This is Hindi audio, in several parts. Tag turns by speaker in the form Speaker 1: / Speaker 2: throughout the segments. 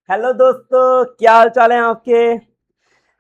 Speaker 1: हेलो दोस्तों, क्या हाल चाल है आपके।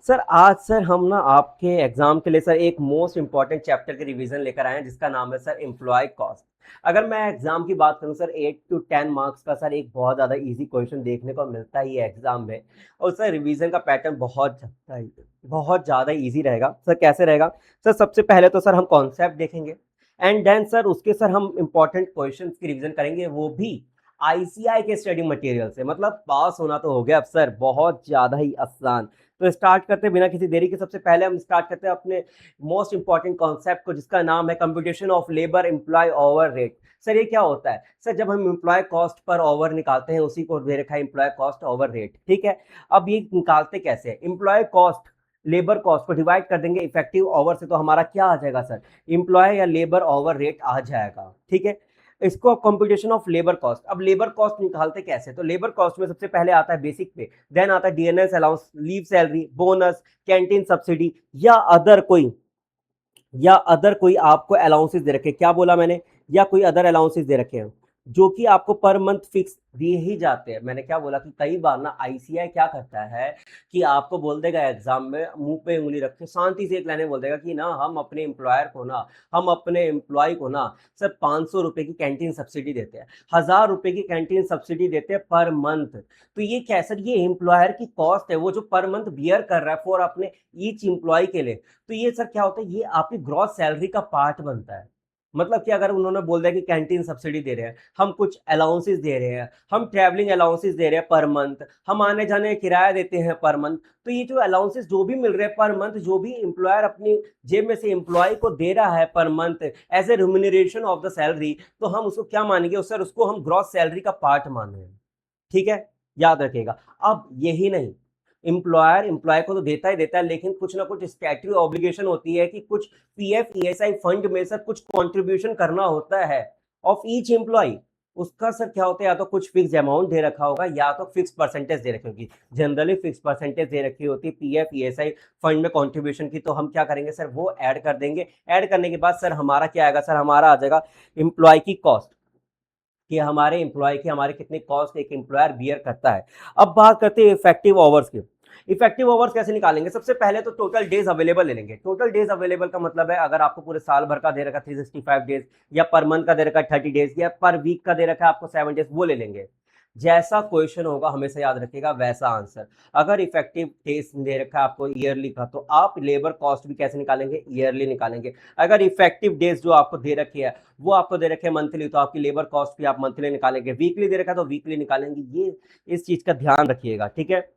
Speaker 1: सर आज सर हम ना आपके एग्जाम के लिए सर एक मोस्ट इंपॉर्टेंट चैप्टर के रिवीजन लेकर आए हैं जिसका नाम है सर एम्प्लॉय कॉस्ट। अगर मैं एग्जाम की बात करूं सर 8 to 10 मार्क्स का सर एक बहुत ज़्यादा इजी क्वेश्चन देखने को मिलता ही है एग्जाम में। और सर रिवीजन का पैटर्न बहुत ज़्यादा इजी रहेगा। सर कैसे रहेगा? सर सबसे पहले तो सर हम कॉन्सेप्ट देखेंगे एंड देन सर उसके सर हम इंपॉर्टेंट क्वेश्चन की रिवीजन करेंगे, वो भी आईसीआई के स्टडी मटेरियल से। मतलब पास होना तो हो गया अब सर, बहुत ज़्यादा ही आसान। तो स्टार्ट करते हैं बिना किसी देरी के। सबसे पहले हम स्टार्ट करते हैं अपने मोस्ट इंपॉर्टेंट कॉन्सेप्ट को जिसका नाम है computation of labour employ over rate. Sir ये क्या होता है? सर जब हम एम्प्लॉय कॉस्ट पर ओवर निकालते हैं उसी को दे रखा है एम्प्लॉय कॉस्ट ओवर रेट। ठीक है, अब ये निकालते कैसे हैं? एम्प्लॉय कॉस्ट लेबर कॉस्ट को डिवाइड कर देंगे इफेक्टिव ओवर से, तो हमारा क्या आ जाएगा सर? एम्प्लॉय या लेबर ओवर रेट आ जाएगा। ठीक है, इसको कंप्यूटेशन ऑफ लेबर कॉस्ट। अब लेबर कॉस्ट निकालते कैसे? तो लेबर कॉस्ट में सबसे पहले आता है बेसिक पे, देन आता है DNS allowance, leave salary, bonus, canteen subsidy या अदर कोई आपको अलाउंसेस दे रखे। क्या बोला मैंने? या कोई अदर अलाउंसेस दे रखे हैं जो कि आपको पर मंथ फिक्स दिए ही जाते हैं। मैंने क्या बोला कि कई बार ना आईसीआई क्या करता है कि आपको बोल देगा एग्जाम में मुंह पे उंगली रख के शांति से एक लाइन बोल देगा कि ना हम अपने एम्प्लॉय को ना सर 500 रुपए की कैंटीन सब्सिडी देते हैं, 1000 रुपए की कैंटीन सब्सिडी देते हैं पर मंथ। तो ये क्या सर? ये एम्प्लॉयर की कॉस्ट है वो जो पर मंथ बियर कर रहा है फॉर अपने ईच एम्प्लॉय के लिए। तो ये सर क्या होता है, ये आपकी ग्रॉस सैलरी का पार्ट बनता है। मतलब कि अगर उन्होंने बोल दिया कि कैंटीन सब्सिडी दे रहे हैं, हम कुछ अलाउंसेस दे रहे हैं, हम ट्रैवलिंग अलाउंसेस दे रहे हैं पर मंथ, हम आने जाने का किराया देते हैं पर मंथ, तो ये जो अलाउंसेस जो भी मिल रहे हैं पर मंथ, जो भी एम्प्लॉयर अपनी जेब में से एम्प्लॉय को दे रहा है per month as a remuneration of the salary, तो हम उसको क्या मानेंगे? सर उसको हम ग्रॉस सैलरी का पार्ट मान रहे हैं। ठीक है, याद रखिएगा। अब यही नहीं, एम्प्लॉयर एम्प्लॉय को तो देता ही देता है, लेकिन कुछ ना कुछ स्टैट्यूटरी ऑब्लिगेशन होती है कि कुछ पीएफ ईएसआई फंड में सर कुछ कंट्रीब्यूशन करना होता है ऑफ ईच एम्प्लॉय। उसका सर क्या होता है, या तो कुछ फिक्स अमाउंट दे रखा होगा या तो फिक्स परसेंटेज दे रखी होगी। जनरली फिक्स परसेंटेज दे रखी होती है पीएफ ईएसआई फंड में कंट्रीब्यूशन की। तो हम क्या करेंगे सर? वो ऐड कर देंगे। ऐड करने के बाद सर हमारा क्या आएगा? सर हमारा आ जाएगा एम्प्लॉय की कॉस्ट, कि हमारे एम्प्लॉय की हमारे कितने कॉस्ट एक एम्प्लॉयर बियर करता है। अब बात करते हैं इफेक्टिव आवर्स की। इफेक्टिव आवर्स कैसे निकालेंगे? सबसे पहले तो टोटल डेज अवेलेबल ले लेंगे। टोटल डेज अवेलेबल का मतलब है अगर आपको पूरे साल भर का दे रखा 365 डेज, या पर मंथ का दे रखा 30 डेज, या पर वीक का दे रखा है आपको 7 डेज, वो ले लेंगे। जैसा क्वेश्चन होगा हमेशा याद रखिएगा वैसा आंसर। अगर इफेक्टिव डेज दे रखा है आपको ईयरली का, तो आप लेबर कॉस्ट भी कैसे निकालेंगे? ईयरली निकालेंगे। अगर इफेक्टिव डेज जो आपको दे रखी है वो आपको दे रखे मंथली, तो आपकी लेबर कॉस्ट भी आप मंथली निकालेंगे। वीकली दे रखा है तो वीकली निकालेंगे। ये इस चीज का ध्यान रखिएगा। ठीक है,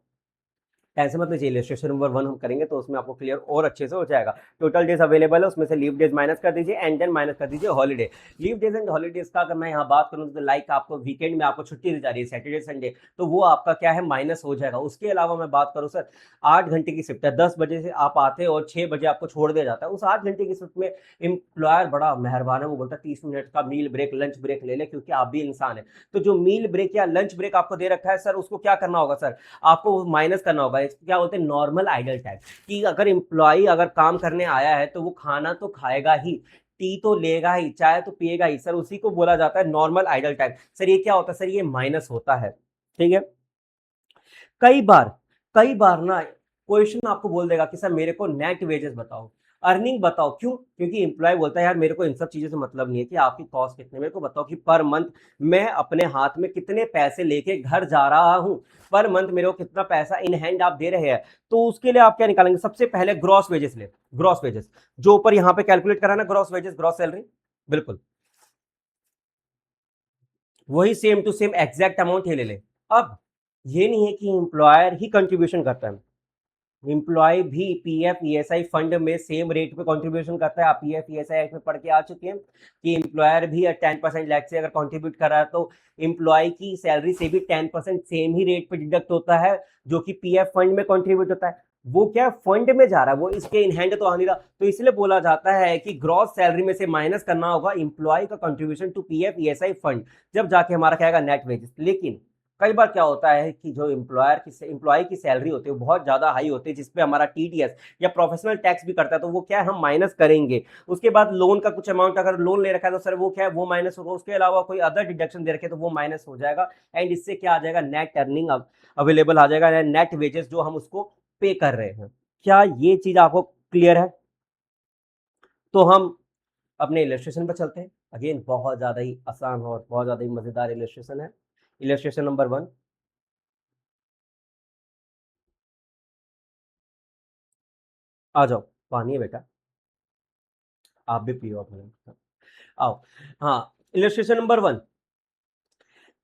Speaker 1: ऐसे मत लीजिए। इलस्ट्रेशन नंबर 1 हम करेंगे तो उसमें आपको क्लियर और अच्छे से हो जाएगा। टोटल डेज अवेलेबल है, उसमें से लीव डेज माइनस कर दीजिए एंड देन माइनस कर दीजिए holiday. Leave days and holidays का अगर मैं यहाँ बात करूँ तो लाइक आपको वीकेंड में आपको छुट्टी दी जा रही है सैटरडे संडे, तो वो आपका क्या है? माइनस हो जाएगा। उसके अलावा मैं बात करूँ सर, 8 घंटे की शिफ्ट है, 10 बजे से आप आते हैं और 6 बजे आपको छोड़ दिया जाता है। उस 8 घंटे की शिफ्ट में एम्प्लॉयर बड़ा मेहरबान है, वो बोलता है 30 मिनट का मील ब्रेक लंच ब्रेक ले ले, क्योंकि आप भी इंसान है। तो जो मील ब्रेक या लंच ब्रेक आपको दे रखा है सर, उसको क्या करना होगा सर? आपको माइनस करना होगा। इसको क्या बोलते हैं? Normal idle time. कि अगर एम्प्लॉय अगर काम करने आया है तो वो खाना तो खाएगा ही, टी तो लेगा ही, चाय तो पिएगा ही सर, उसी को बोला जाता है नॉर्मल आइडल टाइम। सर ये क्या होता है? सर ये माइनस होता है। ठीक है, कई बार कई बार ना क्वेश्चन आपको बोल देगा कि सर मेरे को नेट वेजेस बताओ, अर्निंग बताओ। क्यों? क्योंकि एम्प्लॉय बोलता है यार मेरे को इन सब चीजों से मतलब नहीं है कि आपकी कॉस्ट कितने, मेरे को बताओ कि पर मंथ मैं अपने हाथ में कितने पैसे लेके घर जा रहा हूं, पर मंथ मेरे को कितना पैसा इन हैंड आप दे रहे हैं। तो उसके लिए आप क्या निकालेंगे? सबसे पहले ग्रॉस वेजेस ले। ग्रॉस वेजेस जो ऊपर यहां पे कैलकुलेट करा ना, ग्रॉस वेजेस ग्रॉस सैलरी, बिल्कुल वही same to same exact amount ही ले ले। अब ये नहीं है कि एम्प्लॉयर ही कंट्रीब्यूशन करता है, एम्प्लॉय भी पीएफ ईएसआई फंड में सेम रेट पे कंट्रीब्यूशन करता है। आप पीएफ ईएसआई एक्ट में पढ़ के आ चुके हैं कि एम्प्लॉयर भी 10% लैक्स से अगर कंट्रीब्यूट कर रहा है तो एम्प्लॉय की सैलरी से भी 10% सेम ही रेट पे डिडक्ट होता है, जो कि पीएफ फंड में कंट्रीब्यूट होता है। वो क्या फंड में जा रहा है, वो इसके इन हैंड तो आ नहीं रहा। तो इसलिए बोला जाता है कि ग्रॉस सैलरी में से माइनस करना होगा एम्प्लॉय का contribution to PF ESI fund, जब जाके हमारा क्या आएगा? Net wages. लेकिन कई बार क्या होता है कि जो एम्प्लॉय की सैलरी होती है वो बहुत ज़्यादा हाई होती है, जिसपे हमारा टीडीएस या प्रोफेशनल टैक्स भी करता है, तो वो क्या है हम माइनस करेंगे। उसके बाद लोन का कुछ अमाउंट अगर लोन ले रखा है तो सर वो क्या है वो माइनस होगा। उसके अलावा कोई अदर डिडक्शन दे रखे तो वो माइनस हो जाएगा। एंड इससे क्या आ जाएगा, नेट अर्निंग अवेलेबल आ जाएगा, नेट वेजेस जो हम उसको पे कर रहे हैं। क्या ये चीज आपको क्लियर है? तो हम अपने इलस्ट्रेशन पर चलते हैं। अगेन बहुत ज़्यादा ही आसान और बहुत ज़्यादा ही मज़ेदार इलस्ट्रेशन है। इलस्ट्रेशन नंबर 1, आ जाओ, पानी है बेटा, आप भी पियो अपना, आओ। हाँ, इलस्ट्रेशन नंबर 1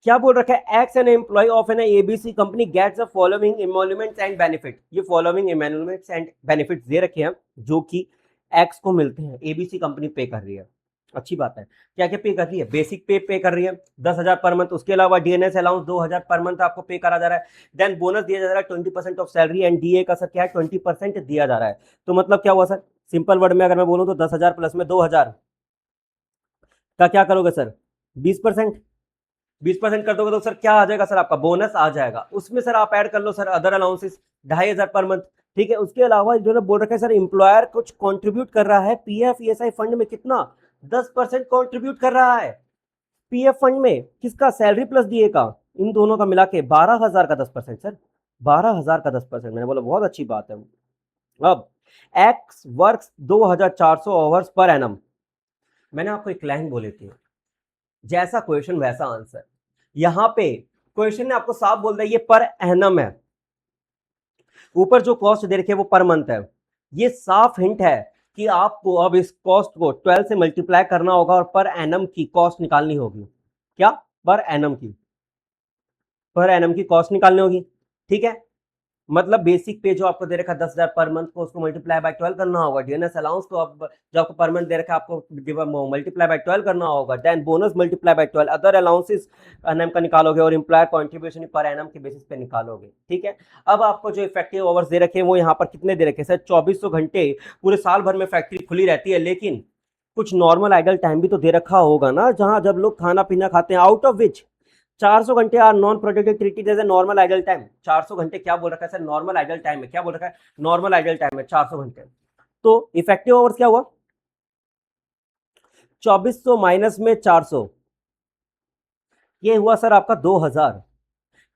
Speaker 1: क्या बोल रखा है, X an employ of an ABC company gets the following emoluments and benefit. ये फॉलोइंग इमोल्यूमेंट्स एंड बेनिफिट्स दे रखे हैं जो कि एक्स को मिलते हैं, एबीसी कंपनी पे कर रही है। अच्छी बात है। क्या क्या पे कर रही है, बेसिक पे कर रही है 10,000 पर मंथ। उसके अलावा डीएनएस अलाउंस 2,000 पर मंथ आपको पे करा जा रहा है। देन बोनस दिया जा रहा है 20% ऑफ सैलरी, एंड डीए का सर क्या है 20% दिया जा रहा है। तो मतलब क्या हुआ सर, सिंपल वर्ड में अगर मैं बोलूं तो 10,000 प्लस में 2,000 का क्या करोगे सर, 20%। 20% कर दोगे तो सर क्या आ जाएगा सर, आपका बोनस आ जाएगा। उसमें सर आप ऐड कर लो sir other allowances 2,500 per month. ठीक है, उसके अलावा जो बोल रखा है सर, इंप्लॉयर कुछ कंट्रीब्यूट कर रहा है पीएफ ईएसआई फंड में, कितना 10% कंट्रीब्यूट कर रहा है पीएफ फंड में, किसका, सैलरी प्लस डीए का, इन दोनों का मिला के 12,000 का 10% सर, 12,000 का 10%। मैंने बोला बहुत अच्छी बात है। अब x works 2,400 hours per annum. मैंने आपको एक लाइन बोली थी, जैसा क्वेश्चन वैसा आंसर। यहां पे क्वेश्चन ने आपको साफ बोल दिया ये पर एनम है, ऊपर जो कॉस्ट दे रखी है वो पर मंथ है। ये साफ हिंट है कि आपको अब इस कॉस्ट को 12 से मल्टीप्लाई करना होगा और पर एनम की कॉस्ट निकालनी होगी। क्या, पर एनम की, पर एनम की कॉस्ट निकालनी होगी। ठीक है, मतलब बेसिक पे जो आपको दे रखा है 10,000 पर मंथ को, उसको मल्टीप्लाई बाय 12 करना होगा। डीएनएस अलाउंस को अब जो आपको पर मंथ दे रखा है आपको मल्टीप्लाई बाय 12 करना होगा। Then bonus multiply by 12, other allowances NM का निकालोगे और एम्प्लॉयर कॉन्ट्रीब्यूशन पर एनएम के बेसिस पे निकालोगे। ठीक है, अब आपको जो इफेक्टिव आवर्स दे रखे हैं वो यहाँ पर कितने दे रखे हैं सर, 2400 घंटे पूरे साल भर में फैक्ट्री खुली रहती है, लेकिन कुछ नॉर्मल आइडल टाइम भी तो दे रखा होगा ना, जहां जब लोग खाना पीना खाते हैं, आउट ऑफ विच 400 घंटे are non productive treated as a normal idle time. 400 घंटे क्या बोल रखा है सर, नॉर्मल आइडल टाइम है। क्या बोल रखा है, नॉर्मल आइडल टाइम है 400 घंटे। तो इफेक्टिव आवर्स क्या हुआ, 2400 माइनस में 400, ये हुआ सर आपका 2,000।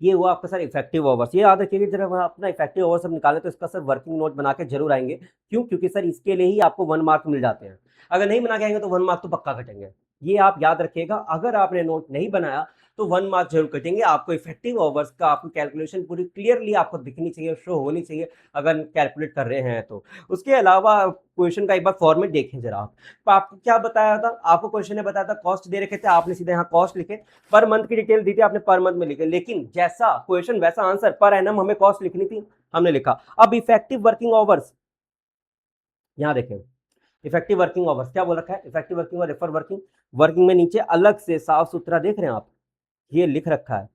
Speaker 1: ये हुआ आपका सर इफेक्टिव आवर्स। ये याद रखिएगा, जब हम अपना इफेक्टिव आवर्स हम निकालें तो इसका सर वर्किंग नोट बना के जरूर आएंगे। क्यों, क्योंकि सर इसके लिए ही आपको 1 मार्क मिल जाते हैं। अगर नहीं बना के आएंगे तो 1 मार्क तो पक्का कटेंगे। ये आप याद रखिएगा, अगर आपने नोट नहीं बनाया तो 1 मार्क जरूर कटेंगे आपको। इफेक्टिव आवर्स का आपको कैलकुलेशन पूरी क्लियरली आपको दिखनी चाहिए, शो होनी चाहिए अगर कैलकुलेट कर रहे हैं तो। उसके अलावा क्वेश्चन का एक बार फॉर्मेट देखें जरा आप। तो आपको क्या बताया था, आपको क्वेश्चन ने बताया था कॉस्ट दे रखे थे, आपने सीधे यहाँ कॉस्ट लिखे, पर मंथ की डिटेल दी थी आपने, पर मंथ में लिखे, लेकिन जैसा क्वेश्चन वैसा आंसर, पर एनम हमें कॉस्ट लिखनी थी, हमने लिखा। अब इफेक्टिव वर्किंग आवर्स यहां देखें, इफेक्टिव वर्किंग आवर्स क्या बोल रखा है, इफेक्टिव वर्किंग और रेफर वर्किंग। वर्किंग में नीचे अलग से साफ सुथरा देख रहे हैं आप, ये लिख रखा है।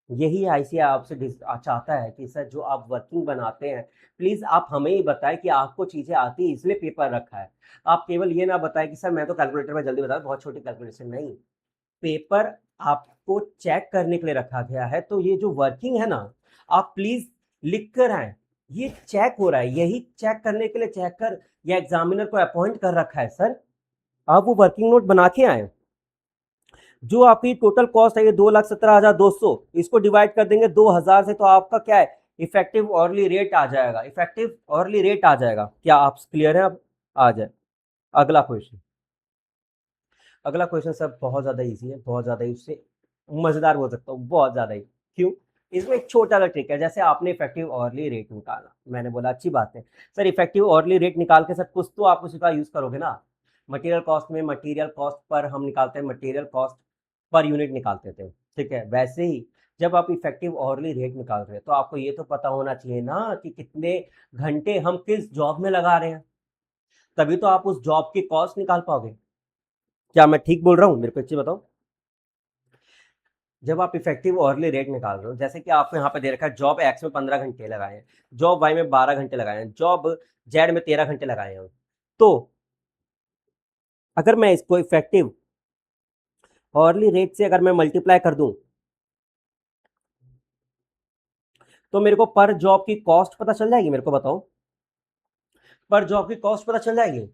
Speaker 1: यही आईसीआई आपसे चाहता है कि सर जो आप वर्किंग बनाते हैं, प्लीज आप हमें ही बताएं कि आपको चीजें आती है इसलिए पेपर रखा है। आप केवल ये ना बताएं कि सर मैं तो कैलकुलेटर में जल्दी बता, बहुत छोटी कैलकुलेशन नहीं। पेपर आपको चेक करने के लिए रखा गया है, तो ये जो वर्किंग है ना, आप प्लीज लिख कर आए। ये चेक हो रहा है, यही चेक करने के लिए चेकर या एग्जामिनर को अपॉइंट कर रखा है सर। आप वो वर्किंग नोट बना के आए। जो आपकी टोटल कॉस्ट है ये 2,17,200, इसको डिवाइड कर देंगे 2,000 से, तो आपका क्या है, इफेक्टिव ऑर्ली रेट आ जाएगा। इफेक्टिव ऑर्ली रेट आ जाएगा। क्या आप क्लियर है? अब आ जाए अगला क्वेश्चन। अगला क्वेश्चन सर बहुत ज्यादा इजी है, बहुत ज्यादा ही, उससे मजेदार बोल सकता हूँ, बहुत ज्यादा ही। क्यों, इसमें एक छोटा सा ट्रिक है। जैसे आपने इफेक्टिव ऑर्ली रेट निकाला, मैंने बोला अच्छी बात है सर, इफेक्टिव ऑर्ली रेट निकाल के सर कुछ तो आप उसी का यूज करोगे ना। मटेरियल कॉस्ट में मटेरियल कॉस्ट पर हम निकालते हैं, मटेरियल कॉस्ट पर यूनिट निकालते थे। ठीक है, वैसे ही जब आप इफेक्टिव ऑर्ली रेट निकाल रहे हैं तो आपको ये तो पता होना चाहिए ना कि कितने घंटे हम किस जॉब में लगा रहे हैं, तभी तो आप उस जॉब की कॉस्ट निकाल पाओगे। क्या मैं ठीक बोल रहा हूँ, मेरे को अच्छी बताओ। जब आप इफेक्टिव ऑर्ली रेट निकाल रहे हो, जैसे कि आपको यहाँ पे दे रखा है जॉब एक्स में 15 घंटे लगाए हैं, जॉब वाई में 12 घंटे लगाए हैं, जॉब जेड में 13 घंटे लगाए हैं, तो अगर मैं इसको इफेक्टिव ऑर्ली रेट से अगर मैं मल्टीप्लाई कर दूं तो मेरे को पर जॉब की कॉस्ट पता चल जाएगी, मेरे को बताओ, पर जॉब की कॉस्ट पता चल जाएगी।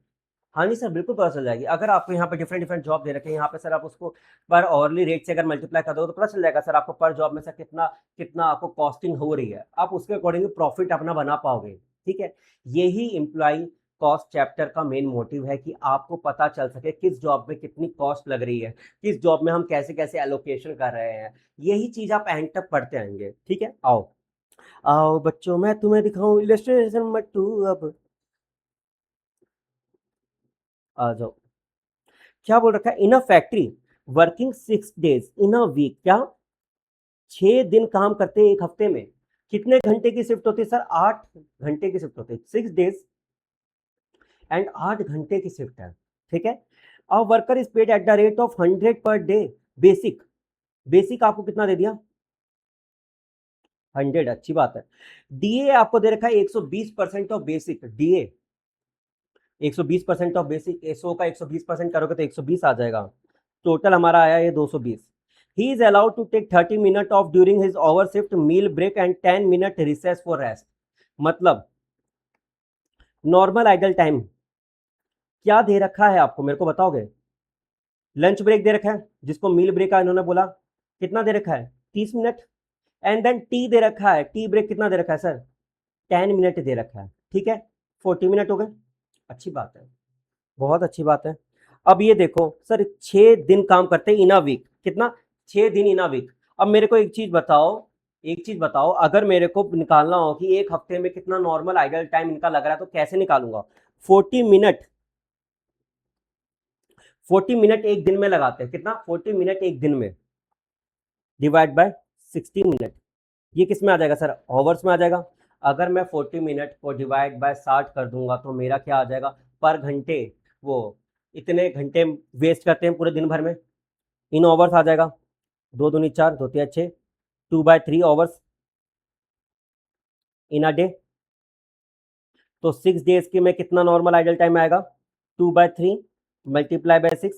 Speaker 1: हाँ जी सर, बिल्कुल पता चल जाएगी। अगर आपको यहाँ पे डिफरेंट डिफरेंट जॉब दे रखे हैं, यहाँ पे सर आप उसको पर ऑवरली रेट से अगर मल्टीप्लाई कर दो तो पता चल जाएगा सर आपको पर जॉब में से कितना कितना आपको कॉस्टिंग हो रही है, आप उसके अकॉर्डिंग प्रॉफिट अपना बना पाओगे। ठीक है, यही एम्प्लॉय कॉस्ट चैप्टर का मेन मोटिव है कि आपको पता चल सके किस जॉब में कितनी कॉस्ट लग रही है, किस जॉब में हम कैसे कैसे एलोकेशन कर रहे हैं। यही चीज आप एंड तक पढ़ते आएंगे। ठीक है, आओ आओ बच्चों, मैं तुम्हें दिखाऊं इलस्ट्रेशन नंबर 2। अब आ जाओ। क्या बोल रखा है, in a factory working 6 days in a week, क्या 6 दिन काम करते हैं एक हफ्ते में। कितने घंटे की शिफ्ट होती है सर, 8 घंटे की शिफ्ट होती है, 6 डेज एंड 8 घंटे की शिफ्ट है। ठीक है, a worker is paid at the rate of 100 per day. Basic, basic आपको कितना दे दिया, 100, अच्छी बात है। डीए आपको दे रखा है 120% of basic, DA 120% of basic, 100 का 120% करोगे तो 120 आ जाएगा। टोटल हमारा आया ये 220। He is allowed to take 30 minute off during his over shift meal break and 10 minute recess for rest. मतलब नॉर्मल आइडल टाइम क्या दे रखा है आपको, मेरे को बताओगे। लंच ब्रेक दे रखा है, जिसको मील ब्रेक का इन्होंने बोला, कितना दे रखा है, 30 मिनट। एंड देन टी दे रखा है, टी ब्रेक कितना दे रखा है सर, 10 मिनट दे रखा है। ठीक है, 40 मिनट हो गए, अच्छी बात है, बहुत अच्छी बात है। अब ये देखो सर, 6 दिन काम करते हैं इन अ वीक, कितना, 6 दिन इन अ वीक। अब मेरे को एक चीज बताओ, एक चीज बताओ, अगर मेरे को निकालना हो कि एक हफ्ते में कितना नॉर्मल आइडल टाइम इनका लग रहा है तो कैसे निकालूंगा। 40 मिनट, 40 मिनट एक दिन में लगाते हैं, कितना, 40 मिनट एक दिन में डिवाइड बाय 60 मिनट, ये किस में आ जाएगा सर, आवर्स में आ जाएगा। अगर मैं 40 मिनट को डिवाइड बाय 60 कर दूंगा तो मेरा क्या आ जाएगा, पर घंटे, वो इतने घंटे वेस्ट करते हैं पूरे दिन भर में, इन आवर्स आ जाएगा। 2 दूनी 4, 2 तिया 6, 2/3 आवर्स इन अ डे। तो 6 डेज के में कितना नॉर्मल आइडल टाइम आएगा, 2/3 मल्टीप्लाई बाय 6,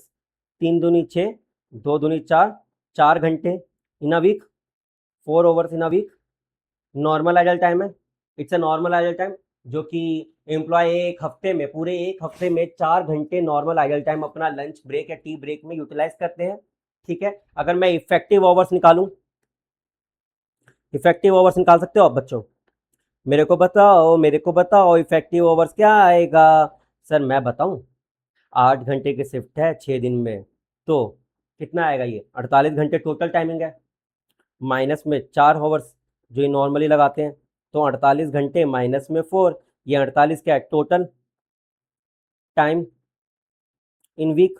Speaker 1: 3 दूनी 6, 2 दूनी 4, 4 घंटे in a week, 4 hours in a week normal idle time है। It's a normal idle time, जो कि एम्प्लॉय एक हफ्ते में, पूरे एक हफ्ते में 4 घंटे नॉर्मल आइडल टाइम अपना लंच ब्रेक या टी ब्रेक में यूटिलाइज करते हैं। ठीक है, अगर मैं इफेक्टिव आवर्स निकालूं, इफेक्टिव आवर्स निकाल सकते हो आप बच्चों, मेरे को बताओ, मेरे को बताओ इफेक्टिव आवर्स क्या आएगा। सर मैं बताऊं, 8 घंटे की शिफ्ट है 6 दिन में, तो कितना आएगा, ये 48 घंटे टोटल टाइमिंग है, माइनस में 4 आवर्स जो ये नॉर्मली लगाते हैं, तो 48 घंटे माइनस में 4, ये 48 क्या है टोटल टाइम इन वीक।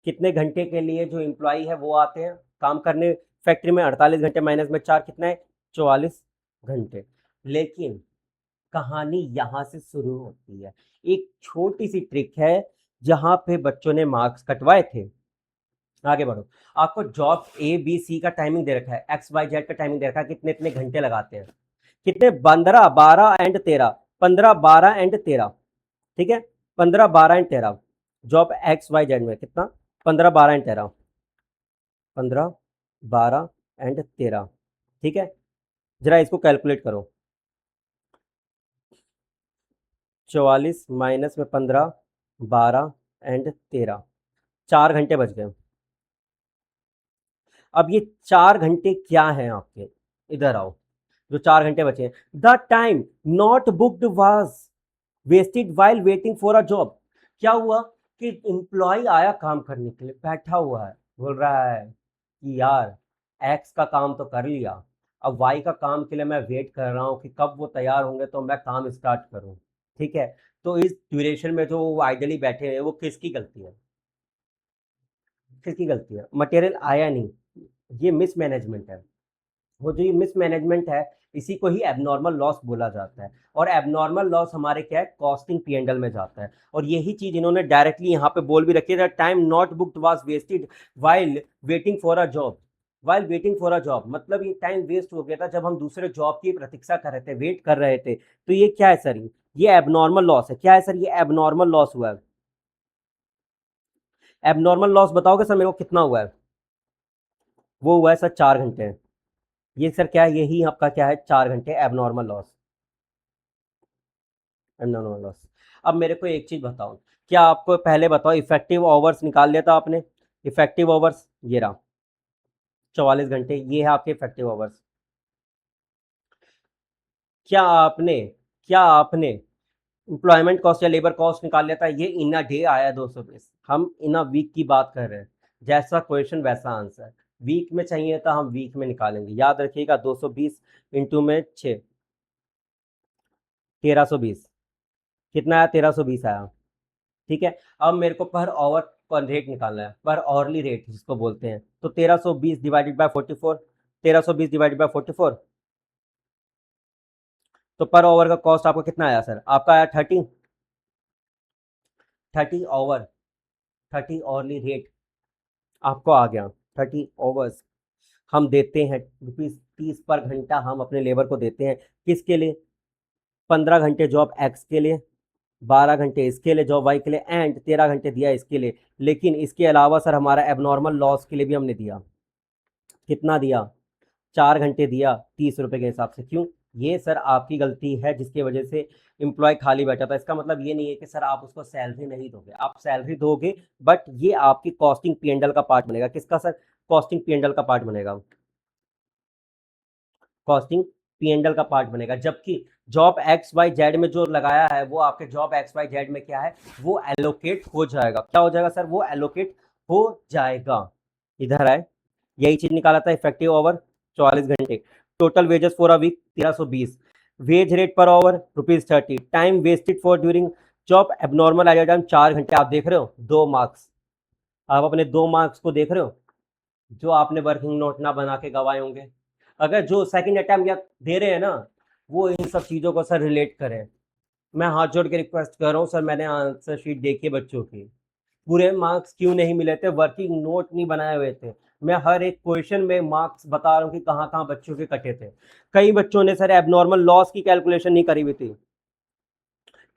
Speaker 1: कितने घंटे के लिए जो एम्प्लॉय है वो आते हैं काम करने फैक्ट्री में, 48 घंटे माइनस में 4 कितना है, 44 घंटे। लेकिन कहानी यहां से शुरू होती है, एक छोटी सी ट्रिक है जहां पे बच्चों ने मार्क्स कटवाए थे। आगे बढ़ो, आपको जॉब ए बी सी का टाइमिंग दे रखा है, एक्स वाई जेड का टाइमिंग दे रखा है, कितने इतने घंटे लगाते हैं, कितने, 15 12 एंड 13, 15 12 एंड 13। ठीक है, 15 12 and 13 job X Y Z में कितना, 15 12 एंड 13, 15 12 एंड 13। ठीक है, जरा इसको कैलकुलेट करो, 44 माइनस में 15 12 एंड 13, 4 घंटे बच गए। अब ये 4 घंटे क्या है आपके, इधर आओ, जो 4 घंटे बचे हैं, the time not booked was wasted while waiting for a job. क्या हुआ कि एम्प्लॉय आया काम करने के लिए, बैठा हुआ है, बोल रहा है कि यार एक्स का काम तो कर लिया, अब वाई का काम के लिए मैं वेट कर रहा हूँ कि कब वो तैयार होंगे तो मैं काम स्टार्ट करूँ। ठीक है, तो इस ड्यूरेशन में जो वो आइडली बैठे हैं वो किसकी गलती है, किसकी गलती है, मटेरियल आया नहीं, ये मिसमैनेजमेंट है। वो जो ये मिसमैनेजमेंट है, इसी को ही एबनॉर्मल लॉस बोला जाता है। और एबनॉर्मल लॉस हमारे क्या है, कॉस्टिंग पी एंडल में जाता है। और यही चीज इन्होंने डायरेक्टली यहाँ पे बोल भी रखी है, time not booked was wasted while waiting for a job. While waiting for a job मतलब ये टाइम वेस्ट हो गया था जब हम दूसरे जॉब की प्रतीक्षा कर रहे थे, वेट कर रहे थे। तो ये क्या है सर, ये एबनॉर्मल लॉस है। क्या है सर, ये एबनॉर्मल लॉस हुआ है। एबनॉर्मल लॉस बताओगे सर मेरे को कितना हुआ है, वो हुआ है सर 4 घंटे। ये सर क्या है, यही आपका क्या है, 4 घंटे एबनॉर्मल लॉस, एबनॉर्मल लॉस। अब मेरे को एक चीज बताओ, क्या आपको पहले बताओ इफेक्टिव आवर्स निकाल लिया था आपने? इफेक्टिव आवर्स ये रहा, 44 घंटे, ये है आपके इफेक्टिव आवर्स। क्या आपने क्या आपने एम्प्लॉयमेंट कॉस्ट या लेबर कॉस्ट निकाल लेता है? ये इन अ डे आया 220, हम इन अ वीक की बात कर रहे हैं, जैसा क्वेश्चन वैसा आंसर। वीक में चाहिए था, हम वीक में निकालेंगे, याद रखिएगा। 220 इंटू में 6, 1320, कितना आया? 1320 आया। ठीक है, अब मेरे को पर आवर पर रेट निकालना है, पर आवरली रेट जिसको बोलते हैं। तो 1320 डिवाइडेड बाय 44, 1320 डिवाइडेड बाय 44, तो पर आवर का कॉस्ट आपको कितना आया सर? आपका आया 30, 30 आवर, 30 आवरली रेट आपको आ गया। 30 आवर्स हम देते हैं ₹30 पर घंटा, हम अपने लेबर को देते हैं। किसके लिए? 15 घंटे जॉब एक्स के लिए, 12 घंटे इसके लिए जॉब वाई के लिए, एंड 13 घंटे दिया इसके लिए। लेकिन इसके अलावा सर हमारा एबनॉर्मल लॉस के लिए भी हमने दिया। कितना दिया? 4 घंटे दिया, 30 रुपए के हिसाब से। क्यों? ये सर आपकी गलती है, जिसकी वजह से एम्प्लॉय खाली बैठा था। इसका मतलब ये नहीं है कि सर आप उसको सैलरी नहीं दोगे, आप सैलरी दोगे, बट ये आपकी कॉस्टिंग पी एंडल का पार्ट बनेगा। किसका सर? कॉस्टिंग पी एंडल का पार्ट बनेगा, कॉस्टिंग पी एंडल का पार्ट बनेगा। जबकि जॉब एक्स वाई जेड में जो लगाया है, वो आपके जॉब एक्स वाई जेड में क्या है, वो एलोकेट हो जाएगा। क्या हो जाएगा सर? वो एलोकेट हो जाएगा। इधर आए, यही चीज निकाला था। इफेक्टिव ओवर 44 घंटे, total wages for a week 1320, wage rate per hour ₹30, time wasted for during job abnormal idle time 4 घंटे। आप देख रहे हो 2 मार्क्स, आप अपने 2 मार्क्स को देख रहे हो, जो आपने वर्किंग नोट ना बना के गवाए होंगे। अगर जो सेकंड अटेम्प्ट या दे रहे हैं ना, वो इन सब चीज़ों को सर रिलेट करें। मैं हाथ जोड़ के रिक्वेस्ट कर रहा हूँ सर, मैंने आंसर शीट देखी बच्चों की, पूरे मार्क्स क्यों नहीं मिले थे? वर्किंग नोट नहीं बनाए हुए थे। मैं हर एक क्वेश्चन में मार्क्स बता रहा हूँ कि कहाँ कहाँ बच्चों के कटे थे। कई बच्चों ने सर एबनॉर्मल लॉस की कैलकुलेशन नहीं करी हुई थी,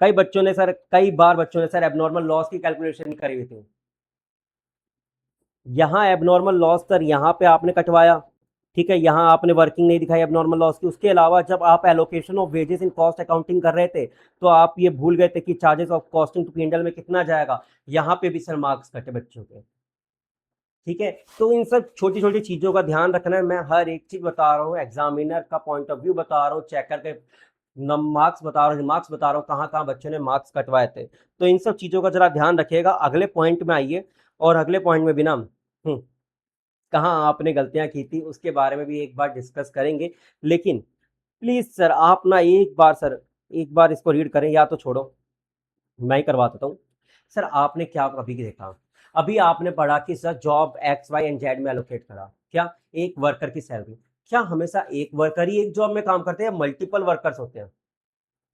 Speaker 1: कई बार बच्चों ने सर एबनॉर्मल लॉस की कैलकुलेशन नहीं करी हुई थी। यहाँ एबनॉर्मल लॉस सर यहाँ पे आपने कटवाया, ठीक है, यहाँ आपने वर्किंग नहीं दिखाई एबनॉर्मल लॉस की। उसके अलावा जब आप allocation of wages in cost accounting कर रहे थे, तो आप ये भूल गए थे कि charges of costing to P में कितना जाएगा। यहाँ पे भी सर मार्क्स कटे बच्चों के। ठीक है, तो इन सब छोटी छोटी चीजों का ध्यान रखना है। मैं हर एक चीज बता रहा हूँ, एग्जामिनर का पॉइंट ऑफ व्यू बता रहा हूँ, चेकर के मार्क्स बता रहा हूँ, मार्क्स बता रहा हूँ, कहाँ कहाँ बच्चों ने मार्क्स कटवाए थे। तो इन सब चीजों का जरा ध्यान रखिएगा। अगले पॉइंट में आइए, और अगले पॉइंट में भी ना कहाँ आपने गलतियां की थी उसके बारे में भी एक बार डिस्कस करेंगे। लेकिन प्लीज सर आप ना एक बार सर, एक बार इसको रीड करें, या तो छोड़ो मैं ही करवा देता हूँ। सर आपने क्या अभी देखा, अभी आपने पढ़ा कि sir job X Y and Z में एलोकेट करा, क्या एक वर्कर की सैलरी। क्या हमेशा एक वर्कर ही एक जॉब में काम करते हैं, मल्टीपल वर्कर्स होते हैं?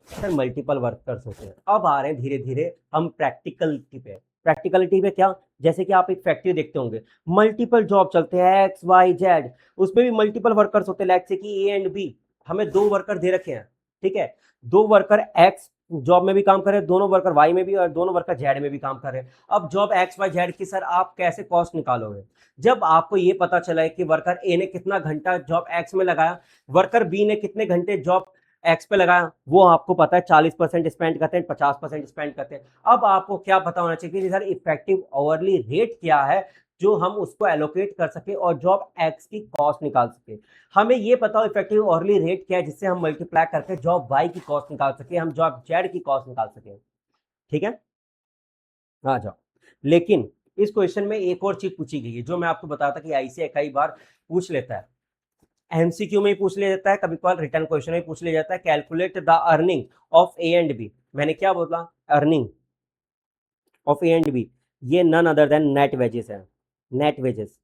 Speaker 1: सर मल्टीपल वर्कर्स होते हैं। अब आ रहे हैं धीरे धीरे हम प्रैक्टिकलिटी पे। प्रैक्टिकलिटी पे क्या? जैसे कि आप एक फैक्ट्री देखते होंगे, मल्टीपल जॉब चलते हैं एक्स वाई जेड, उसमें भी मल्टीपल वर्कर्स होते हैं। लाइक से कि ए एंड बी, हमें 2 वर्कर दे रखे हैं, ठीक है, 2 वर्कर एक्स जॉब में भी काम कर रहे हैं, दोनों वर्कर वाई में भी, और दोनों वर्कर जेड में भी काम कर रहे हैं। अब जॉब एक्स वाई जेड की सर आप कैसे कॉस्ट निकालोगे? जब आपको ये पता चला है कि वर्कर ए ने कितना घंटा जॉब एक्स में लगाया, वर्कर बी ने कितने घंटे जॉब एक्स पे लगाया, वो आपको पता है 40% स्पेंड करते हैं, 50% स्पेंड करते हैं। अब आपको क्या पता होना चाहिए कि सर इफेक्टिव आवरली रेट क्या है, जो हम उसको एलोकेट कर सके और जॉब एक्स की कॉस्ट निकाल सके। हमें ये पता हो इफेक्टिव आवरली रेट क्या है, जिससे हम मल्टीप्लाई करके जॉब वाई की कॉस्ट निकाल सके, हम जॉब जेड की कॉस्ट निकाल सके। ठीक है, आ जाओ। लेकिन इस क्वेश्चन में एक और चीज पूछी गई है, जो मैं आपको बताता कि आईसीआई कई बार पूछ लेता है, एमसीक्यू में ही पूछ लिया जाता है, कभी कभार रिटर्न क्वेश्चन में पूछ लिया जाता है। Calculate the earning of A and B. मैंने क्या बोला? Earning of A and B, ये none other than net wages है। नेट वेजेस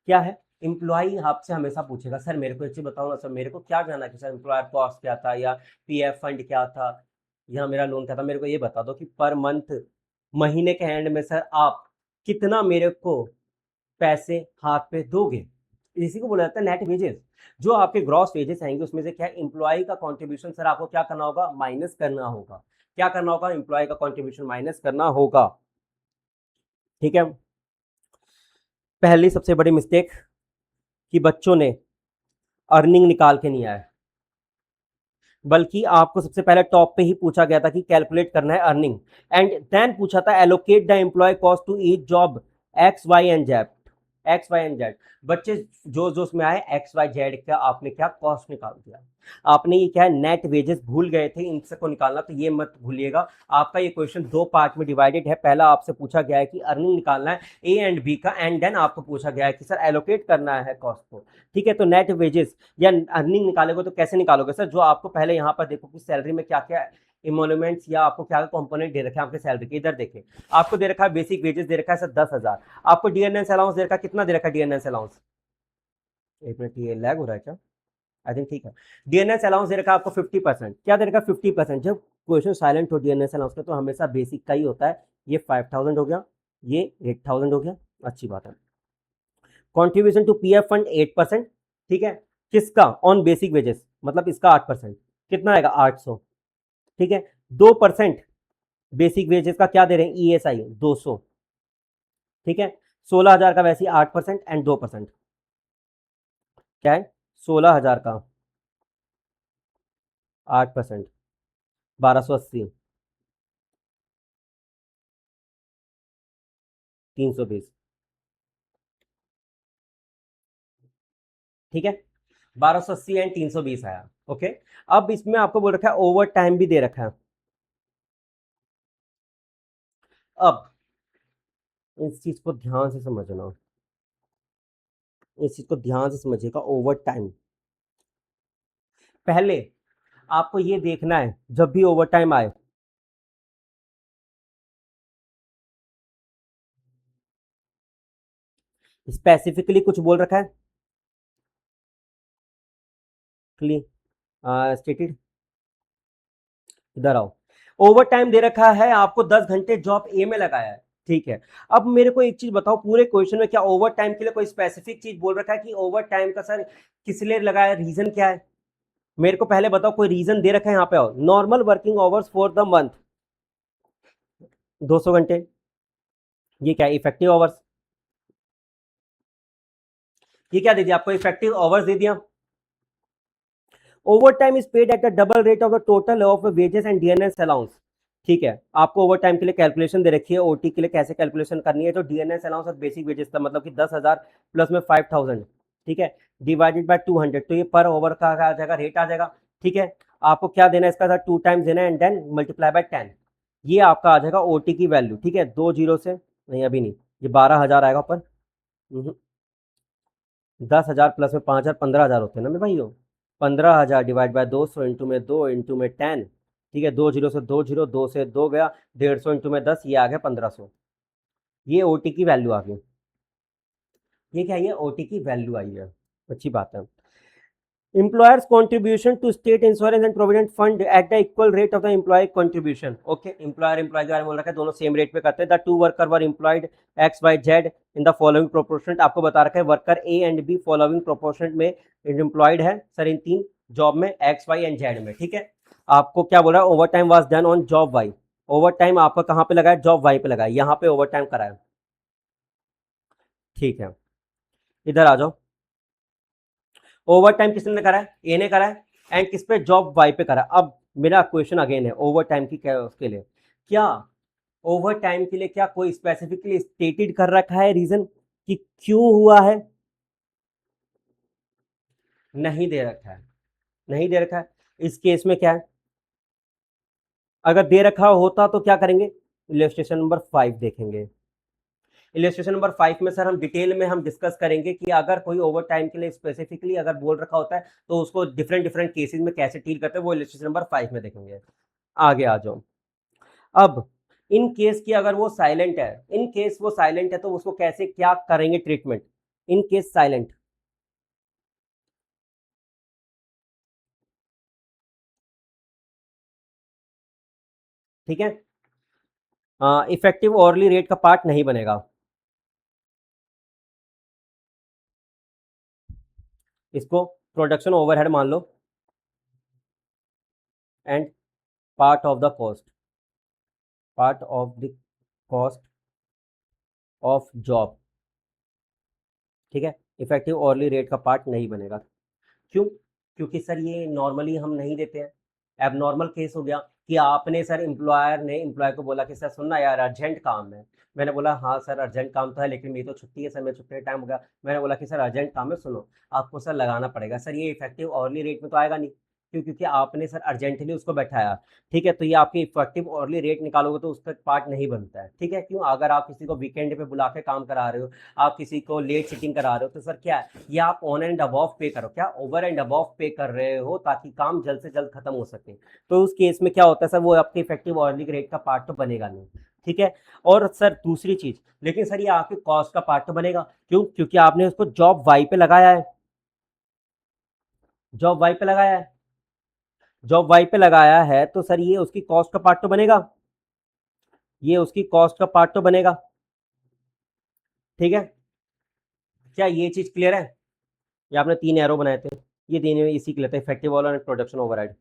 Speaker 1: क्या है? एम्प्लॉय आपसे हमेशा पूछेगा सर मेरे को एक चीज बताओ ना सर, मेरे को क्या जानना है कि सर एम्प्लॉयर कॉस्ट क्या था, या पीएफ फंड क्या था, या मेरा लोन क्या था, मेरे को ये बता दो कि पर मंथ, महीने के एंड में सर आप कितना मेरे को पैसे हाथ पे दोगे। इसी को बोला जाता है नेट वेजेस। जो आपके ग्रॉस वेजेस आएंगे, उसमें से क्या एम्प्लॉय का कंट्रीब्यूशन सर आपको क्या करना होगा? माइनस करना होगा। क्या करना होगा? एम्प्लॉय का कंट्रीब्यूशन माइनस करना होगा। ठीक है, पहली सबसे बड़ी मिस्टेक कि बच्चों ने अर्निंग निकाल के नहीं आए, बल्कि आपको सबसे पहले टॉप पे ही पूछा गया था कि कैलकुलेट करना है अर्निंग, एंड देन पूछा था allocate the employee cost to each job X Y and Z. X Y and Z, बच्चे जो जो उसमें आए एक्स वाई जेड का आपने क्या कॉस्ट निकाल दिया। आपने ये क्या है नेट वेजेस भूल गए थे, इन सबको निकालना, तो ये मत भूलिएगा। आपका ये क्वेश्चन दो पार्ट में डिवाइडेड है। पहला आपसे पूछा गया है कि अर्निंग निकालना है ए एंड बी का, एंड देन आपको पूछा गया है कि सर एलोकेट करना है कॉस्ट को। ठीक है, तो नेट वेजेस या अर्निंग निकालोगे तो कैसे निकालोगे सर? जो आपको पहले यहाँ पर देखो कि सैलरी में क्या क्या इमोलमेंट्स या आपको क्या कंपोनेंट दे रखे हैं आपके सैलरी के, इधर देखें। आपको दे रखा है बेसिक वेजेस दे रखा है सर 10,000। आपको डीएनएस अलाउंस दे रखा है, कितना दे रखा है डीएनएस अलाउंस? एक मिनट, ये लैग हो रहा है क्या? आई थिंक ठीक है। डीएनएस अलाउंस दे रखा है आपको 50%। क्या दे रखा है? 50%। जब क्वेश्चन साइलेंट हो डीएनएस अलाउंस का तो हमेशा बेसिक का ही होता है। ये 5,000 हो गया, ये 8,000 हो गया, अच्छी बात है। Contribution to PF fund 8%। ठीक है, किसका? ऑन बेसिक वेजेस, मतलब इसका 8%, कितना आएगा? 800। ठीक है, 2% बेसिक वेजेस का क्या दे रहे हैं? ईएसआई 200। ठीक है, 16,000 का वैसे ही 8% एंड 2%, क्या है? 16,000 का 8%, 1280, 320। ठीक है, 1280 एंड 320 आया। ओके, अब इसमें आपको बोल रखा है ओवर टाइम भी दे रखा है। अब इस चीज को ध्यान से समझना, इस चीज को ध्यान से समझिएगा। ओवर टाइम, पहले आपको ये देखना है जब भी ओवर टाइम आए, स्पेसिफिकली कुछ बोल रखा है स्टेटेड? इधर आओ। ओवर टाइम दे रखा है आपको 10 घंटे जॉब ए में लगाया है। ठीक है, अब मेरे को एक चीज बताओ, पूरे क्वेश्चन में क्या ओवर टाइम के लिए कोई स्पेसिफिक चीज बोल रखा है कि ओवर टाइम का सर किस लिए लगाया, रीजन क्या है? मेरे को पहले बताओ, कोई रीजन दे रखा है यहाँ पे? आओ, normal working hours for the month 200 घंटे। ये क्या? Effective hours. ये क्या दे दिया आपको? इफेक्टिव आवर्स दे दिया। Over time is paid at the double rate of the total of wages and DNS allowance. ठीक है, आपको ओवर टाइम के लिए कैलकुलेशन दे रखी है, ओटी के लिए कैसे कैलकुलेशन करनी है। तो डीएनएस अलाउंस और बेसिक वेजेस का मतलब कि 10,000 प्लस में 5,000, ठीक है, डिवाइडेड बाय 200, तो ये पर ओवर का आ जाएगा, रेट आ जाएगा। ठीक है, आपको क्या देना है इसका सर? 2 टाइम्स देना है एंड देन मल्टीप्लाई बाय 10। ये आपका आ जाएगा ओटी की वैल्यू। ठीक है, 2 जीरो से नहीं, अभी नहीं, ये 12,000 आएगा ऊपर। 10,000 प्लस में 5,000, 15,000 होते हैं ना मेरे भाई। 15,000 डिवाइड बाय 200 इंटू में 2 इंटू में 10। ठीक है, 2 जीरो से 2 जीरो, 2 से 2 गया, 150 इंटू में 10, ये आ गया 1,500। ये ओटी की वैल्यू आ गई। ये क्या है? ये ओटी की वैल्यू आई है, अच्छी बात है। Employer's contribution to state insurance and provident fund at the equal rate of the employee contribution. Okay, employer employee के बारे में बोल रखा है, दोनों सेम रेट पे करते हैं। The two worker were employed X Y Z in the following proportionate। आपको बता रखा है worker A and B following proportionate में एम्प्लॉयड है सर, इन तीन जॉब में X Y एंड Z में। ठीक है, आपको क्या बोला? Overtime was done on job Y. Overtime आपका कहाँ पे लगाया? जॉब वाई पे लगाया, यहाँ पे ओवर टाइम कराया। ठीक है, इधर आ जाओ। ओवर टाइम किसने करा है? ए ने करा है, एंड किस पे? जॉब वाई पे करा। अब मेरा क्वेश्चन अगेन है ओवर टाइम की, क्या उसके लिए क्या ओवर टाइम के लिए क्या कोई स्पेसिफिकली स्टेटेड कर रखा है रीजन कि क्यों हुआ है? नहीं दे रखा है, नहीं दे रखा है। इस केस में क्या है? अगर दे रखा होता तो क्या करेंगे? इलस्ट्रेशन नंबर 5 देखेंगे। इलस्ट्रेशन नंबर 5 में सर हम डिटेल में हम डिस्कस करेंगे कि अगर कोई ओवर टाइम के लिए स्पेसिफिकली अगर बोल रखा होता है तो उसको डिफरेंट डिफरेंट केसेस में कैसे डील करते हैं, वो इलस्ट्रेशन नंबर 5 में देखेंगे। आगे आ जाओ। अब इन केस की अगर वो साइलेंट है, इन केस वो साइलेंट है तो उसको कैसे क्या करेंगे ट्रीटमेंट? इन केस साइलेंट, ठीक है, इफेक्टिव ऑरली रेट का पार्ट नहीं बनेगा। इसको प्रोडक्शन ओवरहेड मान लो and part of the cost, part of the cost of job. ठीक है, इफेक्टिव ऑरली रेट का पार्ट नहीं बनेगा। क्यों? क्योंकि सर ये नॉर्मली हम नहीं देते हैं। एबनॉर्मल केस हो गया कि आपने सर एम्प्लॉयर ने एम्प्लॉय को बोला कि सर सुनना यार अर्जेंट काम है। मैंने बोला हाँ सर अर्जेंट काम तो है, लेकिन मेरी तो छुट्टी है सर, मेरी छुट्टी का टाइम हो गया। मैंने बोला कि सर अर्जेंट काम है, सुनो आपको सर लगाना पड़ेगा। सर ये इफेक्टिव अर्ली रेट में तो आएगा नहीं। क्यों? क्योंकि आपने सर अर्जेंटली उसको बैठाया। ठीक है, तो ये आपकी इफेक्टिव अर्ली रेट निकालोगे तो उसका पार्ट नहीं बनता है। ठीक है, क्यों? अगर आप किसी को वीकेंड पे बुला के काम करा रहे हो, आप किसी को लेट सिटिंग करा रहे हो, तो सर क्या है, ये आप ऑन एंड अबव पे करो। क्या? ओवर एंड अबव पे कर रहे हो ताकि काम जल्द से जल्द खत्म हो सके। तो उस केस में क्या होता है सर, वो आपके इफेक्टिव अर्ली रेट का पार्ट तो बनेगा नहीं। ठीक है, और सर दूसरी चीज, लेकिन सर ये आपके कॉस्ट का पार्ट तो बनेगा। क्यों? क्योंकि आपने उसको जॉब वाई पे लगाया है। जॉब वाई पे लगाया है। जॉब वाई पे लगाया है तो सर ये उसकी कॉस्ट का पार्ट तो बनेगा। ये उसकी कॉस्ट का पार्ट तो बनेगा। ठीक है, क्या ये चीज क्लियर है? ये आपने 3 एरो बनाए थे, ये तीन इसी के लिए थे, इफेक्टिव वाला और प्रोडक्शन ओवरहेड।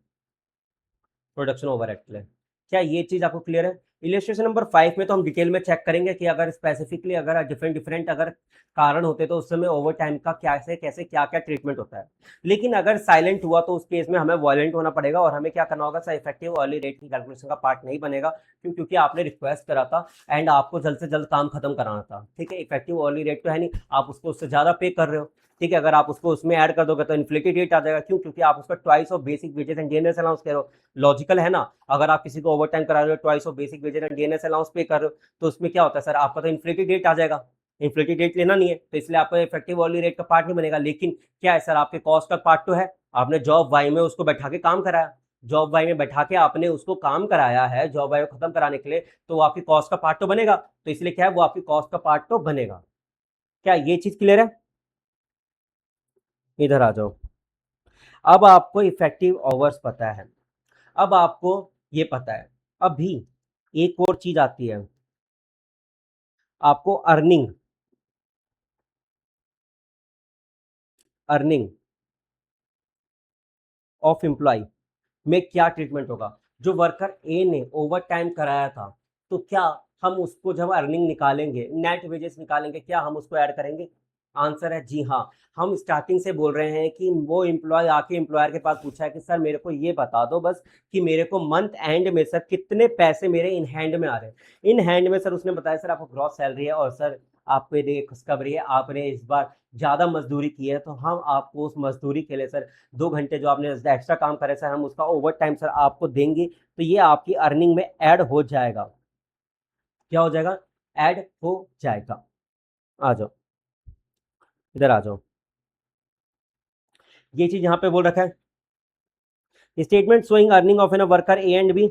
Speaker 1: प्रोडक्शन ओवरहेड के लिए। क्या ये चीज आपको क्लियर है? इलिस्ट्रेशन नंबर 5 में तो हम डिटेल में चेक करेंगे कि अगर स्पेसिफिकली अगर डिफरेंट डिफरेंट अगर कारण होते तो उस समय ओवर टाइम का कैसे कैसे क्या क्या ट्रीटमेंट होता है। लेकिन अगर साइलेंट हुआ तो उस केस में हमें वायलेंट होना पड़ेगा और हमें क्या करना होगा सर, इफेक्टिव अर्ली रेट की कैलकुलेशन का पार्ट नहीं बनेगा। क्यों? क्योंकि आपने रिक्वेस्ट करा था एंड आपको जल्द से जल्द काम खत्म कराना था। ठीक है, इफेक्टिव अर्ली रेट तो है नहीं, आप उसको उससे ज्यादा पे कर रहे हो। ठीक है, अगर आप उसको उसमें ऐड कर दोगे तो इन्फ्लेटेड रेट आ जाएगा। क्यों? क्योंकि आप उसका twice of basic wages and DNS allowance कह रहे हो। लॉजिकल है ना? अगर आप किसी को ओवर टाइम करा रहे हो, twice of basic wages and DNS allowance पे कर रहे हो, तो उसमें क्या होता है सर, आपका तो इन्फ्लेटेड रेट आ जाएगा। इन्फ्लेटेड रेट लेना नहीं है तो इसलिए आपका इफेक्टिव अर्ली रेट का पार्ट नहीं बनेगा। लेकिन क्या है सर, आपके कॉस्ट का पार्ट तो है। आपने जॉब वाई में उसको बैठा के काम कराया, जॉब वाई में बैठा के आपने उसको काम कराया है जॉब वाई को खत्म कराने के लिए, तो वो आपकी कॉस्ट का पार्ट तो बनेगा। तो इसलिए क्या है, वो आपकी कॉस्ट का पार्ट तो बनेगा। क्या ये चीज क्लियर है? इधर आ जाओ। अब आपको इफेक्टिव आवर्स पता है, अब आपको ये पता है। अभी एक और चीज आती है, आपको अर्निंग। अर्निंग ऑफ एम्प्लॉय में क्या ट्रीटमेंट होगा। जो वर्कर ए ने ओवर टाइम कराया था, तो क्या हम उसको जब अर्निंग निकालेंगे, नेट वेजेस निकालेंगे, क्या हम उसको ऐड करेंगे? आंसर है जी हाँ। हम स्टार्टिंग से बोल रहे हैं कि वो एम्प्लॉय आके एम्प्लॉयर के पास पूछा है कि सर मेरे को ये बता दो बस कि मेरे को मंथ एंड में सर कितने पैसे मेरे इन हैंड में आ रहे हैं। इन हैंड में सर उसने बताया सर आपको ग्रॉस सैलरी है और सर आपको ये देखिए खुशखबरी है, आपने इस बार ज़्यादा मजदूरी की है, तो हम आपको उस मजदूरी के लिए सर 2 घंटे जो आपने एक्स्ट्रा काम करे सर, हम उसका ओवर टाइम सर आपको देंगे। तो ये आपकी अर्निंग में ऐड हो जाएगा। क्या हो जाएगा? ऐड हो जाएगा। आ जाओ, इधर आ जाओ। ये चीज यहां पे बोल रखा है, statement showing earning of an worker A and B.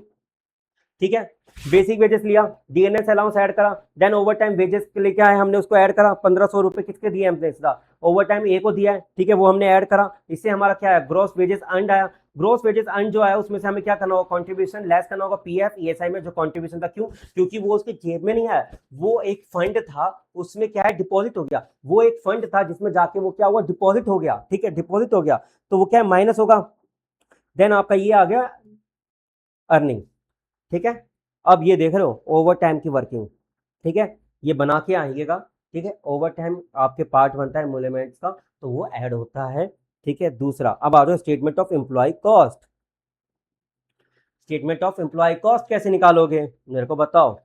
Speaker 1: ठीक है, बेसिक वेजेस लिया, डीएनएस अलाउंस ऐड करा, देन ओवर टाइम वेजेस के लिए क्या है, हमने उसको ऐड करा। 1500 रुपए किसके दिए हमने? इसका ओवर टाइम ए को दिया है। ठीक है, वो हमने ऐड करा। इससे हमारा क्या है, ग्रॉस वेजेस अर्न आया। ग्रॉस वेजेस अर्न जो आया उसमें से हमें क्या करना होगा, कंट्रीब्यूशन लेस करना होगा पीएफ ईएसआई में जो कंट्रीब्यूशन था। क्यों? क्योंकि वो उसके जेब में नहीं आया, वो एक फंड था, उसमें क्या है डिपॉजिट हो गया। वो एक फंड था जिसमें जाके वो क्या हुआ, डिपॉजिट हो गया। ठीक है, डिपॉजिट हो गया तो वो क्या है, माइनस होगा। देन आपका ये आ गया अर्निंग। ठीक है, अब ये देख रहे हो ओवर टाइम की वर्किंग। ठीक है, ये बना के आइएगा। ठीक है, ओवर टाइम आपके पार्ट बनता है एमोलेमेंट्स का, तो वो ऐड होता है। ठीक है, दूसरा अब आ जाओ statement of employee cost. Statement of employee cost कैसे निकालोगे, मेरे को बताओ।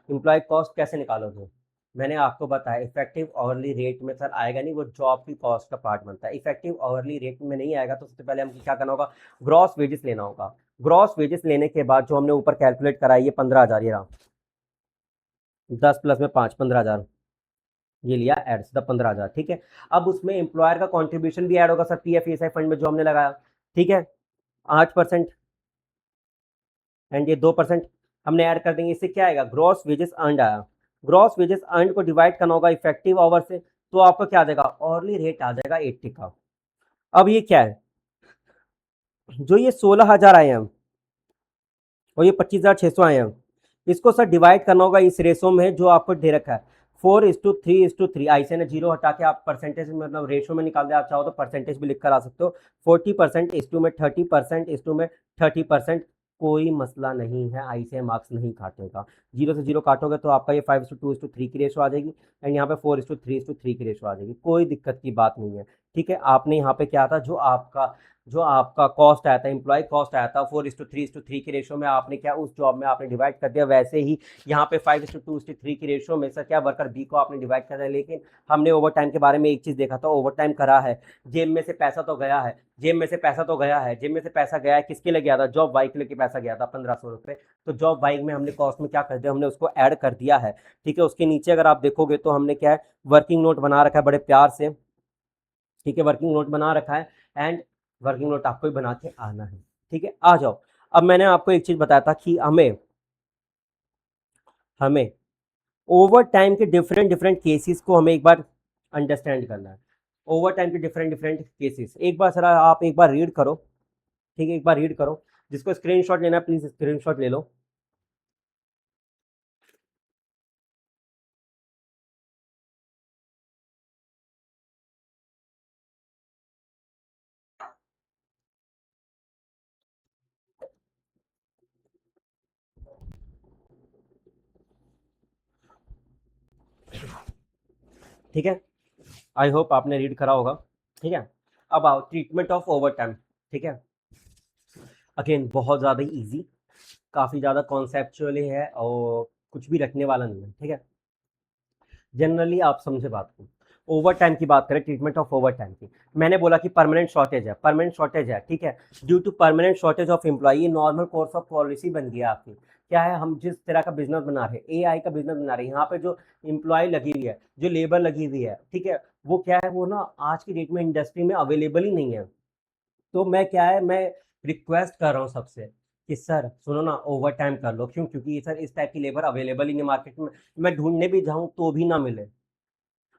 Speaker 1: एम्प्लॉय कॉस्ट कैसे निकालोगे? मैंने आपको बताया इफेक्टिव आवरली रेट में सर आएगा नहीं, वो जॉब की कॉस्ट का पार्ट बनता है। इफेक्टिव आवरली रेट में नहीं आएगा तो सबसे पहले हमको क्या करना होगा, ग्रॉस वेजेस लेना होगा। ग्रॉस वेजेस लेने के बाद जो हमने ऊपर कैलकुलेट करा है ये 15,000, ये रहा 10 प्लस में 5, 15,000 ये लिया एड सीधा 15,000। ठीक है, अब उसमें एम्प्लॉयर का कंट्रीब्यूशन भी ऐड होगा सर, पीएफ ईएसआई फंड में जो हमने लगाया। ठीक है, 8% एंड ये 2% हमने ऐड कर देंगे। इससे क्या आएगा, ग्रॉस वेजेस अर्नड आया। ग्रॉस वेजेस अर्नड को डिवाइड करना होगा इफेक्टिव आवर से, तो आपका क्या आ जाएगा, ऑर्ली रेट आ जाएगा 80 का। अब ये क्या है, जो ये 16,000 आए हैं और ये 25,600 आए हैं, इसको सर डिवाइड करना होगा इस रेशो में जो आपको दे रखा है, 4:3:3। आई से ना जीरो हटा के आप परसेंटेज मतलब रेशो में निकाल दे, आप चाहो तो परसेंटेज भी लिख कर आ सकते हो। 40% इस टू में 30%, इस टू में 30%। कोई मसला नहीं है, आई से मार्क्स नहीं काटेगा। जीरो से जीरो काटोगे तो आपका ये 5:2:3 की रेशो आ जाएगी एंड यहाँ पे 4:3:3 की रेशो आ जाएगी। कोई दिक्कत की बात नहीं है। ठीक है, आपने यहाँ पे क्या था, जो आपका कॉस्ट आया था, एम्प्लॉय कॉस्ट आया था 4:3:3 की रेशो में, आपने क्या उस जॉब में आपने डिवाइड कर दिया। वैसे ही यहाँ पे 5:2:3 की रेशो में सर क्या वर्कर बी को आपने डिवाइड कर दिया। लेकिन हमने ओवर टाइम के बारे में एक चीज़ देखा था, ओवर टाइम करा है, जेब में से पैसा तो गया है, जेब में से पैसा तो गया है, जेब में से पैसा गया है, किसके लिए गया था, जॉब वाई के लिए पैसा गया था 1500 रुपये। तो जॉब वाई में हमने कॉस्ट में क्या कर दिया, हमने उसको ऐड कर दिया है। ठीक है, उसके नीचे अगर आप देखोगे तो हमने क्या है, वर्किंग नोट बना रखा है बड़े प्यार से। ठीक है, वर्किंग नोट बना रखा है, एंड वर्किंग नोट आपको ही बना के आना है। ठीक है, आ जाओ। अब मैंने आपको एक चीज बताया था कि हमें हमें ओवर टाइम के डिफरेंट डिफरेंट केसेस को हमें एक बार अंडरस्टैंड करना है। ओवर टाइम के डिफरेंट डिफरेंट केसेस एक बार सर आप एक बार रीड करो। ठीक है, एक बार रीड करो। जिसको स्क्रीनशॉट लेना है प्लीज स्क्रीनशॉट ले लो। ठीक है, आई होप आपने रीड करा होगा। ठीक है, अब आओ ट्रीटमेंट ऑफ ओवर टाइम। ठीक है, अगेन बहुत ज़्यादा इजी, काफ़ी ज़्यादा कॉन्सेप्चुअली है और कुछ भी रखने वाला नहीं है। ठीक है, जनरली आप समझे बात को। ओवर टाइम की बात करें, ट्रीटमेंट ऑफ ओवर टाइम की, मैंने बोला कि परमानेंट शॉर्टेज है, परमानेंट शॉर्टेज है। ठीक है, due to permanent shortage of employee, ये नॉर्मल कोर्स ऑफ पॉलिसी बन गया आपकी। क्या है, हम जिस तरह का बिजनेस बना रहे हैं, एआई का बिजनेस बना रहे हैं, यहाँ पे जो एम्प्लॉय लगी हुई है, जो लेबर लगी हुई है, ठीक है, वो क्या है, वो ना आज की डेट में इंडस्ट्री में अवेलेबल ही नहीं है। तो मैं क्या है, मैं रिक्वेस्ट कर रहा हूँ सबसे कि सर सुनो ना, ओवर टाइम कर लो। क्यों? क्योंकि सर इस टाइप की लेबर अवेलेबल ही नहीं मार्केट में। मैं ढूंढने भी जाऊं तो भी ना मिले।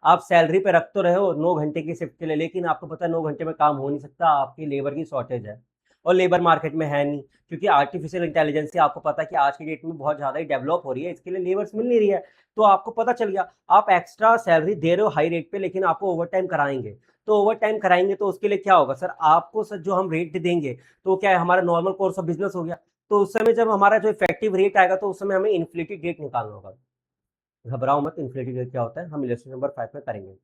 Speaker 1: आप सैलरी पे रख तो रहे हो 9 घंटे की शिफ्ट के लिए, लेकिन आपको पता है 9 घंटे में काम हो नहीं सकता, आपकी लेबर की शॉर्टेज है और लेबर मार्केट में है नहीं। क्योंकि आर्टिफिशियल इंटेलिजेंस से आपको पता है कि आज की डेट में बहुत ज़्यादा ही डेवलप हो रही है, इसके लिए लेबर्स मिल नहीं रही है। तो आपको पता चल गया, आप एक्स्ट्रा सैलरी दे रहे हो हाई रेट पे, लेकिन आपको ओवर टाइम कराएंगे। तो ओवर टाइम कराएंगे तो उसके लिए क्या होगा सर, आपको सर जो हम रेट देंगे, तो क्या है, हमारा नॉर्मल कोर्स ऑफ बिजनेस हो गया। तो उस समय जब हमारा जो इफेक्टिव रेट आएगा, तो उस समय हमें इन्फ्लेटेड रेट निकालना होगा। घबराओ मत, इन्फ्लेटेड रेट क्या होता है हम इलेक्शन नंबर 5 में करेंगे।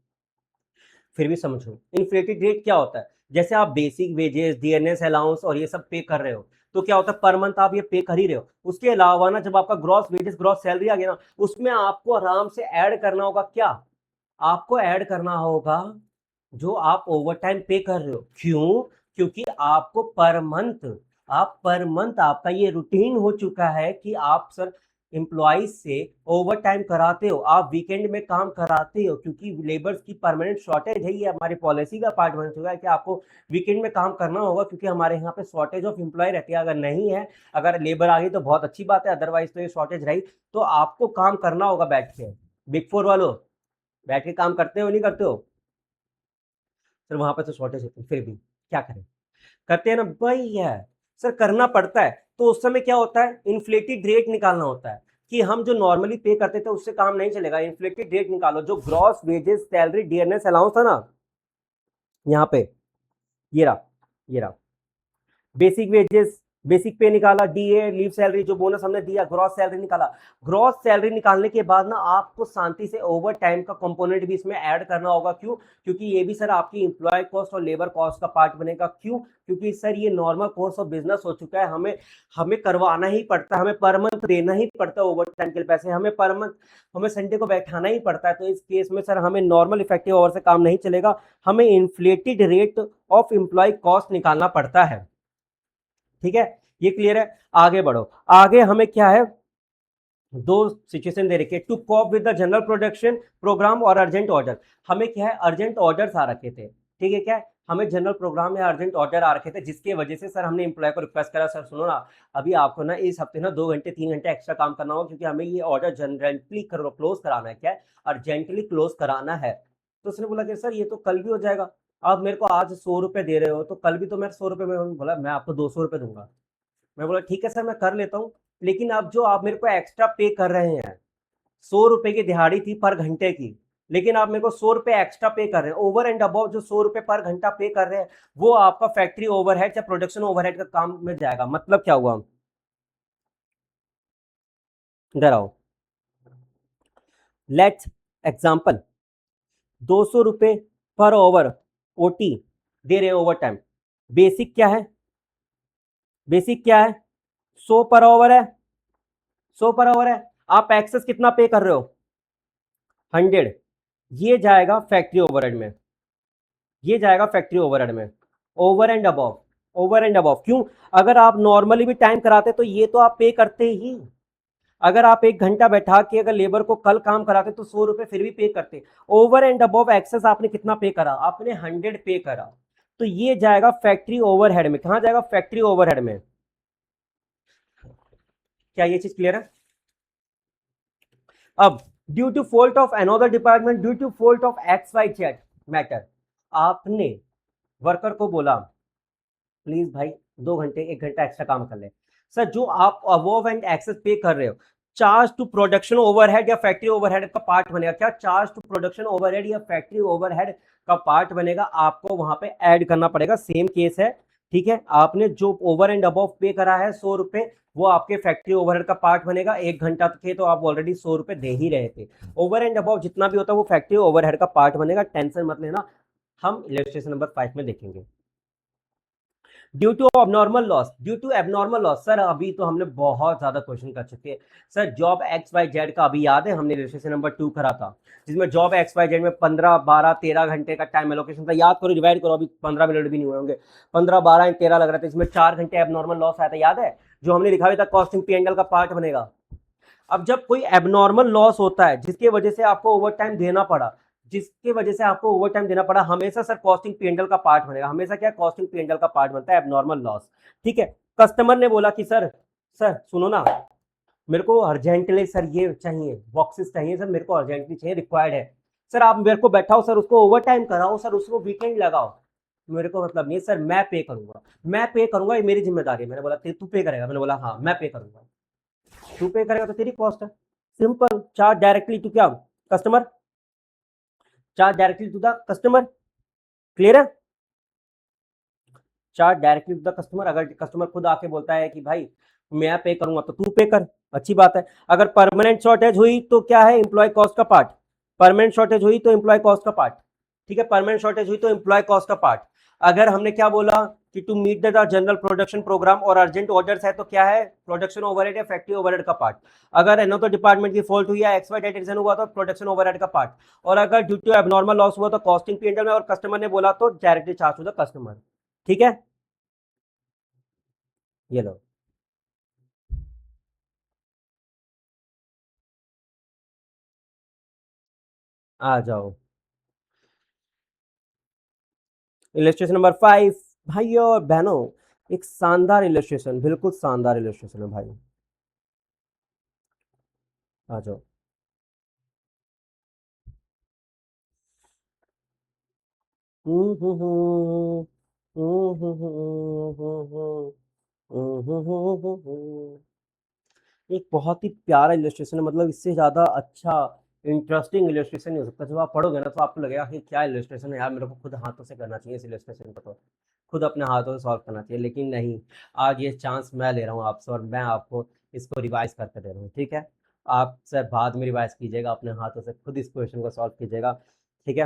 Speaker 1: फिर भी समझो इन्फ्लेटेड रेट क्या होता है। जैसे आप बेसिक वेजेस, डीएनएस अलाउंस और ये सब पे कर रहे हो, तो क्या होता है, पर मंथ आप ये पे कर ही रहे हो। उसके अलावा ना, जब आपका ग्रॉस वेजेस, ग्रॉस सैलरी आ गया ना, उसमें आपको आराम से ऐड करना होगा। क्या आपको ऐड करना होगा? जो आप ओवर टाइम पे कर रहे हो। क्यों? क्योंकि आपको पर मंथ, आप पर मंथ आपका ये रूटीन हो चुका है कि आप सर एम्प्लॉइज से ओवर टाइम कराते हो, आप वीकेंड में काम कराते हो, क्योंकि लेबर्स की परमानेंट शॉर्टेज है। ये हमारी पॉलिसी का पार्ट बन चुका है कि आपको वीकेंड में काम करना होगा, क्योंकि हमारे यहाँ पे शॉर्टेज ऑफ एम्प्लॉय रहती है। अगर नहीं है, अगर लेबर आ गई तो बहुत अच्छी बात है, अदरवाइज तो ये शॉर्टेज रही। तो आपको काम करना होगा बैठ के। बिग फोर वालों, बैठ के काम करते हो नहीं करते हो? सर वहां पर तो शॉर्टेज होती है, फिर भी क्या करें, करते हैं ना भाई। है सर, करना पड़ता है। तो उस समय क्या होता है, इन्फ्लेटेड रेट निकालना होता है कि हम जो नॉर्मली पे करते थे उससे काम नहीं चलेगा, इन्फ्लेटेड रेट निकालो। जो gross wages, salary, DNS allowance था ना, यहाँ पे ये रहा, ये रहा बेसिक वेजेस, बेसिक पे निकाला, डीए, लीव सैलरी, जो बोनस हमने दिया, ग्रॉस सैलरी निकाला। ग्रॉस सैलरी निकालने के बाद ना, आपको शांति से ओवर टाइम का कंपोनेंट भी इसमें ऐड करना होगा। क्यों? क्योंकि ये भी सर आपकी इंप्लॉय कॉस्ट और लेबर कॉस्ट का पार्ट बनेगा। क्यों? क्योंकि सर ये नॉर्मल कोर्स ऑफ बिजनेस हो चुका है, हमें हमें करवाना ही पड़ता है, हमें पर मंथ देना ही पड़ता है ओवर टाइम के पैसे, हमें पर मंथ, हमें संडे को बैठाना ही पड़ता है। तो इस केस में सर हमें नॉर्मल इफेक्टिव आवर से काम नहीं चलेगा, हमें inflated rate of employee cost निकालना पड़ता है। ठीक है, ये क्लियर है? आगे बढ़ो। आगे हमें क्या है, दो सिचुएशन दे रखे, to cope with the general production programme और अर्जेंट ऑर्डर। हमें क्या है, अर्जेंट ऑर्डर आ रखे थे। ठीक है, क्या है, हमें जनरल प्रोग्राम या अर्जेंट ऑर्डर आ रखे थे, जिसकी वजह से सर हमने एम्प्लॉय को रिक्वेस्ट करा, सर सुनो ना, अभी आपको ना इस हफ्ते ना 2 घंटे 3 घंटे एक्स्ट्रा काम करना होगा, क्योंकि हमें ये ऑर्डर जनरली क्लोज कराना है। क्या है, अर्जेंटली क्लोज कराना है। तो उसने बोला कि सर ये तो कल भी हो जाएगा, आप मेरे को आज 100 रुपए दे रहे हो, तो कल भी तो मैं 100 रुपए में, बोला मैं आपको 200 रुपए दूंगा। मैं बोला ठीक है सर, मैं कर लेता हूँ। लेकिन अब जो आप मेरे को एक्स्ट्रा पे कर रहे हैं, 100 रुपए की दिहाड़ी थी पर घंटे की, लेकिन आप मेरे को 100 रुपए एक्स्ट्रा पे कर रहे हैं। ओवर एंड अबव जो 100 रुपए पर घंटा पे कर रहे हैं, वो आपका फैक्ट्री ओवरहेड या प्रोडक्शन ओवरहेड का काम में जाएगा। मतलब क्या हुआ, इधर आओ, लेट्स एग्जाम्पल, 200 रुपए पर ओवर, ओटी दे रहे हैं ओवर टाइम। बेसिक क्या है, बेसिक क्या है, 100 पर आवर है, 100 पर आवर है। आप एक्सेस कितना पे कर रहे हो, 100। ये जाएगा फैक्ट्री ओवरहेड में, ये जाएगा फैक्ट्री ओवरहेड में, over and above, over and above. क्यों, अगर आप नॉर्मली भी टाइम कराते तो ये तो आप पे करते ही। अगर आप 1 घंटा बैठा के अगर लेबर को कल काम कराते तो 100 रुपए फिर भी पे करते। ओवर एंड अबव एक्सेस आपने कितना पे करा, आपने 100 पे करा, तो ये जाएगा फैक्ट्री ओवरहेड में। कहां जाएगा, फैक्ट्री ओवरहेड में। क्या ये चीज क्लियर है। अब due to fault of another department, due to fault of X Y Z matter, आपने वर्कर को बोला प्लीज भाई 2 घंटे 1 घंटा एक्स्ट्रा काम कर ले। सर जो आप अबव एंड एक्सेस पे कर रहे हो, चार्ज टू प्रोडक्शन ओवरहेड या फैक्ट्री ओवरहेड का पार्ट बनेगा क्या, चार्ज टू प्रोडक्शन ओवरहेड या फैक्ट्री ओवरहेड का पार्ट बनेगा, आपको वहां पे ऐड करना पड़ेगा। सेम केस है, ठीक है। आपने जो ओवर एंड अबव पे करा है 100 रुपए, वो आपके फैक्ट्री ओवरहेड का पार्ट बनेगा। 1 घंटा के तो आप ऑलरेडी 100 रुपए दे ही रहे थे। ओवर एंड अबव जितना भी होता है वो फैक्ट्री ओवरहेड का पार्ट बनेगा, टेंशन मत लेना, हम इलस्ट्रेशन नंबर 5 में देखेंगे। Due to abnormal loss, due to abnormal loss, sir अभी तो हमने बहुत ज्यादा क्वेश्चन कर चुके हैं। Sir job X Y Z का अभी याद है, हमने रजिस्ट्रेशन नंबर 2 करा था, जिसमें जॉब एक्स वाई जेड में 15 12 13 घंटे का टाइम एलोकेशन था। याद करो, डिवाइड करो, अभी 15 मिनट भी नहीं हुए होंगे, 15 12 13 लग रहा था, इसमें 4 घंटे एबनॉर्मल लॉस आया था, याद है, जो हमने लिखा हुआ था कॉस्टिंग पी एंड एल का पार्ट बनेगा। अब जब कोई एबनॉर्मल लॉस होता है जिसकी वजह से आपको ओवर टाइम देना पड़ा, जिसकी वजह से आपको ओवर टाइम देना पड़ा, हमेशा सर कॉस्टिंग पीएनएल का पार्ट बनेगा। हमेशा क्या, कॉस्टिंग पीएनएल का पार्ट बनता है एबनॉर्मल लॉस, ठीक है। कस्टमर ने बोला कि सर सर सुनो ना, मेरे को अर्जेंटली सर ये चाहिए, बॉक्सेस चाहिए सर, मेरे को अर्जेंटली चाहिए, रिक्वायर्ड है। सर आप मेरे को बैठाओ सर, उसको ओवर टाइम कराओ सर, उसको वीकेंड लगाओ, मेरे को मतलब नहीं सर, मैं पे करूंगा, मैं पे करूंगा, ये मेरी जिम्मेदारी है। मैंने बोला तू पे करेगा, मैंने बोला हाँ मैं पे करूंगा। तू पे करेगा तो तेरी कॉस्ट है, सिंपल। चार्ज डायरेक्टली टू क्या, customer, charge directly to the customer, clear है। Charge directly to the customer, अगर कस्टमर खुद आके बोलता है कि भाई मैं पे करूंगा तो तू पे कर, अच्छी बात है। अगर परमानेंट शॉर्टेज हुई तो क्या है, एम्प्लॉय कॉस्ट का पार्ट, परमानेंट शॉर्टेज हुई तो एम्प्लॉय कॉस्ट का पार्ट, ठीक है, परमानेंट शॉर्टेज हुई तो एम्प्लॉय कॉस्ट का पार्ट। अगर हमने क्या बोला कि to meet the general production programme और अर्जेंट ऑर्डर्स है तो क्या है, प्रोडक्शन ओवरहेड या फैक्ट्री ओवरहेड का पार्ट। अगर एनो डिपार्टमेंट की फॉल्ट हुई या एक्स वाई जेड रीजन हुआ तो प्रोडक्शन ओवरहेड का पार्ट। और अगर ड्यू टू एबनॉर्मल लॉस हुआ तो कॉस्टिंग पीरियड में, और कस्टमर ने बोला तो directly charge to the customer, ठीक है। ये लो, आ जाओ इलस्ट्रेशन नंबर 5। भाई और बहनों, एक शानदार इलस्ट्रेशन, बिल्कुल शानदार इलस्ट्रेशन है भाई, आ जाओ। हम्म, हम्म, हम्म, हम्म, एक बहुत ही प्यारा इलस्ट्रेशन है, मतलब इससे ज्यादा अच्छा इंटरेस्टिंग इलस्ट्रेशन नहीं हो सकता। जब आप पढ़ोगे ना तो आपको लगेगा कि क्या इलस्ट्रेशन है यार, मेरे को खुद हाथों से करना चाहिए इस इलस्ट्रेशन को, तो खुद अपने हाथों से सॉल्व करना चाहिए। लेकिन नहीं, आज ये चांस मैं ले रहा हूँ आपसे, और मैं आपको इसको रिवाइज करके दे रहा हूँ, ठीक है। आप सर बाद में रिवाइज कीजिएगा, अपने हाथों से खुद इस क्वेश्चन को सॉल्व कीजिएगा, ठीक है।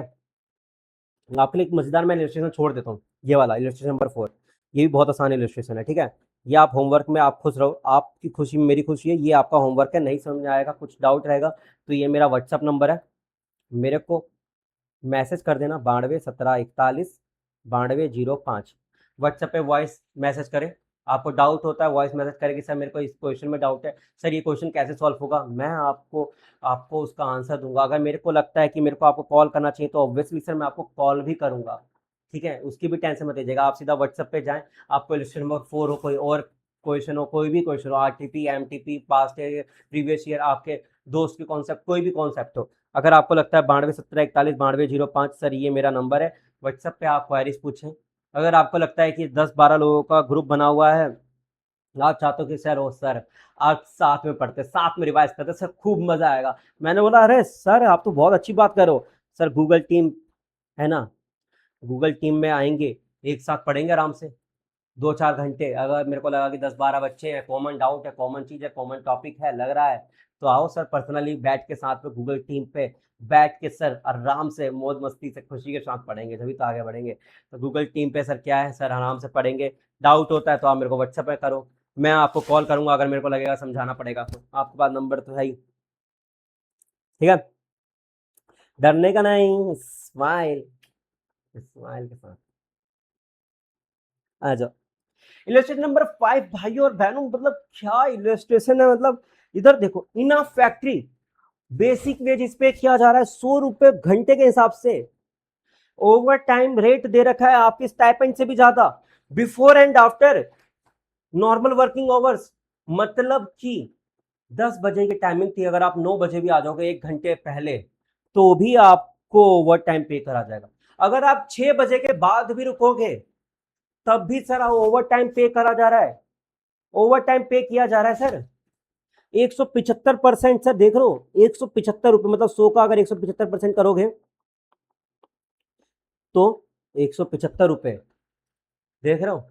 Speaker 1: आपके लिए एक मजेदार मैं इलस्ट्रेशन छोड़ देता हूँ, ये वाला इलस्ट्रेशन नंबर 4, ये भी बहुत आसान इलस्ट्रेशन है, ठीक है। ये आप होमवर्क में आप खुश रहो, आपकी खुशी में मेरी खुशी है। ये आपका होमवर्क है, नहीं समझ में आएगा, कुछ डाउट रहेगा तो ये मेरा व्हाट्सअप नंबर है, मेरे को मैसेज कर देना, 92 17 41 92 05। व्हाट्सएप पे वॉइस मैसेज करें, आपको डाउट होता है वॉइस मैसेज करें कि सर मेरे को इस क्वेश्चन में डाउट है, सर ये क्वेश्चन कैसे सॉल्व होगा, मैं आपको आपको उसका आंसर दूंगा। अगर मेरे को लगता है कि मेरे को आपको कॉल करना चाहिए तो ऑब्वियसली सर मैं आपको कॉल भी करूंगा, ठीक है, उसकी भी टेंशन मत लीजिएगा। आप सीधा व्हाट्सएप पे जाएं, आपको क्वेश्चन नंबर 4 हो, कोई और क्वेश्चन हो, कोई भी क्वेश्चन हो, RTP MTP past previous year, आपके दोस्त की कॉन्सेप्ट, कोई भी कॉन्सेप्ट हो, अगर आपको लगता है 92 17 41 92 05, सर ये मेरा नंबर है, व्हाट्सएप पे आप क्वारीज पूछें। अगर आपको लगता है कि 10 12 लोगों का ग्रुप बना हुआ है, आप चाहते हो कि सर ओ सर आज साथ में पढ़ते, साथ में रिवाइज करते, सर खूब मजा आएगा, मैंने बोला अरे सर आप तो बहुत अच्छी बात करो, सर गूगल टीम है ना, गूगल टीम में आएंगे, एक साथ पढ़ेंगे आराम से, 2-4 घंटे, अगर मेरे को लगा कि 10-12 बच्चे हैं, कॉमन डाउट है, कॉमन चीज़ है, कॉमन टॉपिक है, लग रहा है, तो आओ सर पर्सनली बैठ के साथ में गूगल टीम पे बैठ के सर आराम से मौज मस्ती से खुशी के साथ पढ़ेंगे, तभी तो आगे बढ़ेंगे। तो गूगल टीम पे सर क्या है, सर आराम से पढ़ेंगे। डाउट होता है तो आप मेरे को व्हाट्सएप पे करो, मैं आपको कॉल करूंगा अगर मेरे को लगेगा समझाना पड़ेगा तो। आपके पास नंबर तो है ही, ठीक है। डरने का नहीं, स्माइल, स्माइल के साथ आ जाओ। इलस्ट्रेशन नंबर 5 भाइयों और बहनों, मतलब क्या इलस्ट्रेशन है, मतलब इधर देखो, इन अ फैक्ट्री बेसिक वेज इस पे किया जा रहा है 100 रुपए घंटे के हिसाब से। ओवर टाइम रेट दे रखा है आपके स्टाइपेंड से भी ज्यादा। Before and after normal working hours, मतलब कि 10 बजे की टाइमिंग थी, अगर आप 9 बजे भी आ जाओगे 1 घंटे पहले तो भी आपको ओवर टाइम पे करा जाएगा। अगर आप 6 बजे के बाद भी रुकोगे तब भी सर ओवर टाइम पे करा जा रहा है, ओवर टाइम पे किया जा रहा है सर। 175% सर, देख रहे हो, 175 रुपए, मतलब 100 का अगर 175% करोगे तो 175 रुपए, देख रहे हो।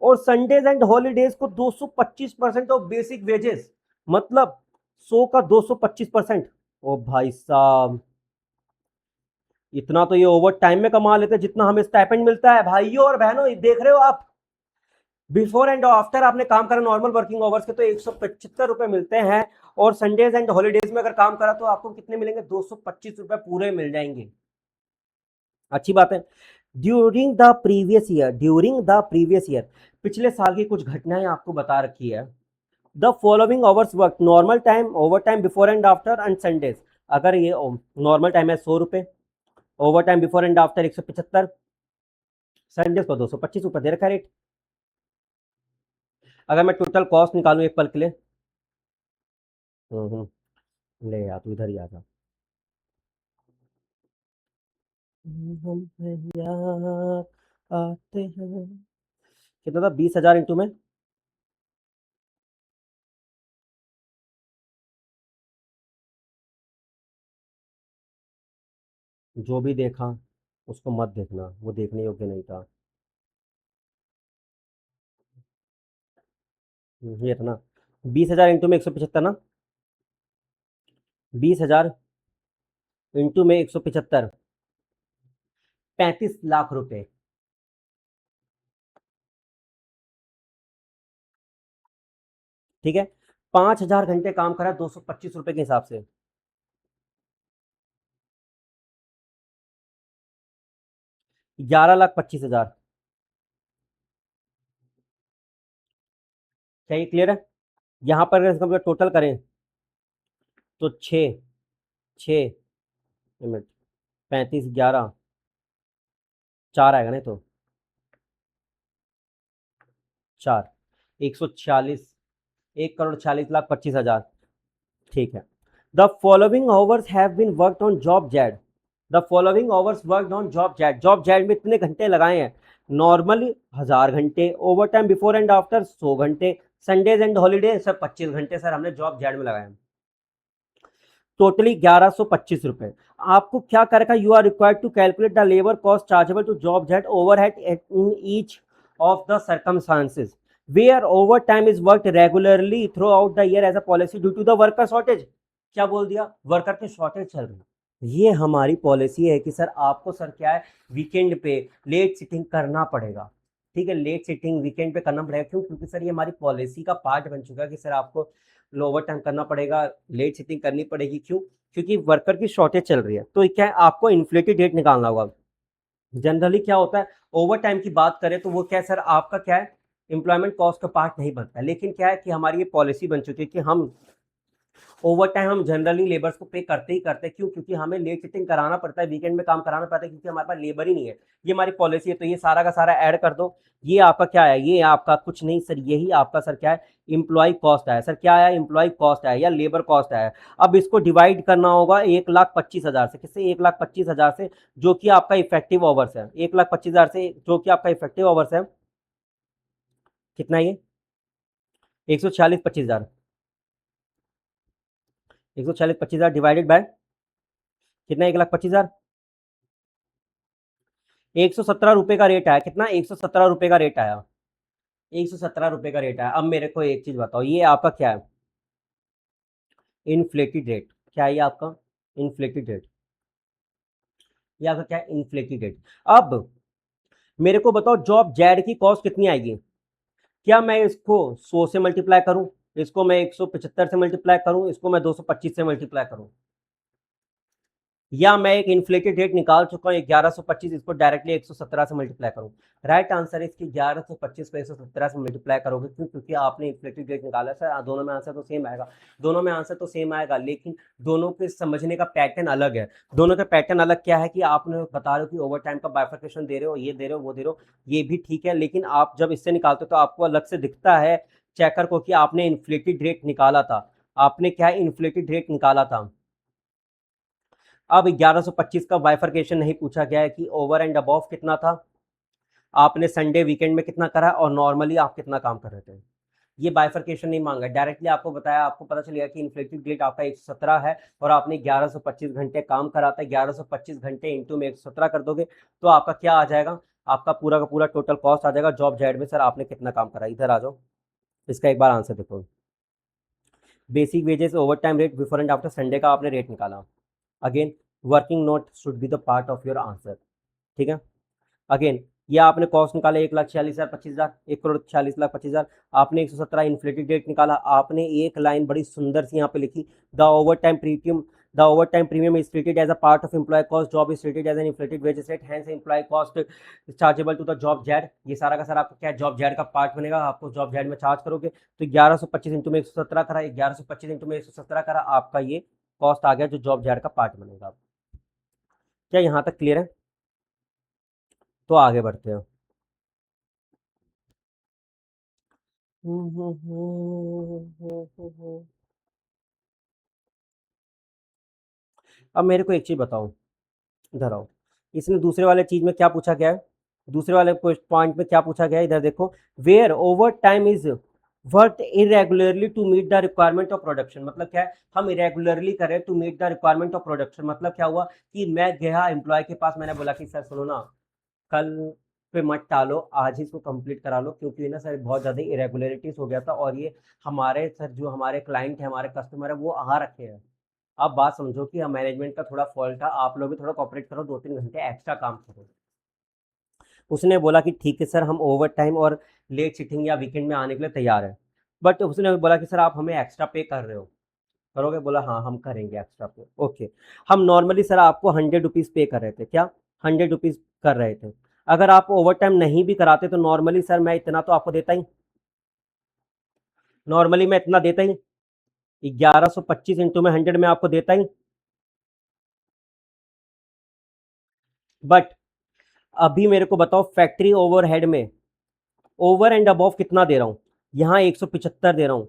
Speaker 1: और संडेज एंड हॉलीडेज को 225% ऑफ बेसिक वेजेस, मतलब 100 का 225%। ओ भाई साहब, इतना तो ये ओवर टाइम में कमा लेते जितना हमें स्टाइपेंड मिलता है। भाइयों और बहनों, ये देख रहे हो आप, बिफोर एंड आफ्टर आपने काम करा नॉर्मल वर्किंग आवर्स के तो 175 रुपए मिलते हैं, और संडेज एंड हॉलीडेज में अगर काम करा तो आपको कितने मिलेंगे, 225 रुपए पूरे मिल जाएंगे। अच्छी बात है। ड्यूरिंग द प्रीवियस ईयर पिछले साल की कुछ घटनाएं आपको बता रखी है। The following hours work, normal time, over time before and after and Sundays. अगर ये नॉर्मल टाइम है 100 रुपए, over time before and after 175, Sundays को 225 रुपए दे रखा है रेट। अगर मैं टोटल कॉस्ट निकालू एक पल के लिए, ले यार तू इधर ही आ जा। हम याद आते हैं, कितना था, 20,000 इंटू में, जो भी देखा उसको मत देखना, वो देखने योग्य नहीं था। ये था ना, 20,000 इंटू में 175 ना, 20,000 इंटू में 175, 35 लाख रुपए, ठीक है। 5,000 घंटे काम करा 225 रुपए के हिसाब से, 11,25,000। क्या ये क्लियर है? यहां पर अगर इसका टोटल करें तो 6 मिनट, 35, 11, 4 आएगा नहीं तो 4, 146, 1,46,25,000, ठीक है। The following hours have been worked on job Z, the following hours worked on job Z, job Z में इतने घंटे लगाए हैं, नॉर्मली 1,000 घंटे, overtime before and after 100 घंटे, संडेज एंड हॉलीडे सर 25 घंटे सर हमने जॉब जैड में लगाए हैं। टोटली 1125 रुपए। आपको क्या कर रखा है, you are required to calculate the labour cost chargeable to job Z overhead in each of the circumstances where overtime is worked regularly throughout the year as a policy due to the worker shortage. क्या बोल दिया, वर्कर की शॉर्टेज चल रही है। ये हमारी पॉलिसी है कि सर आपको सर क्या है, वीकेंड पे लेट सिटिंग करना पड़ेगा, ठीक है। लेट सिटिंग वीकेंड पे करना पड़ेगा, क्यों, क्योंकि सर ये हमारी पॉलिसी का पार्ट बन चुका है कि सर आपको ओवर टाइम करना पड़ेगा, लेट सिटिंग करनी पड़ेगी, क्यों, क्योंकि वर्कर की शॉर्टेज चल रही है। तो क्या है, आपको इन्फ्लेटेड रेट निकालना होगा। जनरली क्या होता है, ओवर टाइम की बात करें तो वो क्या है सर, आपका क्या है, एम्प्लॉयमेंट कॉस्ट का पार्ट नहीं बनता है, लेकिन क्या है कि हमारी ये पॉलिसी बन चुकी है कि हम ओवर टाइम हम जनरली लेबर्स को पे करते ही करते हैं, क्यों, क्योंकि हमें लेट सिटिंग कराना पड़ता है, वीकेंड में काम कराना पड़ता है, क्योंकि हमारे पास लेबर ही नहीं है। ये हमारी पॉलिसी है, तो ये सारा का सारा ऐड कर दो। ये आपका क्या है, ये आपका कुछ नहीं सर, यही आपका सर क्या है, इम्प्लॉय कॉस्ट है सर, क्या है, इम्प्लॉय कॉस्ट है या लेबर कॉस्ट है। अब इसको डिवाइड करना होगा 1,25,000 से, किससे, 1,25,000 से, जो कि आपका इफेक्टिव आवर्स है, 1,25,000 से जो कि आपका इफेक्टिव आवर्स है। कितना ये, 146,25,000, 146,25,000 डिवाइडेड बाय कितना, 1,25,000, 117 रुपए का रेट आया, कितना, 117 रुपए का रेट आया। ₹117 का रेट है। अब मेरे को एक चीज बताओ, ये आपका क्या है? Inflated rate. क्या है ये आपका? Inflated rate. ये आपका क्या है? Inflated rate. अब मेरे को बताओ जॉब जेड की कॉस्ट कितनी आएगी? क्या मैं इसको 100 से मल्टीप्लाई करूं, इसको मैं 175 से मल्टीप्लाई करूं, इसको मैं 225 से मल्टीप्लाई करूं, या मैं एक इन्फ्लेटेड रेट निकाल चुका हूं 1125, इसको डायरेक्टली 117 से मल्टीप्लाई करूं? राइट आंसर है इसकी 1125 को 117 से मल्टीप्लाई करोगे। क्यों? क्योंकि आपने इन्फ्लेटेड रेट निकाला। सर दोनों में आंसर तो सेम आएगा, दोनों में आंसर तो सेम आएगा, लेकिन दोनों के समझने का पैटर्न अलग है। दोनों का पैटर्न अलग क्या है कि आपने बता रहे हो कि ओवर टाइम का बाइफर्केशन दे रहे हो, ये दे रहे हो, वो दे रहे हो, ये भी ठीक है, लेकिन आप जब इससे निकालते हो तो आपको अलग से दिखता है चेकर को कि आपने इन्फ्लेटेड रेट निकाला था। आपने क्या इन्फ्लेटेड रेट निकाला था। अब 1125 का बाइफर्केशन नहीं पूछा गया है कि ओवर एंड अबव कितना था, आपने संडे वीकेंड में कितना करा और नॉर्मली आप कितना काम कर रहे थे। ये बाइफर्केशन नहीं मांगा, डायरेक्टली आपको बताया, आपको पता चल गया कि इन्फ्लेटेड रेट आपका 117 है और आपने 1125 घंटे काम करा था। 1125 घंटे इंटू में 117 कर दोगे तो आपका क्या आ जाएगा? आपका पूरा का पूरा टोटल कॉस्ट आ जाएगा जॉब जेड में। सर आपने कितना काम करा, इधर आ जाओ, इसका एक बार आंसर देखो। Basic wages over time rate before and after Sunday का आपने रेट निकाला। Again working note should be the part of your answer. ठीक है। अगेन ये आपने कॉस्ट निकाला 1,46,25,000, 1,46,25,000। आपने 117 इन्फ्लेटेड रेट निकाला। आपने एक लाइन बड़ी सुंदर सी यहाँ पे लिखी, the overtime premium is treated as a part of employee cost, job is treated as an inflated wage set, hence employee cost chargeable to the job Z. ये सारा का सारा आपका क्या जॉब जेड का पार्ट बनेगा, आपको जॉब जेड में चार्ज करोगे। तो 1125 इंटू में 117 करा, 1125 इंटू में 117 करा, आपका ये कॉस्ट आ गया जो जॉब जेड का पार्ट बनेगा। क्या यहाँ तक क्लियर है? तो आगे बढ़ते हैं। अब मेरे को एक चीज बताओ, इधर आओ। इसमें दूसरे वाले चीज में क्या पूछा गया है? दूसरे वाले पॉइंट में क्या पूछा गया है? इधर देखो, where overtime is work irregularly to meet the requirement of production. मतलब क्या है? हम इरेगुलरली करें to meet the requirement of production. मतलब क्या हुआ कि मैं गया एम्प्लॉय के पास, मैंने बोला कि सर सुनो ना, कल पे मत टालो, आज ही इसको कंप्लीट करा लो, क्योंकि ना सर बहुत ज़्यादा इरेगुलरिटीज हो गया था और ये हमारे सर जो हमारे क्लाइंट है, हमारे कस्टमर है, वो आ रखे हैं। आप बात समझो कि मैनेजमेंट का थोड़ा फॉल्ट था, आप लोग भी थोड़ा कॉपरेट करो, 2-3 घंटे एक्स्ट्रा काम करो। उसने बोला कि ठीक है सर, हम ओवर टाइम और लेट सिटिंग या वीकेंड में आने के लिए तैयार है। बट उसने बोला कि सर आप हमें एक्स्ट्रा पे कर रहे हो, करोगे? बोला हाँ हम करेंगे एक्स्ट्रा पे। ओके। हम नॉर्मली सर आपको 100 रुपीज़ पे कर रहे थे। क्या? 100 रुपीज़ कर रहे थे। अगर आप ओवर टाइम नहीं भी कराते तो नॉर्मली सर मैं इतना तो आपको देता ही, नॉर्मली मैं इतना देता ही, 1125 इंटू में 100 में आपको देता ही। बट अभी मेरे को बताओ फैक्ट्री ओवरहेड में ओवर एंड अबव कितना दे रहा हूँ? यहाँ 175 दे रहा हूँ।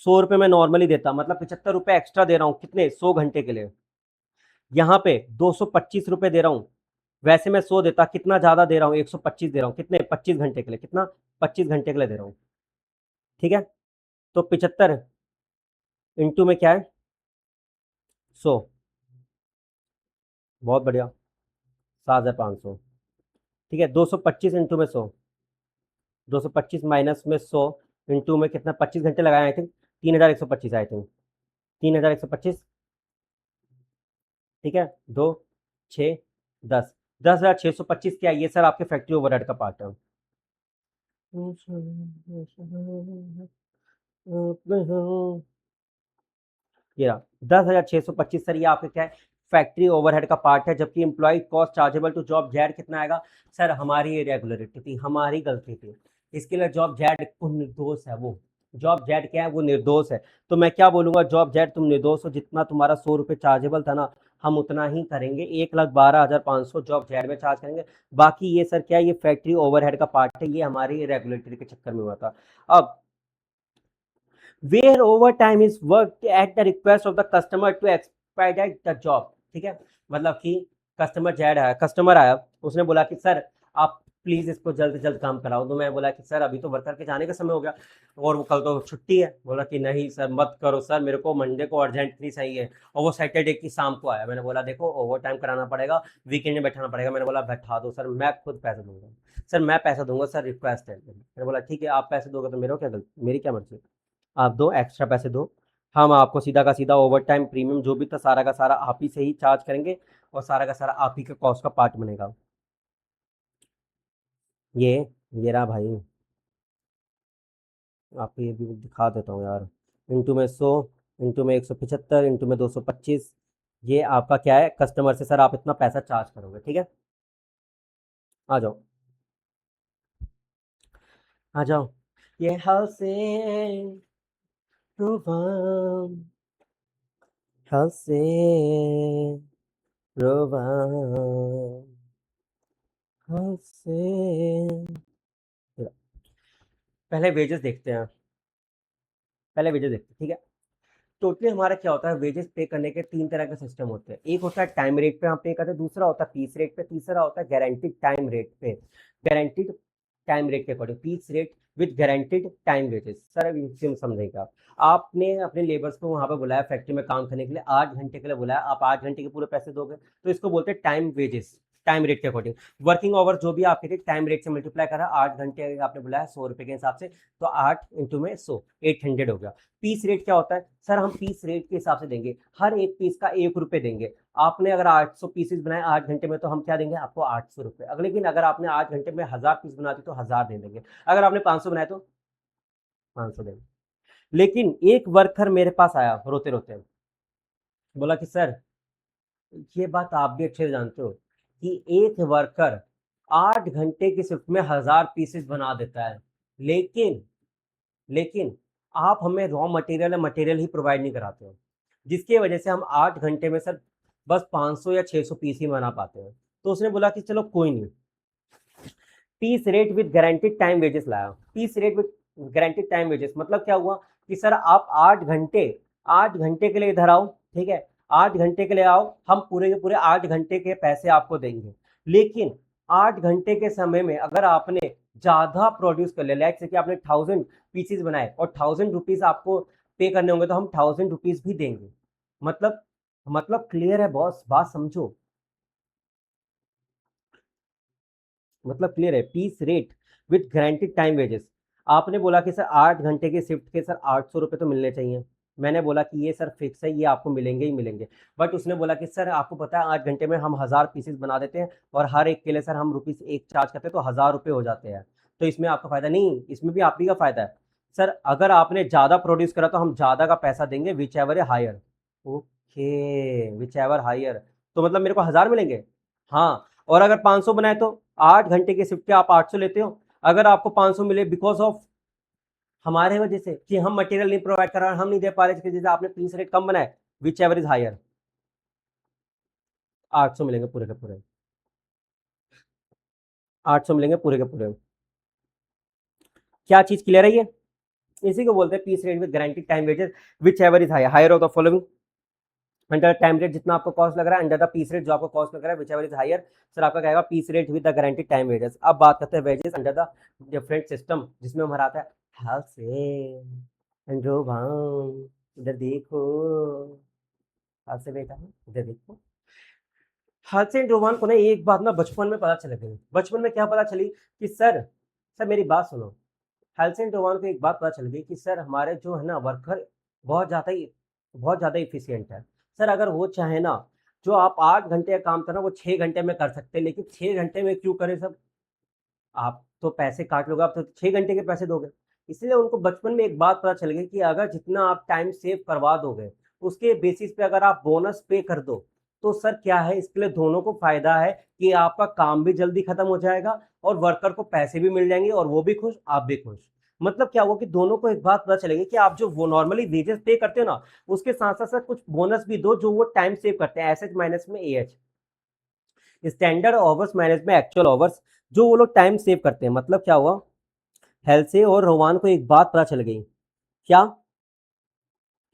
Speaker 1: 100 रुपये मैं नॉर्मली देता, मतलब 75 रुपये एक्स्ट्रा दे रहा हूँ, कितने? 100 घंटे के लिए। यहाँ पे 225 रुपये दे रहा हूँ। वैसे मैं 100 देता, कितना ज़्यादा दे रहा हूँ? 125 दे रहा हूँ। कितने? 25 घंटे के लिए। कितना? 25 घंटे के लिए दे रहा हूँ। ठीक है। तो 75 इंटू में क्या है? 100। बहुत बढ़िया, 7,500। ठीक है। 225 इंटू में 100, 225 माइनस में 100 इंटू में कितना? 25 घंटे लगाए आई थिंक, 3,125 आई थिंक, 3,125। ठीक है। 2, 6, 10, 10,625 क्या है? ये सर आपके फैक्ट्री ओवरहेड का पार्ट है। ये रहा 10,625 सर, ये आपके क्या है? फैक्ट्री ओवरहेड का पार्ट है। जबकि employee cost chargeable to job Z कितना आएगा? सर हमारी इरेगुलरिटी थी, हमारी गलती थी, इसके लिए जॉब जेड को निर्दोष है। वो जॉब जेड क्या है? वो निर्दोष है। तो मैं क्या बोलूंगा? जॉब जेड तुम निर्दोष हो, जितना तुम्हारा 100 रुपये चार्जेबल था ना, हम उतना ही करेंगे, 1,12,500 जॉब जेड में चार्ज करेंगे। बाकी ये सर क्या है? ये फैक्ट्री ओवरहेड का पार्ट है, ये हमारी रेगुलेटरी के चक्कर में हुआ था। अब where overtime is worked at the request of the customer to expedite the job। ठीक है। मतलब कि कस्टमर आया, उसने बोला कि सर आप प्लीज़ इसको जल्द से जल्द काम कराओ। तो मैं बोला कि सर अभी तो वर्कर के जाने का समय हो गया और वो कल तो छुट्टी है। बोला कि नहीं सर मत करो सर, मेरे को मंडे को अर्जेंटली चाहिए, और वो सैटरडे की शाम को आया। मैंने बोला देखो ओवर टाइम कराना पड़ेगा, वीकेंड में बैठाना पड़ेगा। मैंने बोला बैठा दो सर, मैं खुद पैसे दूंगा सर, मैं पैसा दूंगा सर, रिक्वेस्ट है। मैंने बोला ठीक है आप पैसे दोगे तो मेरे को क्या गलती, मेरी क्या मर्जी, आप दो एक्स्ट्रा पैसे दो, हम आपको सीधा का सीधा ओवर टाइम प्रीमियम जो भी था सारा का सारा आप ही से ही चार्ज करेंगे, और सारा का सारा आप ही का कॉस्ट का पार्ट बनेगा। ये ये रहा भाई, आपको ये भी दिखा देता हूँ यार। इंटू में 100, इंटू में 175, इंटू में 225, ये आपका क्या है कस्टमर से सर आप इतना पैसा चार्ज करोगे, ठीक है। आ जाओ, आ जाओ। ये हाल से रोवाम, हाल से रोवाम, हाल से। पहले वेजेस देखते हैं, पहले वेजेस देखते हैं, ठीक है। टोटली हमारा क्या होता है, वेजेस पे करने के 3 तरह के सिस्टम होते हैं। एक होता है टाइम रेट पे हम पे करते हैं, दूसरा होता है पीस रेट पे, तीसरा होता है गारंटीड टाइम रेट पे। गारंटीड टाइम रेट के according piece rate with guaranteed time wages. Sir अब इसे समझेगा, आपने अपने लेबर्स को वहां पे बुलाया फैक्ट्री में काम करने के लिए, 8 घंटे के लिए बुलाया, आप 8 घंटे के पूरे पैसे दोगे, तो इसको बोलते हैं टाइम वेजेस, टाइम रेट के अकॉर्डिंग। वर्किंग आवर जो भी आपके थे टाइम रेट से मल्टीप्लाई करा, 8 घंटे आपने बुलाया 100 रुपए के हिसाब से, तो 8 इंटू में 100, 800 हो गया। पीस रेट क्या होता है सर, हम पीस रेट के हिसाब से देंगे, हर एक पीस का 1 रुपए देंगे। आपने अगर 800 पीसेस बनाए 8 घंटे में, तो हम क्या देंगे आपको 800 रुपए। अगले दिन अगर आपने 8 घंटे में 1000 पीस बना दी तो 1000 दे देंगे, अगर आपने 500 बनाए तो 500 देंगे। लेकिन एक वर्कर मेरे पास आया रोते रोते, बोला कि सर ये बात आप भी अच्छे से जानते हो कि एक वर्कर 8 घंटे की शिफ्ट में 1000 पीसेस बना देता है, लेकिन लेकिन आप हमें रॉ मटेरियल या मटेरियल ही प्रोवाइड नहीं कराते हो, जिसकी वजह से हम 8 घंटे में सर बस 500 या 600 पीस ही बना पाते हैं। तो उसने बोला कि चलो कोई नहीं, piece rate with guaranteed time wages लाया। Piece rate with guaranteed time wages मतलब क्या हुआ कि सर आप 8 घंटे के लिए इधर आओ, ठीक है, 8 घंटे के लिए आओ, हम पूरे के पूरे 8 घंटे के पैसे आपको देंगे। लेकिन 8 घंटे के समय में अगर आपने ज्यादा प्रोड्यूस कर लिया, लाइक से कि आपने 1000 पीसेस बनाए और 1000 रुपीज आपको पे करने होंगे, तो हम 1000 रुपीज भी देंगे। मतलब क्लियर है बॉस, बात समझो, मतलब क्लियर है। Piece rate with guaranteed time wages, आपने बोला कि सर 8 घंटे के शिफ्ट के सर 800 रुपये तो मिलने चाहिए। मैंने बोला कि ये सर फिक्स है, ये आपको मिलेंगे ही मिलेंगे। बट उसने बोला कि सर आपको पता है 8 घंटे में हम 1000 पीसेस बना देते हैं, और हर एक के लिए सर हम रुपीज एक चार्ज करते हैं, तो 1000 रुपये हो जाते हैं। तो इसमें आपका फायदा नहीं, इसमें भी आप ही का फायदा है। सर अगर आपने ज्यादा प्रोड्यूस करा तो हम ज्यादा का पैसा देंगे, whichever a higher. Okay, whichever higher, तो मतलब मेरे को 1000 मिलेंगे। हाँ, और अगर 500 बनाए तो 8 घंटे की शिफ्ट के आप 800 लेते हो। अगर आपको 500 मिले बिकॉज ऑफ हमारे वजह से कि हम मटेरियल नहीं प्रोवाइड कर रहे, हम नहीं दे पा रहे, इसकी वजह से आपने पीस रेट कम बनाए, विच एवर इज हायर, 800 मिलेंगे पूरे के पूरे, 800 मिलेंगे पूरे के पूरे। क्या चीज क्लियर है ये, इसी को बोलते हैं piece rate with guaranteed time wages, whichever is higher, higher of the following. Under time rate जितना आपको कॉस्ट लग रहा है, अंडर द पीस रेट जो आपको कॉस्ट लग रहा है, whichever is higher, sir आपका कहेगा piece rate with the guaranteed time wages. अब बात करते हैं wages under the different system, जिसमें हमारा आता है हाल से एंड्रो भाम। इधर देखो, हाल से बेटा इधर देखो। हाल से एंड्रोवान को ना एक बात ना बचपन में पता चल गई। बचपन में क्या पता चली कि सर मेरी बात सुनो, हेल्थ एंड रोवान को एक बात पता चल गई कि सर हमारे जो है ना वर्कर बहुत ज़्यादा इफिशियंट है। सर अगर वो चाहे ना, जो आप 8 घंटे का काम करना वो 6 घंटे में कर सकते हैं, लेकिन 6 घंटे में क्यों करें सब, आप तो पैसे काट लोगे, आप तो 6 घंटे के पैसे दोगे। इसलिए उनको बचपन में एक बात पता चल गई कि अगर जितना आप टाइम सेव करवा दोगे, उसके बेसिस पे अगर आप बोनस पे कर दो, तो सर क्या है इसके लिए दोनों को फायदा है कि आपका काम भी जल्दी खत्म हो जाएगा, और वर्कर को पैसे भी मिल जाएंगे, और वो भी खुश आप भी खुश। मतलब क्या हुआ कि दोनों को एक बात पता चलेगी कि आप जो वो नॉर्मली वेजेस पे करते हो ना, उसके साथ साथ साथ कुछ बोनस भी दो जो वो टाइम सेव करते हैं, एस एच माइनस में A H, standard hours minus में एक्चुअल आवर्स, जो वो लोग टाइम सेव करते हैं। मतलब क्या हुआ, हेल्से और रोमान को एक बात पता चल गई, क्या,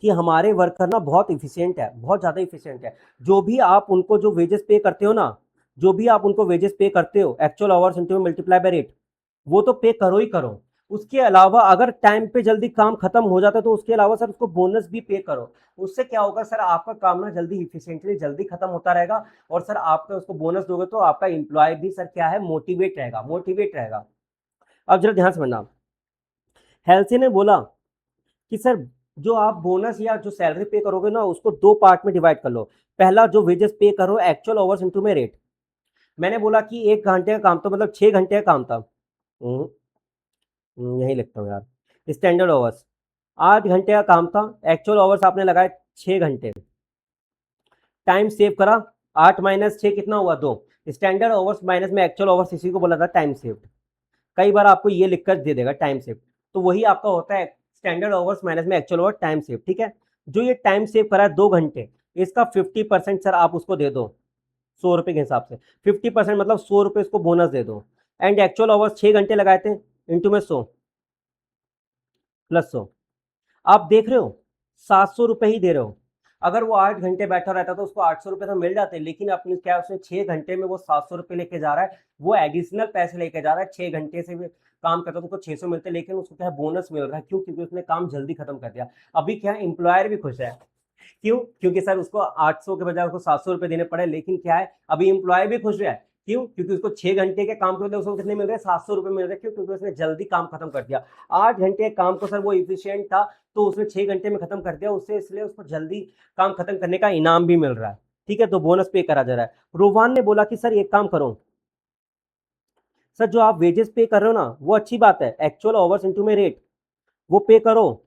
Speaker 1: कि हमारे वर्कर ना बहुत इफिशियंट है, बहुत ज़्यादा इफिशियंट है। जो भी आप उनको जो वेजेस पे करते हो ना, जो भी आप उनको वेजेस पे करते हो actual hours into multiply by rate, वो तो पे करो ही करो। उसके अलावा अगर टाइम पे जल्दी काम खत्म हो जाता है तो उसके अलावा सर उसको बोनस भी पे करो। उससे क्या होगा सर, आपका काम ना जल्दी इफिशिएंटली जल्दी खत्म होता रहेगा, और सर आपका उसको बोनस दोगे तो आपका एम्प्लॉय भी सर क्या है, मोटिवेट रहेगा, मोटिवेट रहेगा। अब जरा ध्यान समझना, हेल्सी ने बोला कि सर जो आप बोनस या जो सैलरी पे करोगे ना उसको दो पार्ट में डिवाइड कर लो। पहला जो वेजेस पे करो एक्चुअल आवर्स इनटू में रेट। मैंने बोला कि 1 घंटे का काम, तो मतलब 6 घंटे का काम था। यही लिखता हूँ यार, स्टैंडर्ड आवर्स 8 घंटे का काम था, एक्चुअल आवर्स आपने लगाए 6 घंटे, टाइम सेव करा, 8 - 6 कितना हुआ, 2। स्टैंडर्ड आवर्स माइनस में एक्चुअल आवर्स, इसी को बोला था टाइम सेव। कई बार आपको ये लिखकर दे देगा टाइम सेव, तो वही आपका होता है स्टैंडर्ड आवर्स माइनस में एक्चुअल आवर टाइम सेव। ठीक है, जो ये टाइम सेव करा है 2 घंटे, इसका 50% सर आप उसको दे दो 100 रुपये के हिसाब से। 50% मतलब 100 रुपये इसको बोनस दे दो। एंड एक्चुअल आवर्स 6 घंटे लगाए थे, इंटू में 100 प्लस 100, आप देख रहे हो 700 रुपये ही दे रहे हो। अगर वो 8 घंटे बैठा रहता तो उसको 800 रुपये तो मिल जाते, लेकिन अपनी क्या उसने 6 घंटे में वो 700 रुपये लेके जा रहा है, वो एडिशनल पैसे लेके जा रहा है। 6 घंटे से भी काम करता तो उसको 600 मिलते, लेकिन उसको क्या बोनस मिल रहा है, क्यों? क्योंकि उसने काम जल्दी खत्म कर दिया। अभी क्या एम्प्लॉयर भी खुश है, क्यों? क्योंकि सर उसको 800 के बजाय उसको 700 रुपये देने पड़े, लेकिन क्या है अभी एम्प्लॉय भी खुश है, क्यों? क्योंकि उसको 6 घंटे के काम के बदले उसको कितने मिल रहे हैं, 700 रुपये मिल रहे हैं। क्यों? क्योंकि उसने जल्दी काम खत्म कर दिया। 8 घंटे काम को सर वो इफिशियंट था, तो उसने 6 घंटे में खत्म कर दिया उससे, इसलिए उसको जल्दी काम खत्म करने का इनाम भी मिल रहा है। ठीक है, तो बोनस पे करा जा रहा है। रोवान ने बोला कि सर एक काम करो, सर जो आप वेजेस पे कर रहे हो ना वो अच्छी बात है, एक्चुअल आवर्स इंटू में रेट वो पे करो,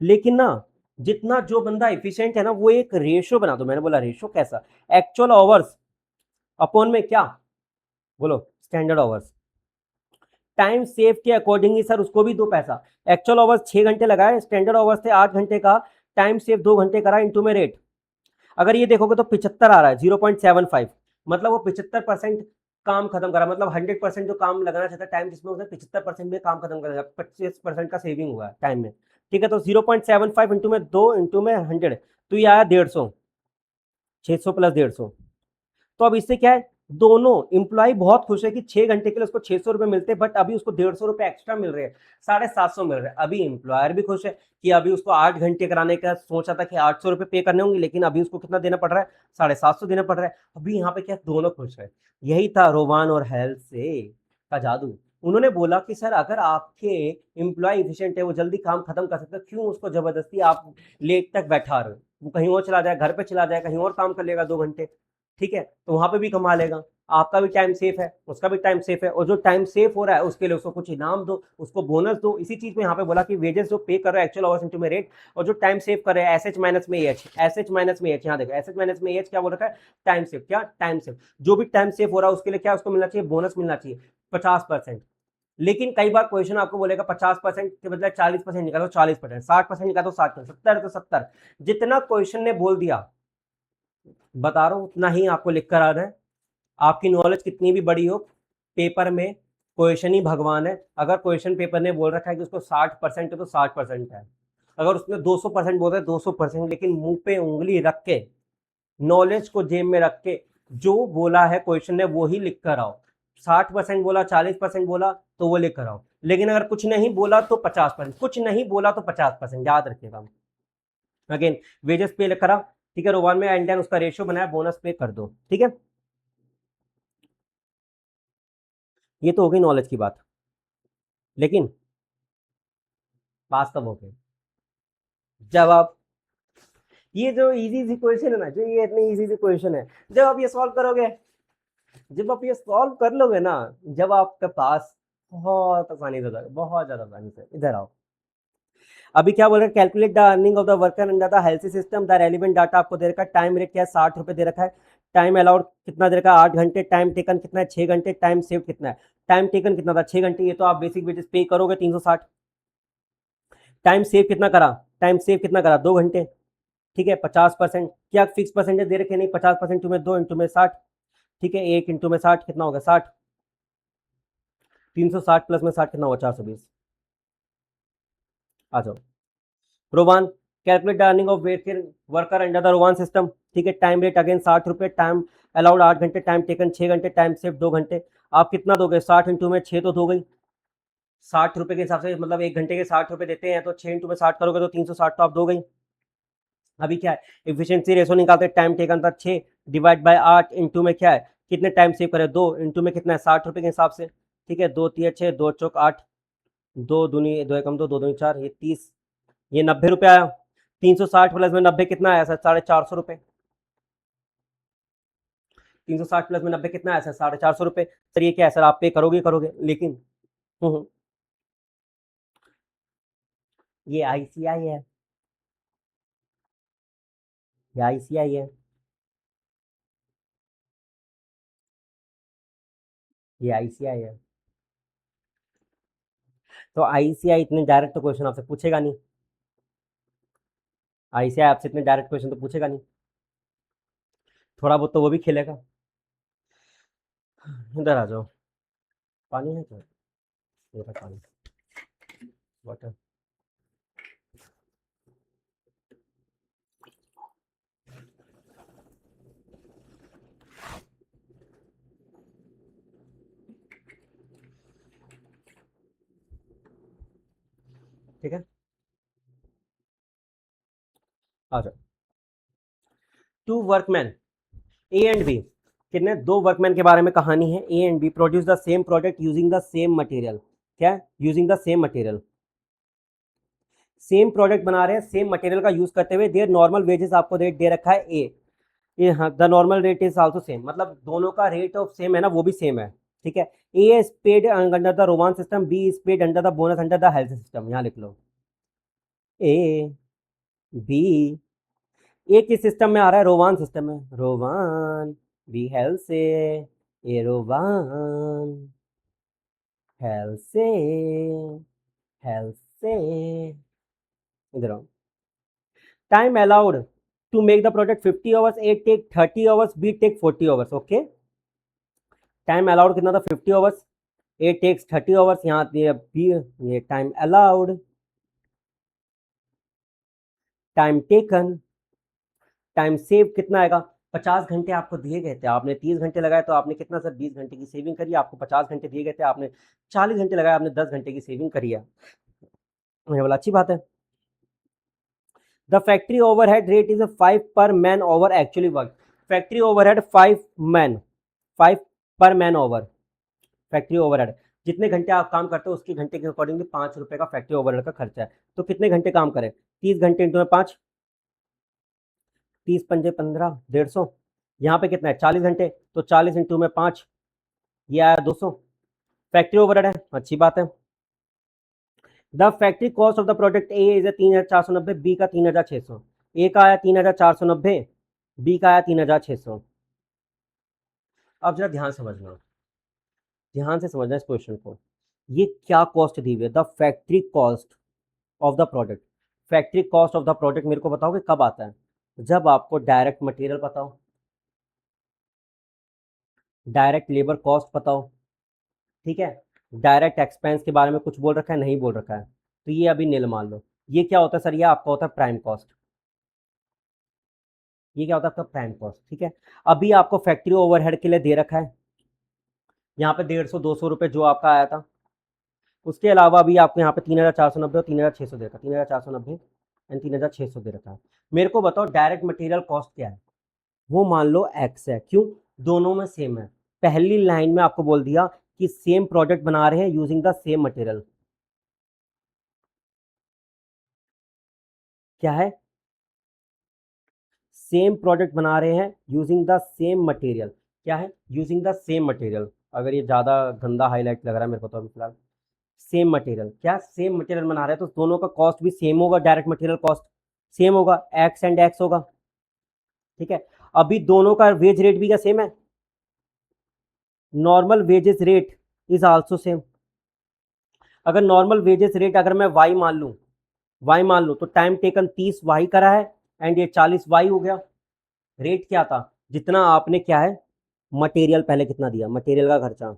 Speaker 1: लेकिन ना जितना जो बंदा एफिशिएंट है ना वो एक रेशियो बना दो। मैंने बोला रेशियो कैसा? एक्चुअल आवर्स अपॉन में क्या, बोलो, स्टैंडर्ड आवर्स। टाइम सेव के अकॉर्डिंगली सर उसको भी दो पैसा। एक्चुअल आवर्स 6 घंटे लगाए, स्टैंडर्ड आवर्स थे 8 घंटे का, टाइम सेव 2 घंटे करा, इंटू में रेट। अगर ये देखोगे तो 75 आ रहा है, 0.75, मतलब वो 75% काम खत्म करा, मतलब 100% जो काम लगाना चाहता है टाइम, जिसमें उसने 75% में काम खत्म करेगा, 25% का सेविंग हुआ है टाइम में। ठीक है, तो 0.75 इंटू में 2 इंटू में 100, तो ये आया 150, 600 प्लस 150। तो अब इससे क्या है, दोनों इंप्लॉय बहुत खुश है कि 6 घंटे के लिए उसको 600 रुपये मिलते हैं, बट अभी उसको 150 रुपये एक्स्ट्रा मिल रहे हैं, 750 मिल रहे हैं। अभी एम्प्लॉयर भी खुश है कि अभी उसको 8 घंटे कराने का सोचा था कि 800 रुपये पे करने होंगे, लेकिन अभी उसको कितना देना पड़ रहा है, 750 देना पड़ रहा है। अभी यहाँ पे क्या, दोनों खुश है। यही था रोवान और हेल्थ से का जादू। उन्होंने बोला कि सर अगर आपके एम्प्लॉय इफिशियंट है, वो जल्दी काम खत्म कर सकते हो, क्यों उसको जबरदस्ती आप लेट तक बैठा रहे हो? वो कहीं और चला जाए, घर पे चला जाए, कहीं और काम कर लेगा 2 घंटे, ठीक है, तो वहां पे भी कमा लेगा। आपका भी टाइम सेफ है, उसका भी टाइम सेफ है, और जो टाइम सेफ हो रहा है उसके लिए उसको कुछ इनाम दो, उसको बोनस दो। इसी चीज में यहाँ पे बोला कि वेजेस जो पे कर रहे हैं एक्चुअल आवर्स इंटू में रेट, और जो टाइम सेव कर रहे हैं एसएच माइनस में एच, एसएच माइनस में एच, यहाँ देखो एसएच माइनस में एच क्या बोल रखा है, टाइम सेव। क्या टाइम सेव? जो भी टाइम सेव हो रहा है उसके लिए क्या उसको मिलना चाहिए, बोनस मिलना चाहिए 50%। लेकिन कई बार क्वेश्चन आपको बोलेगा 50% के बदले 40% निकालो, 40%, 60% निकालो, 60%, 70 तो 70, जितना क्वेश्चन ने बोल दिया बता रहा हूं उतना ही आपको लिख कर आना है। आपकी नॉलेज कितनी भी बड़ी हो, पेपर में क्वेश्चन ही भगवान है। अगर क्वेश्चन पेपर ने बोल रखा है कि उसको 60% है तो 60% है, अगर उसने 200% बोल रहा है 200%, लेकिन मुंह पे उंगली रख के, नॉलेज को जेब में रख के, जो बोला है क्वेश्चन ने वो ही लिख कर आओ। 60% बोला, 40% बोला तो वो लिख कर आओ, लेकिन अगर कुछ नहीं बोला तो 50%, कुछ नहीं बोला तो 50%, याद रखिएगा। अगेन वेजेस पे करा, ठीक है, रोवान में एंड देन उसका रेशियो बनाया, बोनस पे कर दो। ठीक है, ये तो हो गई नॉलेज की बात, लेकिन पास कब हो गए? जब आप ये जो इजी सी क्वेश्चन है ना, जो ये इतनी इजी सी क्वेश्चन है, जब आप ये सॉल्व करोगे, जब आप ये सॉल्व कर लोगे ना, जब आपके पास बहुत आसानी से हो जाएगा, बहुत ज्यादा आसानी से। इधर आओ, अभी क्या बोल रहे हैं, calculate the earning of the worker under the health system, the relevant data आपको दे रखा है। टाइम रेट क्या है, 60 रुपये दे रखा है। टाइम अलाउड कितना दे रखा है, 8 घंटे। टाइम टेकन कितना है, 6 घंटे। टाइम सेव कितना है, टाइम टेकन कितना था, 6 घंटे, ये तो आप बेसिक वेजेस पे करोगे 360। टाइम सेव कितना करा, टाइम सेव कितना करा, 2 घंटे। ठीक है, 50%, क्या फिक्स परसेंटेज दे रखे, नहीं, 50% इंटू में 2 इंटू में 60। ठीक है, 1 इंटू में 60 कितना होगा, 60, 360 प्लस में 60 कितना होगा, 420। आ जाओ, रोवान calculate the earning of worker under the रोवान system. ठीक है। टाइम रेट अगेन 60 रुपये, टाइम अलाउड 8 घंटे, टाइम टेकन 6 घंटे, टाइम सेव 2 घंटे। आप कितना दोगे? 60 × 6 तो दो गई। 60 रुपये के हिसाब से मतलब 1 घंटे के 60 रुपये देते हैं, तो 6 × 60 करोगे तो 360 तो आप दो गई। अभी क्या है, एफिशिएंसी रेशो निकालते हैं, टाइम टेकन था 6 डिवाइड बाय 8 इंटू में क्या है, कितने टाइम सेव करे 2 इंटू में कितना है 60 रुपये के हिसाब से। ठीक है, 2 3 6, 2 चौक 8, 2 दूनी 2 एकम 2, 2 दूनी 4, ये 30, ये 90 रुपये आया। 360 प्लस में 90 कितना आया सर? 450 रुपये। 360 प्लस में 90 कितना आया सर? 450 रुपये। सर ये क्या है सर, आप पे करोगे करोगे लेकिन ये आईसीआई है, ये आईसीआई है, ये आईसीआई है। तो आईसीआई इतने डायरेक्ट तो क्वेश्चन आपसे पूछेगा नहीं, आईसीआई आपसे इतने डायरेक्ट क्वेश्चन तो पूछेगा नहीं, थोड़ा बहुत तो वो भी खेलेगा। इधर आ जाओ, पानी है क्या? ये रहा पानी, वाटर। ठीक है, आ जाओ। Two workman A and B, कितने? दो वर्कमैन के बारे में कहानी है। A and B produce the same product using the same material. क्या? Using the same material, same product बना रहे हैं सेम मटेरियल का यूज करते हुए। देयर नॉर्मल वेजेस आपको रेट दे रखा है ए, ये हाँ, the normal rate is also same, मतलब दोनों का रेट ऑफ सेम है ना, वो भी सेम है। ठीक है, A is paid under the Rowan system, B is paid under the bonus under the health system. यहाँ लिख लो ए बी, ए किस सिस्टम में आ रहा है? रोवान सिस्टम में, रोवान। बी हेल्थ से, ए रोवान, हेल्थ से, हेल्थ से। इधर आओ। Time allowed to make the product 50 hours, A take 30 hours, B take 40 hours. Okay, time allowed कितना था? 50 आवर्स, ए टेक्स 30 आवर्स, यहाँ बी, ये time allowed, time taken, time saved कितना आएगा? 50 घंटे आपको दिए गए थे, आपने 30 घंटे लगाए तो आपने कितना सर? 20 घंटे की सेविंग करी। आपको 50 घंटे दिए गए थे, आपने 40 घंटे लगाए, आपने 10 घंटे की सेविंग करी है। मैंने बोला अच्छी बात है। The factory overhead rate is 5 पर man over actually work. Factory overhead 5 पर मैन ओवर। फैक्ट्री ओवरहेड जितने घंटे आप काम करते हो उसके घंटे के अकॉर्डिंगली 5 रुपए का फैक्ट्री ओवरहेड का खर्चा है। तो कितने घंटे काम करें? 30 घंटे इंटू में 5, 30 × 5 = 15, 150। यहाँ पे कितना है? 40 घंटे, तो 40 इंटू में 5, ये आया 200। फैक्ट्री ओवरहेड है, अच्छी बात है। The factory cost of the product A is 3,490, B का 3,600। ए का आया 3,490, बी का आया 3,600। अब जरा ध्यान समझना, ध्यान से समझना इस क्वेश्चन को। ये क्या कॉस्ट दी हुई है? The factory cost of the product. Factory cost of the product मेरे को बताओगे कब आता है? जब आपको डायरेक्ट मटेरियल पता हो, डायरेक्ट लेबर कॉस्ट पता हो। ठीक है, डायरेक्ट एक्सपेंस के बारे में कुछ बोल रखा है? नहीं बोल रखा है, तो ये अभी नील मान लो। ये क्या होता है सर? ये आपका होता है प्राइम कॉस्ट। ये क्या होता है आपका? Prime cost. ठीक है, अभी आपको फैक्ट्री ओवरहेड के लिए दे रखा है यहाँ पे 150-200 रुपये जो आपका आया था। उसके अलावा अभी आपको यहाँ पे 3,490 और 3,600 दे रखा है, 3,490 एंड 3,600 दे रखा है। मेरे को बताओ डायरेक्ट मटेरियल कॉस्ट क्या है? वो मान लो एक्स है। क्यों? दोनों में सेम है। पहली लाइन में आपको बोल दिया कि सेम प्रोडक्ट बना रहे हैं यूजिंग द सेम मटेरियल। क्या है? सेम प्रोडक्ट बना रहे हैं यूजिंग द सेम मटेरियल। क्या है? Using the same material. अगर ये ज़्यादा गंदा हाईलाइट लग रहा है मेरे को तो अभी फिलहाल, सेम मटेरियल। क्या? सेम मटेरियल बना रहे हैं तो दोनों का कॉस्ट भी सेम होगा, डायरेक्ट मटेरियल कॉस्ट सेम होगा, एक्स एंड एक्स होगा। ठीक है, अभी दोनों का वेज रेट भी क्या सेम है? Normal wages rate is also same. अगर नॉर्मल वेजेस रेट अगर मैं वाई मान लूँ, वाई मान लूँ, तो टाइम टेकन 30 वाई करा है एंड ये 40 वाई हो गया। रेट क्या था? जितना आपने क्या है मटेरियल पहले कितना दिया, मटेरियल का खर्चा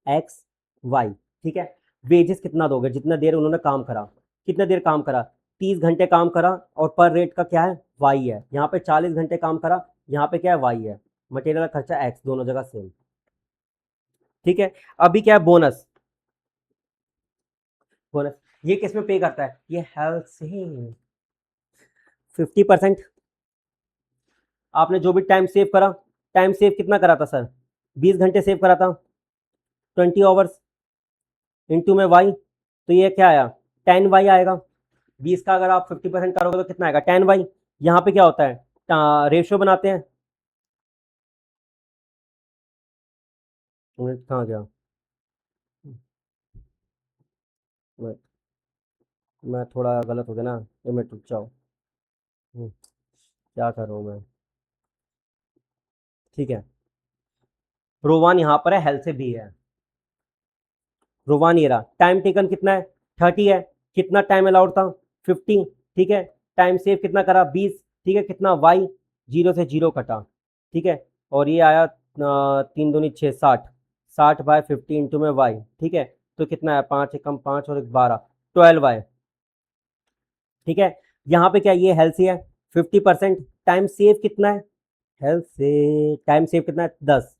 Speaker 1: एक्स वाई। ठीक है, वेजेस कितना दोगे? जितना देर उन्होंने काम करा, कितना देर काम करा? 30 घंटे काम करा और पर रेट का क्या है वाई है, यहाँ पे 40 घंटे काम करा, यहाँ पे क्या है वाई है, मटेरियल का खर्चा एक्स, दोनों जगह सेम। ठीक है, अभी क्या है बोनस, बोनस ये किस में पे करता है, ये हेल्थ से 50%। आपने जो भी टाइम सेव करा, टाइम सेव कितना करा था सर, 20 घंटे सेव करा था, 20 आवर्स इंटू में वाई, तो ये क्या आया 10 वाई आएगा। 20 का अगर आप 50% करोगे तो कितना आएगा 10 वाई। यहाँ पे क्या होता है रेशियो बनाते हैं, कहाँ गया, मैं, मैं थोड़ा गलत हो गया ना, 1 मिनट रुक जाओ। क्या कर रहा हूँ मैं, ठीक है, रोवान यहाँ पर है, हेल्थ से भी है, रोवान ये रहा, टाइम टेकन कितना है 30 है, कितना टाइम अलाउड था 50, ठीक है, टाइम सेव कितना करा 20, ठीक है, कितना वाई, 0 से 0 कटा, ठीक है, और ये आया 3 दूनी 6 60, 60/50 इंटू में वाई, ठीक है, तो कितना है 5 एकम 5 और 12, 12 वाई, ठीक है। यहाँ पे क्या ये हेल्थ से है 50%, टाइम सेव कितना है, हेल्थ से टाइम सेव कितना है 10,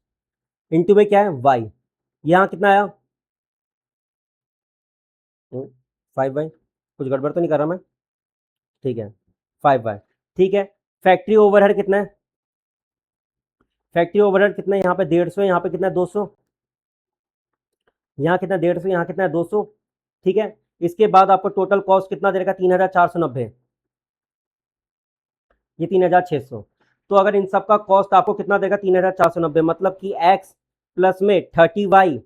Speaker 1: इंटू में क्या है वाई, यहाँ कितना आया 5 वाई, कुछ गड़बड़ तो नहीं कर रहा मैं, ठीक है 5 वाई, ठीक है। फैक्ट्री ओवरहेड कितना है, फैक्ट्री ओवरहेड कितना है, यहाँ पे 150 है, यहाँ पे कितना है 200, यहाँ कितना 150, यहाँ कितना है 200, ठीक है। इसके बाद आपको टोटल कॉस्ट कितना दे रखा 3,490, ये 3,600, तो अगर इन सब का कॉस्ट आपको कितना देगा 3,490, मतलब कि एक्स प्लस में 30 वाई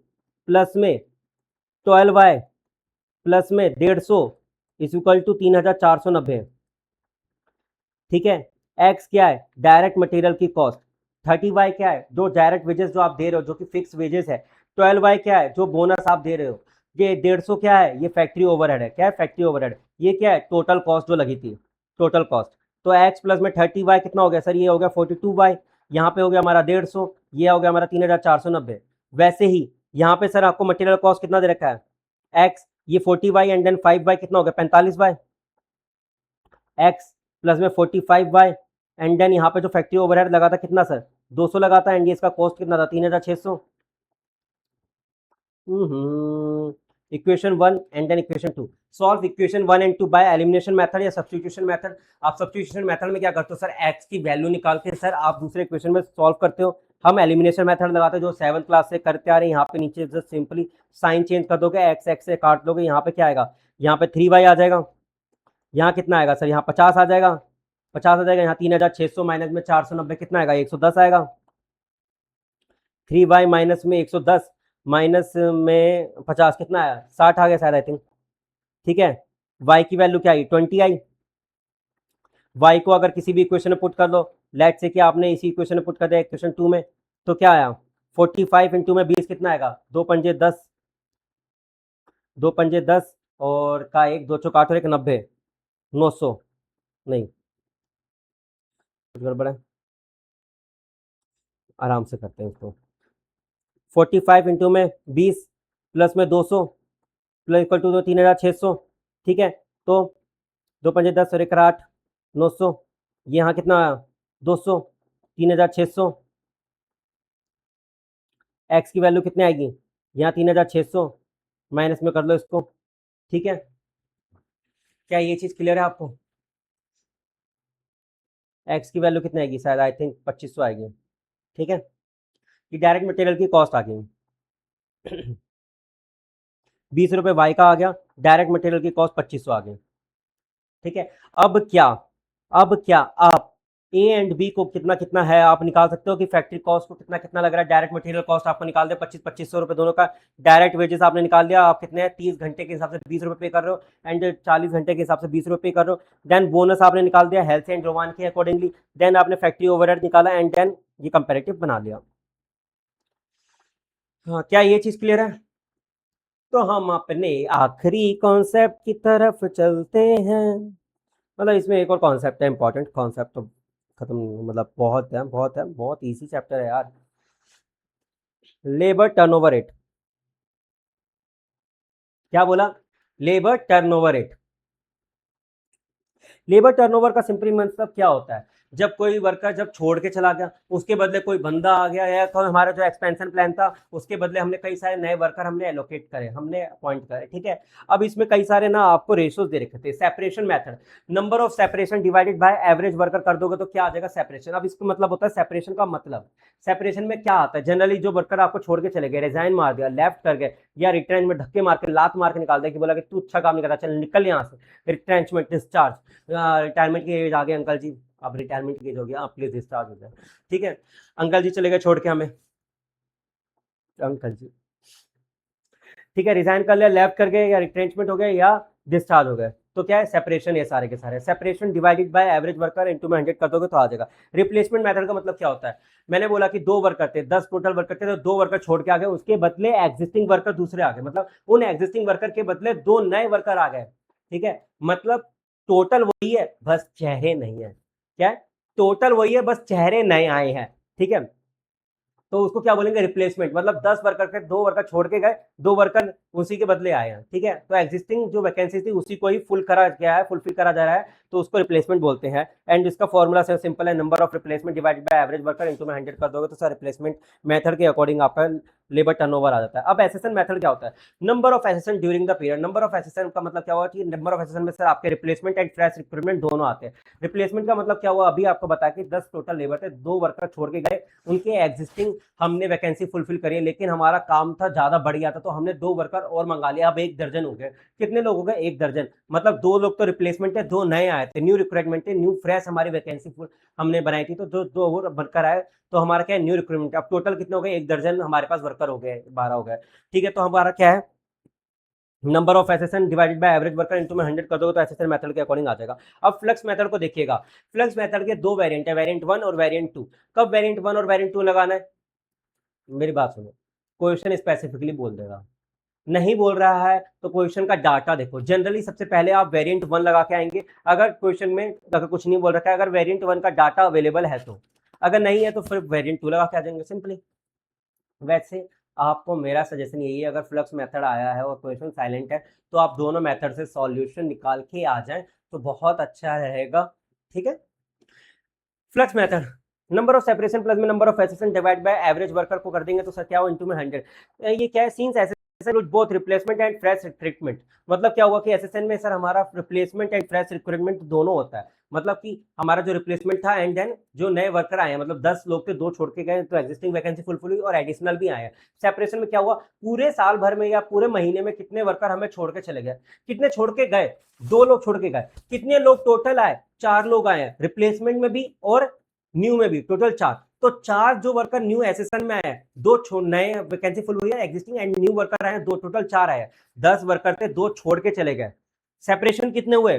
Speaker 1: प्लस में 12 वाई प्लस में 150 इज इक्वल टू 3,490, ठीक है। एक्स क्या है डायरेक्ट मटेरियल की कॉस्ट, 30 वाई क्या है जो डायरेक्ट वेजेस जो आप दे रहे हो जो कि फिक्स वेजेस है, 12 वाई क्या है जो बोनस आप दे रहे हो, ये 150 क्या है ये फैक्ट्री ओवरहेड है, क्या है फैक्ट्री ओवरहेड, ये क्या है टोटल कॉस्ट जो लगी थी, टोटल कॉस्ट। तो एक्स प्लस में 30 वाई कितना हो गया सर, ये हो गया 42 वाई, यहाँ पे हो गया हमारा 150, ये हो गया हमारा 3,490। वैसे ही यहाँ पे सर आपको मटेरियल कॉस्ट कितना दे रखा है एक्स, ये 40 वाई एंड देन 5 वाई कितना हो गया 45 वाई, एक्स प्लस में 45 वाई एंड देन यहाँ पे जो फैक्ट्री ओवरहेड लगा था कितना सर 200 लगा था, एंड ये इसका कॉस्ट कितना था 3,600। Equation 1 and then equation 2, solve equation 1 and 2 by elimination method या सब्स्टिट्यूशन मेथड। आप सब्स्टिट्यूशन मेथड में क्या करते हो सर, एक्स की वैल्यू निकाल के सर आप दूसरे इक्वेशन में सॉल्व करते हो, हम एलिमिनेशन मेथड लगाते हैं जो 7th क्लास से करते आ रहे हैं। यहाँ पे नीचे जस्ट सिंपली साइन चेंज कर दोगे, एक्स एक्स से काट दोगे, यहाँ पे क्या आएगा, यहाँ पे 3 वाई आ जाएगा, यहाँ कितना आएगा सर, यहाँ 50 आ जाएगा, 50 आ जाएगा, यहाँ 3,600 माइनस में 490 कितना आएगा 110 आएगा, 3 वाई माइनस में 110 माइनस में 50 कितना आया 60 आ गया शायद आई थिंक, ठीक है। वाई की वैल्यू क्या आई 20 आई, वाई को अगर किसी भी इक्वेशन में पुट कर दो, लेट से कि आपने इसी इक्वेशन में पुट कर दिया इक्वेशन 2 में, तो क्या आया 45 इंटू में 20 कितना आएगा, 2 पंजे 10, 2 पंजे 10 और का एक 2 चौक 8 और 1 90, 900, नहीं कुछ गड़बड़ है, आराम से करते हैं इसको, 45 इंटू में 20 प्लस में 200 प्लस इक्वल टू 3,600, ठीक है। तो 2 पंजे 10 और 1 8, 900, ये यहाँ कितना आया 200, 3,600, एक्स की वैल्यू कितनी आएगी यहाँ 3,600, माइनस में कर लो इसको, ठीक है। क्या ये चीज़ क्लियर है आपको, एक्स की वैल्यू कितनी आएगी शायद आई थिंक 2,500 आएगी, ठीक है। ये डायरेक्ट मटेरियल की कॉस्ट आ गई, 20 रुपये वाई का आ गया, डायरेक्ट मटेरियल की कॉस्ट 2,500 आ गई, ठीक है। अब क्या, अब क्या आप ए एंड बी को कितना कितना है आप निकाल सकते हो कि फैक्ट्री कॉस्ट को कितना कितना लग रहा है, डायरेक्ट मटेरियल कॉस्ट आपको निकाल दे 25-2500 रुपये दोनों का, डायरेक्ट वेजेस आपने निकाल दिया, आप कितने हैं 30 घंटे के हिसाब से 20 रुपये पे कर रहे हो एंड 40 घंटे के हिसाब से 20 रुपये पे कर रहे हो, देन बोनस आपने निकाल दिया हेल्थ एंड रोमान के अकॉर्डिंगली, देन आपने फैक्ट्री ओवरहेड निकाला एंड देन ये कंपेरेटिव बना लिया। हाँ क्या ये चीज़ क्लियर है, तो हम अपने आखिरी कॉन्सेप्ट की तरफ चलते हैं। मतलब इसमें एक और कॉन्सेप्ट है इंपॉर्टेंट कॉन्सेप्ट, तो खत्म मतलब बहुत है बहुत इजी चैप्टर है यार, लेबर टर्नओवर रेट, क्या बोला labour turnover rate, labour turnover का सिंपली मतलब क्या होता है, जब कोई वर्कर जब छोड़ के चला गया, उसके बदले कोई बंदा आ गया, या तो हमारा जो एक्सपेंशन प्लान था उसके बदले हमने कई सारे नए वर्कर हमने एलोकेट करे, हमने अपॉइंट करे, ठीक है। अब इसमें कई सारे ना आपको रेशियोज दे रखे थे। Separation method, number of separation divided by average worker कर दोगे तो क्या आ जाएगा सेपरेशन। अब इसका मतलब होता है सेपरेशन का मतलब, सेपरेशन में क्या आता है, जनरली जो वर्कर आपको छोड़ के चले गए, रिजाइन मार दिया, लेफ्ट कर गए, या रिट्रेंच में धक्के मार के लात मार के निकाल दिया कि बोला कि तू अच्छा काम नहीं करता, चल निकल यहाँ से, रिट्रेंचमेंट, डिस्चार्ज, रिटायरमेंट की एज आ गई अंकल जी, अब रिटायरमेंट की एज हो गया, आप प्लीज डिस्चार्ज हो जाए, ठीक है। अंकल जी चले गए छोड़ के हमें, अंकल जी, ठीक है, रिजाइन कर लिया, लेफ्ट कर गए, या रिट्रेंचमेंट हो गए, या डिस्चार्ज हो गए, तो क्या है सेपरेशन, ये सारे के सारे separation divided by average worker into में 100 कर दोगे तो आ जाएगा। रिप्लेसमेंट मेथड का मतलब क्या होता है, मैंने बोला कि 2 वर्कर थे, 10 टोटल वर्कर थे, तो 2 वर्कर छोड़ के आ गए, उसके बदले एग्जिस्टिंग वर्कर दूसरे आ गए, मतलब उन एग्जिस्टिंग वर्कर के बदले 2 नए वर्कर आ गए, ठीक है। मतलब टोटल वही है, बस चेहरे नहीं है, क्या है, टोटल वही है, बस चेहरे नए आए हैं, ठीक है। तो उसको क्या बोलेंगे रिप्लेसमेंट, मतलब 10 वर्कर थे, 2 वर्कर छोड़ के गए, 2 वर्कर उसी के बदले आए हैं, ठीक है। तो एग्जिस्टिंग जो वैकेंसी थी उसी को ही फुल करा गया है, फुलफिल करा जा रहा है, तो उसको रिप्लेसमेंट बोलते हैं। एंड इसका फॉर्मूला से सिंपल है, number of replacement divided by average worker into में 100 कर दोगे तो सर रिप्लेसमेंट मेथड के अकॉर्डिंग आपका लेबर टर्नओवर आ जाता है। अब एसेसन मेथड क्या होता है, number of accession during the period. Number of accession का मतलब क्या हुआ कि नंबर ऑफ एसेसन में सर आपके रिप्लेसमेंट एंड फ्रेश रिक्रूटमेंट दोनों आते हैं। रिप्लेसमेंट का मतलब क्या हुआ, अभी आपको बताया कि 10 टोटल लेबर थे, 2 वर्कर छोड़ के गए, उनके एग्जिस्टिंग हमने वैकेंसी फुलफिल करी है, लेकिन हमारा काम था ज्यादा बढ़ गया था, तो हमने 2 वर्कर और मंगा लिया, अब 1 दर्जन हो गए। कितने लोग हो गए, 1 दर्जन, मतलब 2 लोग तो रिप्लेसमेंट है, 2 नए आए थे, न्यू रिक्रूटमेंट है, न्यू फ्रेश हमारी वैकेंसी हमने बनाई थी, तो जो 2 और वर्कर आए, तो हमारा क्या है न्यू रिक्रूटमेंट। अब टोटल कितने हो गए, 1 दर्जन हमारे पास वर्कर हो गए, 12 हो गए, ठीक है। तो हमारा क्या है, number of accession divided by average worker into में 100 कर दोगे तो एसेसन मेथड के अकॉर्डिंग आ जाएगा। अब फ्लक्स मेथड को देखिएगा, फ्लक्स मेथड के 2 वेरिएंट है, वेरिएंट 1 और वेरिएंट 2। कब वेरिएंट 1 और वेरिएंट 2 लगाना है, मेरी बात सुनो, क्वेश्चन स्पेसिफिकली बोल देगा, नहीं बोल रहा है तो क्वेश्चन का डाटा देखो। जनरली सबसे पहले आप वेरिएंट 1 लगा के आएंगे, अगर क्वेश्चन में अगर कुछ नहीं बोल रखा है, अगर वेरिएंट 1 का डाटा अवेलेबल है तो, अगर नहीं है तो फिर वेरिएंट 2 लगा के आ जाएंगे सिंपली। वैसे आपको मेरा सजेशन यही है, अगर फ्लक्स मेथड आया है और क्वेश्चन साइलेंट है तो आप दोनों मेथड से सॉल्यूशन निकाल के आ जाएं तो बहुत अच्छा रहेगा, ठीक है। Flux method, number of separation plus में number of accession divide by average worker को कर देंगे तो सर क्या हो इनटू में 100। ये क्या है, सीन्स accession with both replacement and fresh recruitment. मतलब क्या हुआ कि एसेसन में सर हमारा रिप्लेसमेंट एंड फ्रेश रिक्रूटमेंट दोनों होता है, मतलब कि हमारा जो रिप्लेसमेंट था एंड देन जो नए वर्कर आए हैं, मतलब 10 लोग थे, 2 छोड़ के गए, तो एग्जिस्टिंग वैकेंसी फुलफिल हुई और एडिशनल भी आए हैं। सेपरेशन में क्या हुआ, पूरे साल भर में या पूरे महीने में कितने वर्कर हमें छोड़ के चले गए, कितने छोड़ के गए, 2 लोग छोड़ के गए, कितने लोग टोटल आए, 4 लोग आए हैं, रिप्लेसमेंट में भी और न्यू में भी, टोटल 4। तो 4 जो वर्कर न्यू एसेसन में आए, 2 नए वैकेंसी फुल हुई है, एग्जिस्टिंग एंड न्यू वर्कर आए 2, टोटल 4 आए। 10 वर्कर थे, 2 छोड़ के चले गए, सेपरेशन कितने हुए,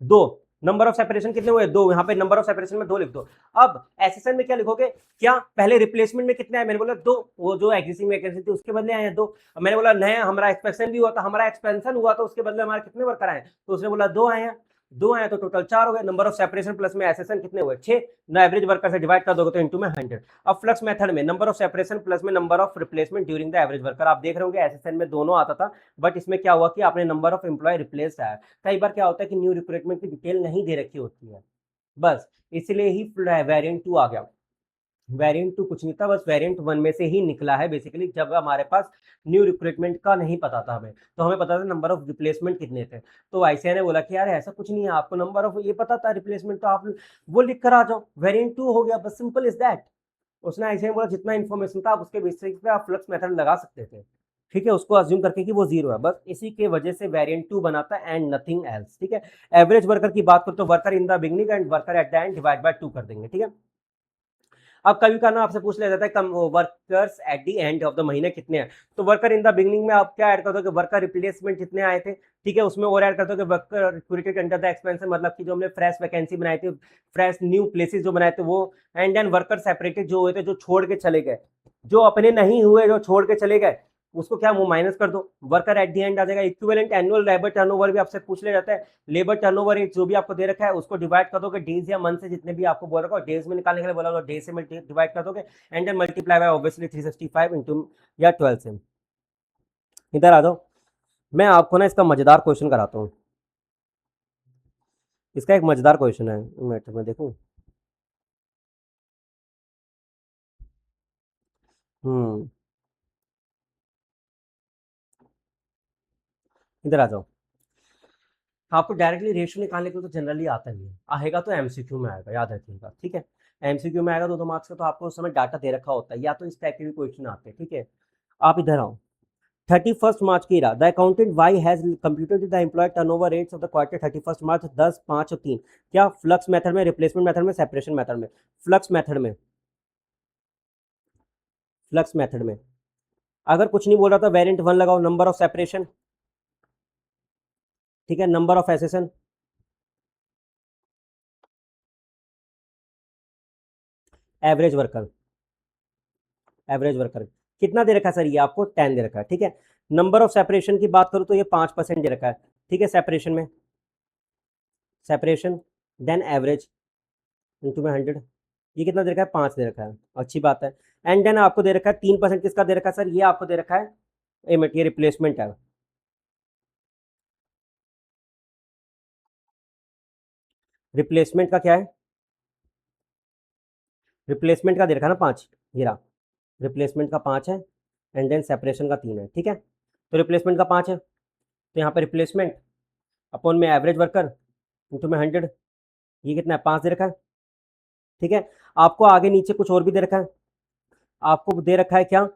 Speaker 1: 2। नंबर ऑफ सेपरेशन कितने हुए, 2। यहाँ पे नंबर ऑफ सेपरेशन में 2 लिख दो। अब एसेसन में क्या लिखोगे, क्या पहले रिप्लेसमेंट में कितने आए, मैंने बोला 2, वो जो एग्जिस्टिंग वैकेंसी थी उसके बदले आए 2। मैंने बोला नया हमारा एक्सपेंशन भी हुआ था, हमारा एक्सपेंशन हुआ तो उसके बदले हमारे कितने वर्कर आए, तो उसने बोला 2 आए हैं, 2 आए तो टोटल 4 हो गए। नंबर ऑफ सेपरेशन प्लस में एसेसन कितने हुए, 6 ना, एवरेज वर्कर से डिवाइड कर दोगे तो इनटू में 100। अब फ्लक्स मेथड में नंबर ऑफ सेपरेशन प्लस में number of replacement during the average worker, आप देख रहे होंगे एसेसन में दोनों आता था, बट इसमें क्या हुआ कि आपने नंबर ऑफ एम्प्लॉय रिप्लेस आया। कई बार क्या होता है कि न्यू रिक्रूटमेंट की डिटेल नहीं दे रखी होती है, बस इसलिए ही वेरिएंट 2 आ गया। वेरिएंट 2 कुछ नहीं था, बस वेरिएंट 1 में से ही निकला है बेसिकली, जब हमारे पास न्यू रिक्रूटमेंट का नहीं पता था हमें, तो हमें पता था नंबर ऑफ रिप्लेसमेंट कितने थे। तो आईसीआई ने बोला कि यार ऐसा कुछ नहीं है, आपको नंबर ऑफ ये पता था रिप्लेसमेंट, तो आप वो लिख कर आ जाओ, वेरिएंट 2 हो गया, बस सिंपल इज दैट। उसने आईसीआई ने बोला जितना इन्फॉर्मेशन था आप उसके बेसिस पे आप फ्लक्स मेथड लगा सकते थे, ठीक है, उसको अज्यूम करके कि वो 0 है, बस इसी के वजह से वेरिएंट 2 बनाता है एंड नथिंग एल्स, ठीक है। एवरेज वर्कर की बात करो तो worker in the beginning and worker eight the and divide by 2 कर देंगे, ठीक है। अब कभी का ना आपसे पूछ लिया जाता है कम workers at the end of the महीने कितने हैं, तो वर्कर इन द बिगनिंग में आप क्या ऐड कर दो कि वर्कर रिप्लेसमेंट कितने आए थे, ठीक है, उसमें और ऐड कर दो कि worker recruited under the expansion, मतलब कि जो हमने फ्रेश वैकेंसी बनाई थी, फ्रेश न्यू प्लेसेस जो बनाए थे वो, एंड देन वर्कर सेपरेटेड जो हुए थे, जो छोड़ के चले गए, जो अपने नहीं हुए, जो छोड़ के चले गए, उसको क्या वो माइनस कर दो, वर्कर एट द एंड आ जाएगा। इक्विवेलेंट एनुअल लेबर टर्नओवर भी आपसे पूछ लिया जाता है, लेबर टर्नओवर रेट जो भी आपको दे रखा है उसको डिवाइड कर दोगे डेज या मंथ से, जितने भी आपको बोल रखा है डेज में निकालने के लिए बोला होगा, डेज से डिवाइड कर दोगे and then multiply by obviously 365 into या 12 से। इधर आ जाओ, मैं आपको ना इसका मजेदार क्वेश्चन कराता हूँ। इसका एक मजेदार क्वेश्चन है, मिनट में देखूं। हम्म, इधर आ जाओ। आपको डायरेक्टली रेशियो निकालने को तो जनरली आता ही है, आएगा तो एमसीक्यू में आएगा, याद रखिएगा, ठीक है। एमसीक्यू में आएगा 2 मार्क्स का, तो आपको उस समय डाटा दे रखा होता है, या तो इस टाइप के भी क्वेश्चन आते हैं, ठीक है। आप इधर आओ। 31 मार्च की the accountant Y has computed the employee turnover rates of the quarter 31 March 10, 5 और 3। क्या फ्लक्स मेथड में, रिप्लेसमेंट मेथड में, सेपरेशन मेथड में? फ्लक्स मेथड में। फ्लक्स मेथड में अगर कुछ नहीं बोल रहा था, वेरिएंट 1 लगाओ, नंबर ऑफ सेपरेशन, ठीक है, number of accession, average worker. Average worker कितना दे रखा है सर? ये आपको 10 दे रखा है, ठीक है। नंबर ऑफ सेपरेशन की बात करूं तो ये 5% दे रखा है, ठीक है, सेपरेशन में। सेपरेशन देन एवरेज इंटू में 100, ये कितना दे रखा है? 5 दे रखा है, अच्छी बात है। एंड देन आपको दे रखा है 3% किसका दे रखा है सर? ये आपको दे रखा है एमिट, ये रिप्लेसमेंट है। रिप्लेसमेंट का क्या है? रिप्लेसमेंट का दे रखा है ना 5, ये रहा। रिप्लेसमेंट का 5 है, एंड देन सेपरेशन का 3 है, ठीक है। तो रिप्लेसमेंट का 5 है, तो यहाँ पे रिप्लेसमेंट अपॉन में एवरेज वर्कर इंटू में 100, ये कितना है? 5 दे रखा है, ठीक है। आपको आगे नीचे कुछ और भी दे रखा है, आपको दे रखा है क्या?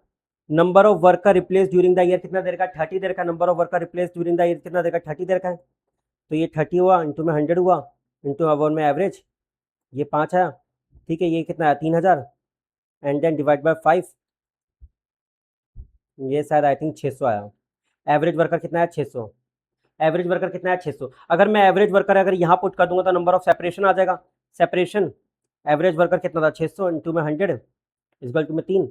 Speaker 1: Number of worker replace during the year कितना दे रखा है? 30 दे रखा है। Number of worker replace during the year कितना दे रखा है? 30 दे रखा है। तो ये 30 हुआ, इंटू में 100 हुआ, इंटू अपॉन में एवरेज, ये 5 आया, ठीक है। ये कितना है? 3000, एंड देन डिवाइड बाय 5, ये शायद आई थिंक 600 आया। एवरेज वर्कर कितना है? 600। एवरेज वर्कर कितना है? 600। अगर मैं एवरेज वर्कर अगर यहाँ पुट कर दूंगा तो नंबर ऑफ सेपरेशन आ जाएगा। सेपरेशन एवरेज वर्कर कितना था? 600 इंटू में 100 इक्वल टू में 3,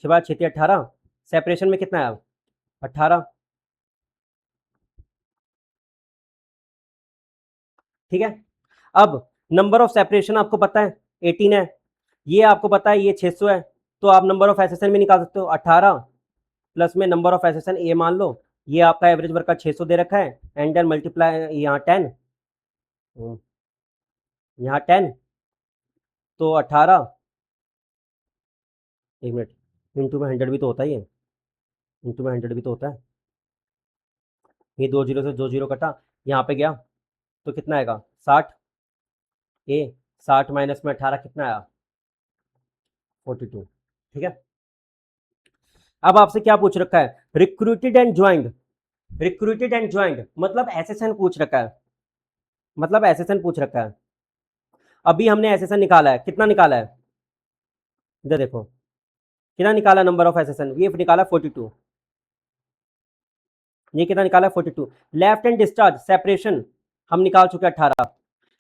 Speaker 1: 6 18। सेपरेशन में कितना है? 18, ठीक है। अब नंबर ऑफ सेपरेशन आपको पता है 18 है, ये आपको पता है ये 600 है, तो आप नंबर ऑफ एसेसन में निकाल सकते हो 18 प्लस में नंबर ऑफ एसेसन ए मान लो, ये आपका एवरेज वर्कर 600 दे रखा है, एंड देन मल्टीप्लाई यहाँ 10, यहाँ 10, तो 18, एक मिनट, इंटू में 100 भी तो होता ही है, इंटू में 100 भी तो होता है। ये 2 जीरो से 2 जीरो कटा, यहाँ पे गया तो कितना आएगा? 60, ए 60 माइनस में 18 कितना आया? 42, ठीक है। अब आपसे क्या पूछ रखा है? Recruited and joined. Recruited and joined मतलब एसएसएन पूछ रखा है, मतलब एसएसएन पूछ रखा है। अभी हमने एसएसएन निकाला है, कितना निकाला है? इधर देखो, कितना निकाला नंबर ऑफ एसएसएन? ये निकाला 42, ये कितना निकाला? 42। लेफ्ट एंड डिस्चार्ज सेपरेशन हम निकाल चुके 18।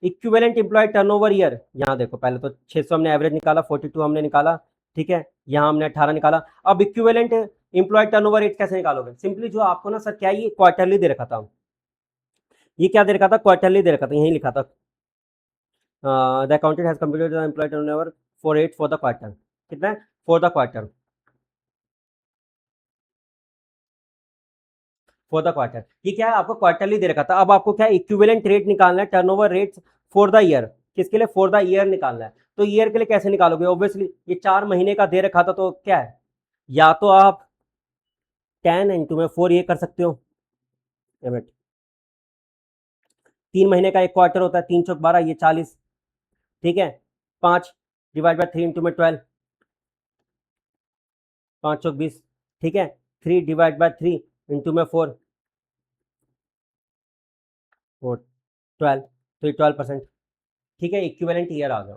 Speaker 1: इक्विवेलेंट एम्प्लॉय टर्नओवर ईयर, यहाँ देखो, पहले तो 600 हमने एवरेज निकाला, 42 हमने निकाला, ठीक है। यहाँ हमने 18 निकाला। अब इक्विवेलेंट एम्प्लॉय टर्नओवर रेट कैसे निकालोगे? सिंपली जो आपको ना सर क्या, ये क्वार्टरली दे रखा था, ये क्या दे रखा था? क्वार्टरली दे रखा था, यही लिखा था। The accountant has computed the employee turnover for rate for the quarter, कितना है? For the quarter, for the quarter, ये क्या है? आपको क्वार्टरली दे रखा था। अब आपको क्या इक्विवेलेंट रेट निकालना है, turnover rate for the year, किसके लिए? फॉर द ईयर निकालना है। तो ईयर के लिए कैसे निकालोगे? ऑब्वियसली ये 4 महीने का दे रखा था, तो क्या है, या तो आप 10 इंटू में 4 ये कर सकते हो, 3 महीने का एक क्वार्टर होता है, 3 चौक 12, ये 40, ठीक है। 5 डिवाइड बाय 3 इंटू में 12, 5 चौक 20, ठीक है। 3 डिवाइड बाय 3 इंटू में 4, 12, तो ये 12%, ठीक है। इक्विवेलेंट ईयर आ गया।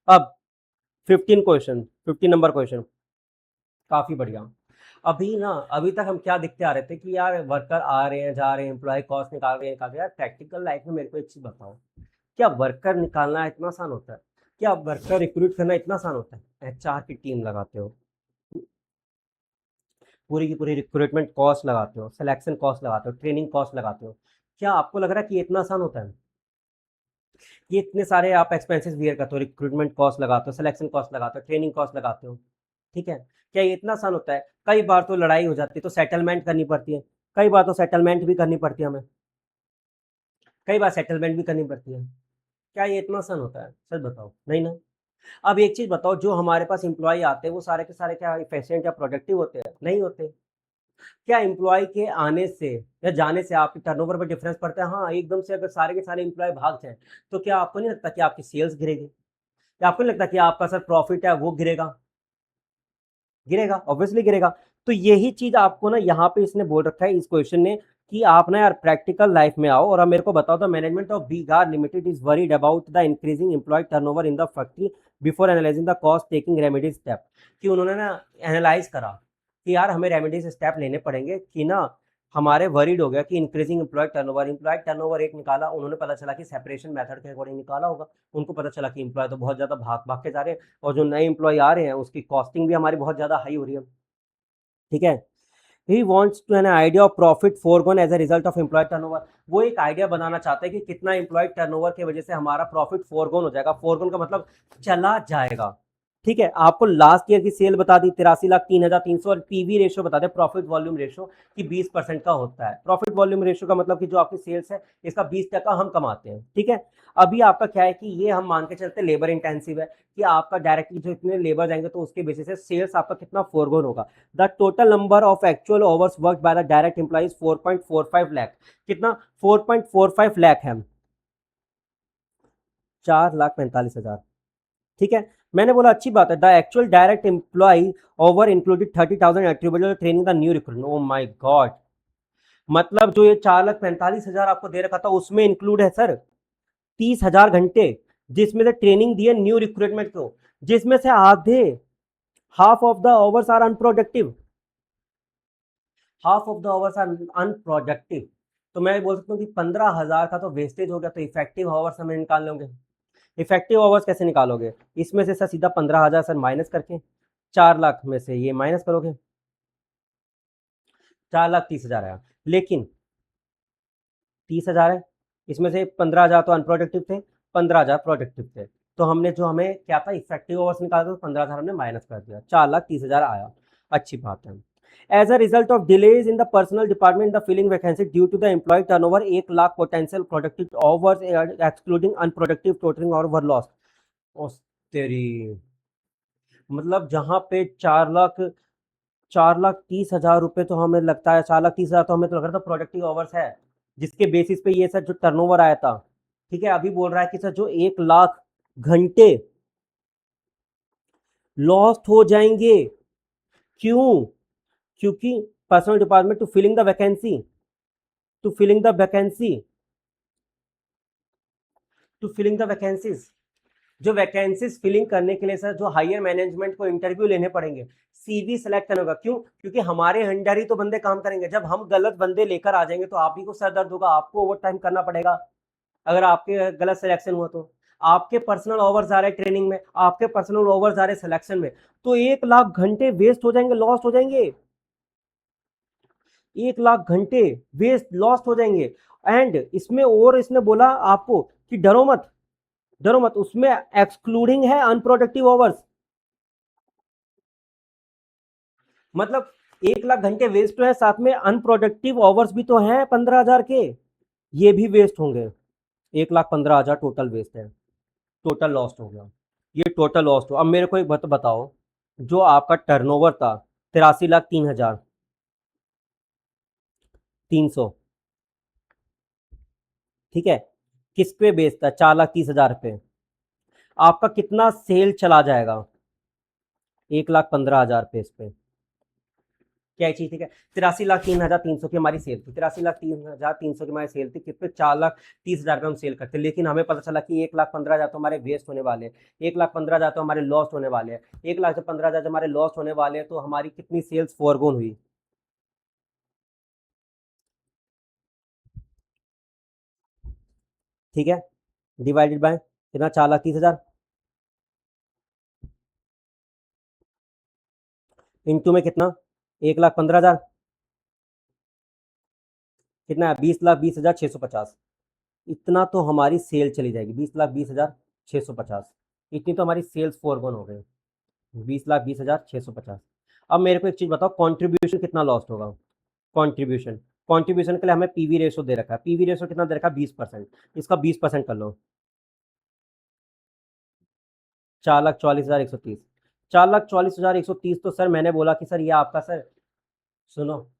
Speaker 1: अब 15 नंबर क्वेश्चन, काफी बढ़िया। अभी ना, अभी तक हम क्या दिखते आ रहे थे कि यार वर्कर आ रहे हैं, जा रहे हैं, एम्प्लॉय कॉस्ट निकाल रहे हैं, यार प्रैक्टिकल लाइफ में मेरे को एक चीज बताओ, क्या वर्कर निकालना इतना आसान होता है? क्या वर्कर रिक्रूट करना इतना आसान होता है? एचआर की टीम लगाते हो, पूरी की पूरी रिक्रूटमेंट कॉस्ट लगाते हो, सिलेक्शन कॉस्ट लगाते हो, ट्रेनिंग कॉस्ट लगाते हो, क्या आपको लग रहा है कि ये इतना आसान होता है? ये इतने सारे आप एक्सपेंसेस बियर करते हो, रिक्रूटमेंट कॉस्ट लगाते हो, सिलेक्शन कॉस्ट लगाते हो, ट्रेनिंग कॉस्ट लगाते हो, ठीक है। क्या ये इतना आसान होता है? कई बार तो लड़ाई हो जाती है, तो सेटलमेंट करनी पड़ती है, कई बार तो सेटलमेंट भी करनी पड़ती है हमें, कई बार सेटलमेंट भी करनी पड़ती है। क्या ये इतना आसान होता है? सच बताओ, नहीं ना? अब एक चीज़ बताओ, जो हमारे पास एम्प्लॉयी आते हैं वो सारे के सारे क्या एफिशिएंट या प्रोडक्टिव होते हैं? नहीं होते। क्या एम्प्लॉयी के आने से या जाने से आपके टर्नओवर पे डिफरेंस पड़ता है? हाँ, एकदम से अगर सारे के सारे एम्प्लॉयी भाग जाएँ, तो क्या आपको नहीं लगता कि आपकी सेल्स गिरेगी? या आपको नहीं लगता कि आपका सर प्रॉफिट है वो गिरेगा? गिरेगा, ऑब्वियसली गिरेगा। तो यही चीज़ आपको ना यहाँ पे इसने बोल रखा है इस क्वेश्चन ने कि आप ना यार प्रैक्टिकल लाइफ में आओ और अब मेरे को बताओ, the management of V-Guard limited is worried about the increasing employee turnover in the factory before analysing the cost taking remedies step. कि उन्होंने ना एनालाइज करा कि यार हमें रेमेडीज स्टेप लेने पड़ेंगे कि ना हमारे वरीड हो गया कि इंक्रीजिंग एम्प्लॉय टर्नओवर रेट निकाला उन्होंने, पता चला कि सेपरेशन मेथड के अकॉर्डिंग निकाला होगा। उनको पता चला कि एम्प्लॉय तो बहुत ज़्यादा भाग भाग के जा रहे हैं और जो नए एम्प्लॉय आ रहे हैं उसकी कॉस्टिंग भी हमारी बहुत ज़्यादा हाई हो रही है। ठीक है। He wants to an idea of profit forgone as a result of employee turnover. वो एक आइडिया बनाना चाहते हैं कि कितना एम्प्लॉय टर्नओवर की वजह से हमारा प्रॉफिट फोरगोन हो जाएगा। फोरगोन का मतलब चला जाएगा। ठीक है, आपको लास्ट ईयर की सेल बता दी 83,03,300 और पीवी रेशियो बता दें, प्रॉफिट वॉल्यूम रेशियो, कि 20% का होता है। प्रॉफिट वॉल्यूम रेशियो का मतलब कि जो आपकी सेल्स है इसका 20% हम कमाते हैं। ठीक है। अभी आपका क्या है कि ये हम मान के चलते लेबर इंटेंसिव है कि आपका डायरेक्टली जो इतने लेबर जाएंगे तो उसके बेसिस से सेल्स आपका कितना फोरगोन होगा। The total number of actual overs work by the direct employees 4.45 lakh. कितना? 4.45 लाख है, 4,45,000। ठीक है। मैंने बोला अच्छी बात है। The actual direct employee over included 30,000 attributable training the new recruit. Oh my God, मतलब जो ये 4,45,000 आपको दे रखा था उसमें इंक्लूड है सर 30,000 घंटे, जिसमें से ट्रेनिंग दी है न्यू रिक्रूटमेंट को, जिसमें से आधे, half of the hours are unproductive. Half of the hours are unproductive. तो मैं बोल सकता हूँ कि 15,000 का तो वेस्टेज हो गया। तो इफेक्टिव आवर्स हमें निकाल लोगे। इफेक्टिव आवर्स कैसे निकालोगे? इसमें से सर सीधा 15,000 सर माइनस करके 4 लाख में से ये माइनस करोगे, 4,30,000 आया। लेकिन 30,000 है, इसमें से 15,000 तो अनप्रोडक्टिव थे, 15,000 प्रोडक्टिव थे। तो हमने जो हमें क्या था इफेक्टिव आवर्स निकाला तो 15,000 हमने माइनस कर दिया, 4,30,000 आया। अच्छी बात है। As a result of delays in the personal department the filling vacancy due to the employee turnover 1 lakh potential productive hours excluding unproductive totalling और ओवर लॉस। तेरी, मतलब जहां पे 4,30,000 रुपए तो हमें लगता है, 4,30,000 तो हमें तो लग रहा था प्रोडक्टिव आवर्स है, जिसके बेसिस पे ये सर जो टर्नओवर आया था। ठीक है। अभी बोल रहा है कि सर जो 1 लाख घंटे लॉस्ट हो जाएंगे। क्यों? क्योंकि personal department to filling the vacancy, to filling the vacancy, to filling the vacancies, जो वैकेंसीज फिलिंग करने के लिए सर जो हायर मैनेजमेंट को इंटरव्यू लेने पड़ेंगे, सीवी सेलेक्ट करने होगा। क्यों? क्योंकि हमारे अंडर ही तो बंदे काम करेंगे। जब हम गलत बंदे लेकर आ जाएंगे तो आप ही को सर दर्द होगा, आपको ओवर टाइम करना पड़ेगा अगर आपके गलत सिलेक्शन हुआ तो। आपके पर्सनल ओवर्स आ रहे ट्रेनिंग में, आपके पर्सनल ओवर्स आ रहे सिलेक्शन में, तो 1 लाख घंटे वेस्ट हो जाएंगे, लॉस्ट हो जाएंगे। 1 लाख घंटे वेस्ट लॉस्ट हो जाएंगे। एंड इसमें और इसने बोला आपको कि डरो मत, डरो मत, उसमें एक्सक्लूडिंग है अनप्रोडक्टिव ओवर्स। मतलब 1 लाख घंटे वेस्ट तो है, साथ में अनप्रोडक्टिव आवर्स भी तो हैं 15,000 के, ये भी वेस्ट होंगे। 1,15,000 टोटल वेस्ट है, टोटल लॉस्ट हो गया। ये टोटल लॉस्ट हो। अब मेरे को एक बात बताओ, जो आपका टर्नओवर था 83,03,300, ठीक है, किस पे बेस्ड था? 4,30,000 पे। आपका कितना सेल चला जाएगा 1,15,000 पे? इस पे क्या चीज? ठीक है, 83,03,300 की हमारी सेल थी, 83,03,300 की हमारी सेल थी। कितने? 4,30,000 पे हम सेल करते, लेकिन हमें पता चला कि 1,15,000 तो हमारे वेस्ट होने वाले हैं, 1,15,000 तो हमारे लॉस्ट होने वाले हैं। 1,15,000 हमारे लॉस्ट होने वाले हैं, तो हमारी कितनी सेल्स फोरगोन हुई? ठीक है, डिवाइडेड बाय कितना? 4,30,000 इंटू में कितना? 1,15,000, कितना है? 20,20,650। इतना तो हमारी सेल चली जाएगी, 20,20,650। इतनी तो हमारी सेल्स फोरगोन हो गई, 20,20,650। अब मेरे को एक चीज बताओ, कंट्रीब्यूशन कितना लॉस्ट होगा? कंट्रीब्यूशन, कंट्रीब्यूशन के लिए हमें पीवी रेशो दे रखा है, पीवी रेशो कितना दे रखा है 20%, इसका 20% कर लो, 4,44,130, 4,44,130। तो सर मैंने बोला कि सर ये आपका सर सुनो,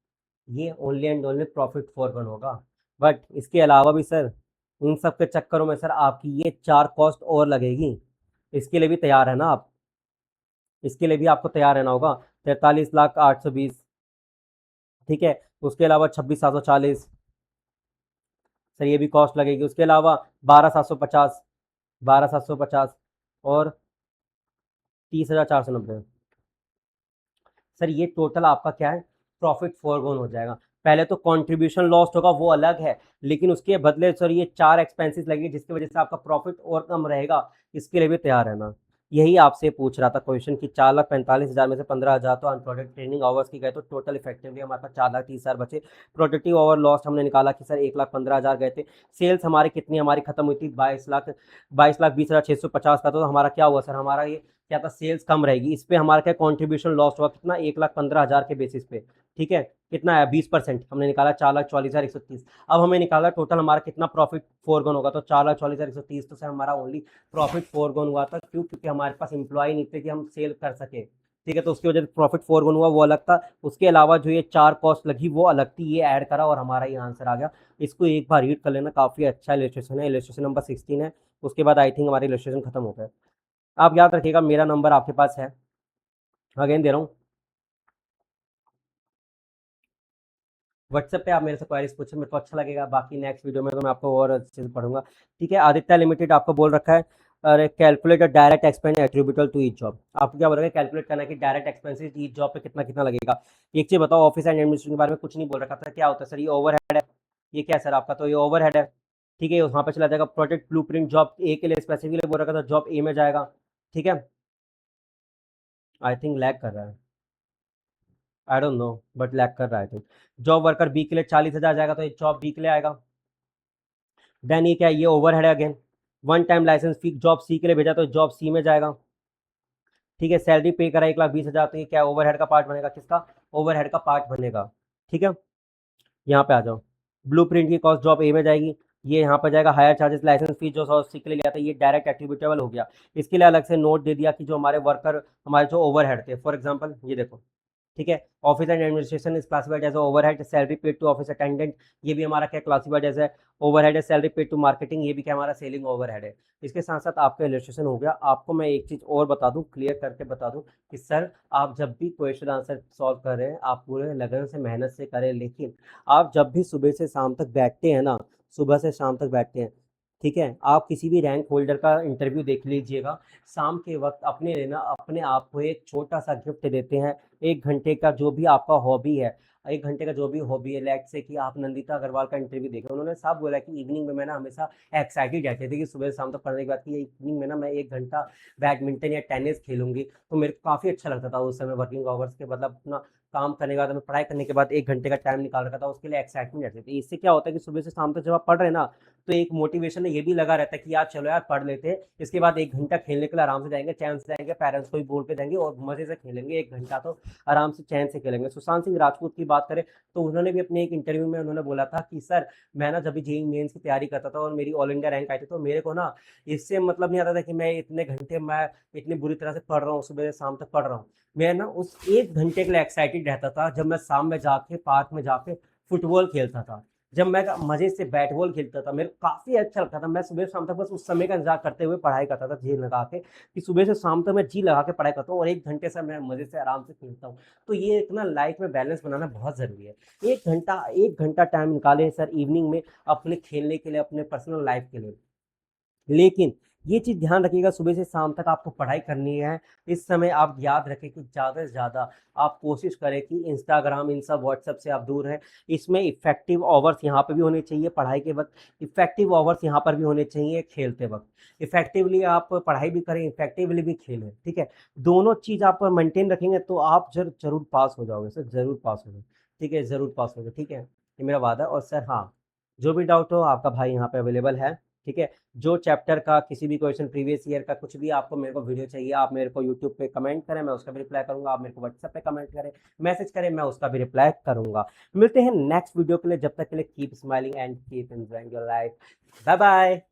Speaker 1: ये only and only profit foregone होगा, बट इसके अलावा भी सर इन सब के चक्करों में सर आपकी ये 4 कॉस्ट और लगेगी, इसके लिए भी तैयार है ना आप, इसके लिए भी आपको तैयार रहना होगा। 43,820, ठीक है, उसके अलावा 26,740 सर ये भी कॉस्ट लगेगी, उसके अलावा 12,750, 12,750 और 30,490। सर ये टोटल आपका क्या है, प्रॉफिट फॉरगॉन हो जाएगा। पहले तो कंट्रीब्यूशन लॉस्ट होगा वो अलग है, लेकिन उसके बदले सर ये 4 एक्सपेंसेस लगेंगे जिसकी वजह से आपका प्रॉफिट और कम रहेगा, इसके लिए भी तैयार रहना। यही आपसे पूछ रहा था क्वेश्चन कि 4,45,000 में से 15,000 तो अनप्रोडक्ट ट्रेनिंग आवर्स की गए, तो टोटल इफेक्टिवली हमारे पास 4,30,000 बचे। प्रोडक्टिव ओवर लॉस्ट हमने निकाला कि सर 1,15,000 गए थे। सेल्स हमारी कितनी हमारी खत्म हुई थी, 22,20,650 का, तो हमारा क्या हुआ सर, हमारा ये क्या था, सेल्स कम रहेगी, इस पे हमारा क्या कंट्रीब्यूशन लॉस हुआ कितना, 1,15,000 के बेसिस पे, ठीक है, कितना है 20% हमने निकाला, 4,44,130। अब हमें निकाला टोटल हमारा कितना प्रॉफिट फोरगोन होगा, तो 4,44,130 तो सर हमारा ओनली प्रॉफिट फोरगोन हुआ था, क्यों, क्योंकि हमारे पास एम्प्लॉय नहीं थे कि हम सेल कर सके, ठीक है, तो उसकी वजह से प्रॉफिट फोरगोन हुआ वो अलग था। उसके अलावा जो ये 4 कॉस्ट लगी वो अलग थी, ये ऐड करा और हमारा ये आंसर आ गया। इसको एक बार रीड कर लेना, काफी अच्छा इलस्ट्रेशन है, इलस्ट्रेशन नंबर 16 है। उसके बाद आई थिंक हमारी इलस्ट्रेशन खत्म हो गया। आप याद रखिएगा मेरा नंबर आपके पास है, अगेन दे रहा हूँ, व्हाट्सएप पे आप मेरे से क्वेरीज पूछे, मेरे को अच्छा लगेगा, बाकी नेक्स्ट वीडियो में तो मैं आपको और अच्छे से पढ़ूंगा, ठीक है। आदित्य लिमिटेड आपको बोल रखा है, अरे calculate direct expense attributable to each job, आपको क्या बोल रहा है, कैलकुलेट करना है कि डायरेक्ट एक्सपेंसेस ईच जॉब पे कितना कितना लगेगा। एक चीज बताओ, ऑफिस एंड एडमिनिस्ट्रेशन के बारे में कुछ नहीं बोल रखा था, क्या होता है सर, ये ओवरहेड है, ये क्या है सर आपका, तो ये ओवरहेड है, ठीक है, वहाँ पे चला जाएगा। प्रोजेक्ट ब्लूप्रिंट जॉब ए के लिए स्पेसिफिकली बोल रखा था, जॉब ए में जाएगा, ठीक है। आई थिंक लैग कर रहा है, I don't know, but lag कर रहा है। तो जॉब वर्कर बी के लिए 40,000 जाएगा, तो ये जॉब बी के लिए आएगा। देन ये क्या है, ये ओवरहेड है अगेन। वन टाइम लाइसेंस फी जॉब सी के लिए भेजा, तो जॉब सी में जाएगा, ठीक है। सैलरी पे करा 1,20,000, तो ये क्या ओवरहेड का पार्ट बनेगा, किसका, ओवरहेड का पार्ट बनेगा, ठीक है। यहाँ पे आ जाओ, ब्लूप्रिंट की कॉस्ट जॉब ए में जाएगी, ये यहाँ पर जाएगा। हायर चार्जेस लाइसेंस फी जो सी के लिए लिया था, ये डायरेक्ट एट्रीब्यूटेबल हो गया। इसके लिए अलग से नोट दे दिया कि जो हमारे वर्कर हमारे जो ओवरहेड थे, फॉर एग्जाम्पल ये देखो, ठीक है, office and administration is classified as overhead, salary paid to office attendant, ये भी हमारा क्या क्लासिफाइड एज ओवरहेड है। सैलरी पेड टू मार्केटिंग, ये भी क्या हमारा सेलिंग ओवरहेड है। इसके साथ साथ आपका इलस्ट्रेशन हो गया। आपको मैं एक चीज और बता दूं, क्लियर करके बता दूं कि सर आप जब भी क्वेश्चन आंसर सॉल्व कर रहे हैं, आप पूरे लगन से मेहनत से करें, लेकिन आप जब भी सुबह से शाम तक बैठते हैं ना, सुबह से शाम तक बैठते हैं, ठीक है, आप किसी भी रैंक होल्डर का इंटरव्यू देख लीजिएगा, शाम के वक्त अपने लेना अपने आप को एक छोटा सा गिफ्ट देते हैं, 1 घंटे का जो भी आपका हॉबी है, 1 घंटे का जो भी हॉबी है, लेट से कि आप नंदिता अग्रवाल का इंटरव्यू देखें, उन्होंने साफ बोला कि इवनिंग में मैं ना हमेशा एक्साइटेड रहते थे कि सुबह से शाम तक पढ़ने के बाद कि इवनिंग में ना मैं 1 घंटा बैडमिंटन या टेनिस खेलूंगी, तो मेरे को काफ़ी अच्छा लगता था उस समय, वर्किंग आवर्स के मतलब अपना काम करने के बाद, मैं पढ़ाई करने के बाद 1 घंटे का टाइम निकाल रखा था, उसके लिए एक्साइटमेंट रहती थी। इससे क्या होता है कि सुबह से शाम तक जब आप पढ़ रहे हैं ना, तो एक मोटिवेशन ये भी लगा रहता है कि यार चलो यार पढ़ लेते हैं, इसके बाद 1 घंटा खेलने के लिए आराम से जाएंगे, चैन से जाएंगे, पेरेंट्स को भी बोल के जाएंगे और मजे से खेलेंगे, 1 घंटा तो आराम से चैन से खेलेंगे। सुशांत सिंह राजपूत की बात करें तो उन्होंने भी अपने एक इंटरव्यू में उन्होंने बोला था कि सर मैं ना जब भी जेईई मेंस की तैयारी करता था और मेरी ऑल इंडिया रैंक आई थी, तो मेरे को ना इससे मतलब नहीं आता था कि मैं इतने घंटे मैं इतनी बुरी तरह से पढ़ रहा हूँ, सुबह से शाम तक पढ़ रहा हूँ। मैं ना उस 1 घंटे के लिए एक्साइटेड रहता था जब मैं शाम में जाके पार्क में जाके फुटबॉल खेलता था, जब मैं मजे से बैट बॉल खेलता था, मेरे को काफी अच्छा लगता था। मैं सुबह शाम तक बस उस समय का इंतजार करते हुए पढ़ाई करता था, जी लगा के कि सुबह से शाम तक मैं जी लगा के पढ़ाई करता हूँ और 1 घंटे से मैं मजे से आराम से खेलता हूँ। तो ये इतना लाइफ में बैलेंस बनाना बहुत जरूरी है। 1 घंटा टाइम निकाले सर इवनिंग में अपने खेलने के लिए, अपने पर्सनल लाइफ के लिए, लेकिन ये चीज़ ध्यान रखिएगा सुबह से शाम तक आपको पढ़ाई करनी है। इस समय आप याद रखें कि ज़्यादा से ज़्यादा आप कोशिश करें कि इंस्टाग्राम, इन सब व्हाट्सएप से आप दूर रहें। इसमें इफेक्टिव आवर्स यहाँ पे भी होने चाहिए पढ़ाई के वक्त, इफेक्टिव आवर्स यहाँ पर भी होने चाहिए खेलते वक्त। इफेक्टिवली आप पढ़ाई भी करें, इफेक्टिवली भी खेलें, ठीक है। दोनों चीज़ आप मेंटेन रखेंगे तो आप जरूर पास हो जाओगे सर, जरूर पास हो जाओगे, ठीक है, जरूर पास हो जाओगे, ठीक है, ये मेरा वादा है। और सर हाँ, जो भी डाउट हो आपका भाई यहाँ पे अवेलेबल है, ठीक है। जो चैप्टर का किसी भी क्वेश्चन प्रीवियस ईयर का कुछ भी आपको मेरे को वीडियो चाहिए, आप मेरे को यूट्यूब पे कमेंट करें, मैं उसका भी रिप्लाई करूंगा। आप मेरे को व्हाट्सएप पे कमेंट करें, मैसेज करें, मैं उसका भी रिप्लाई करूंगा। मिलते हैं नेक्स्ट वीडियो के लिए, जब तक के लिए keep smiling and keep enjoying your life. Bye bye.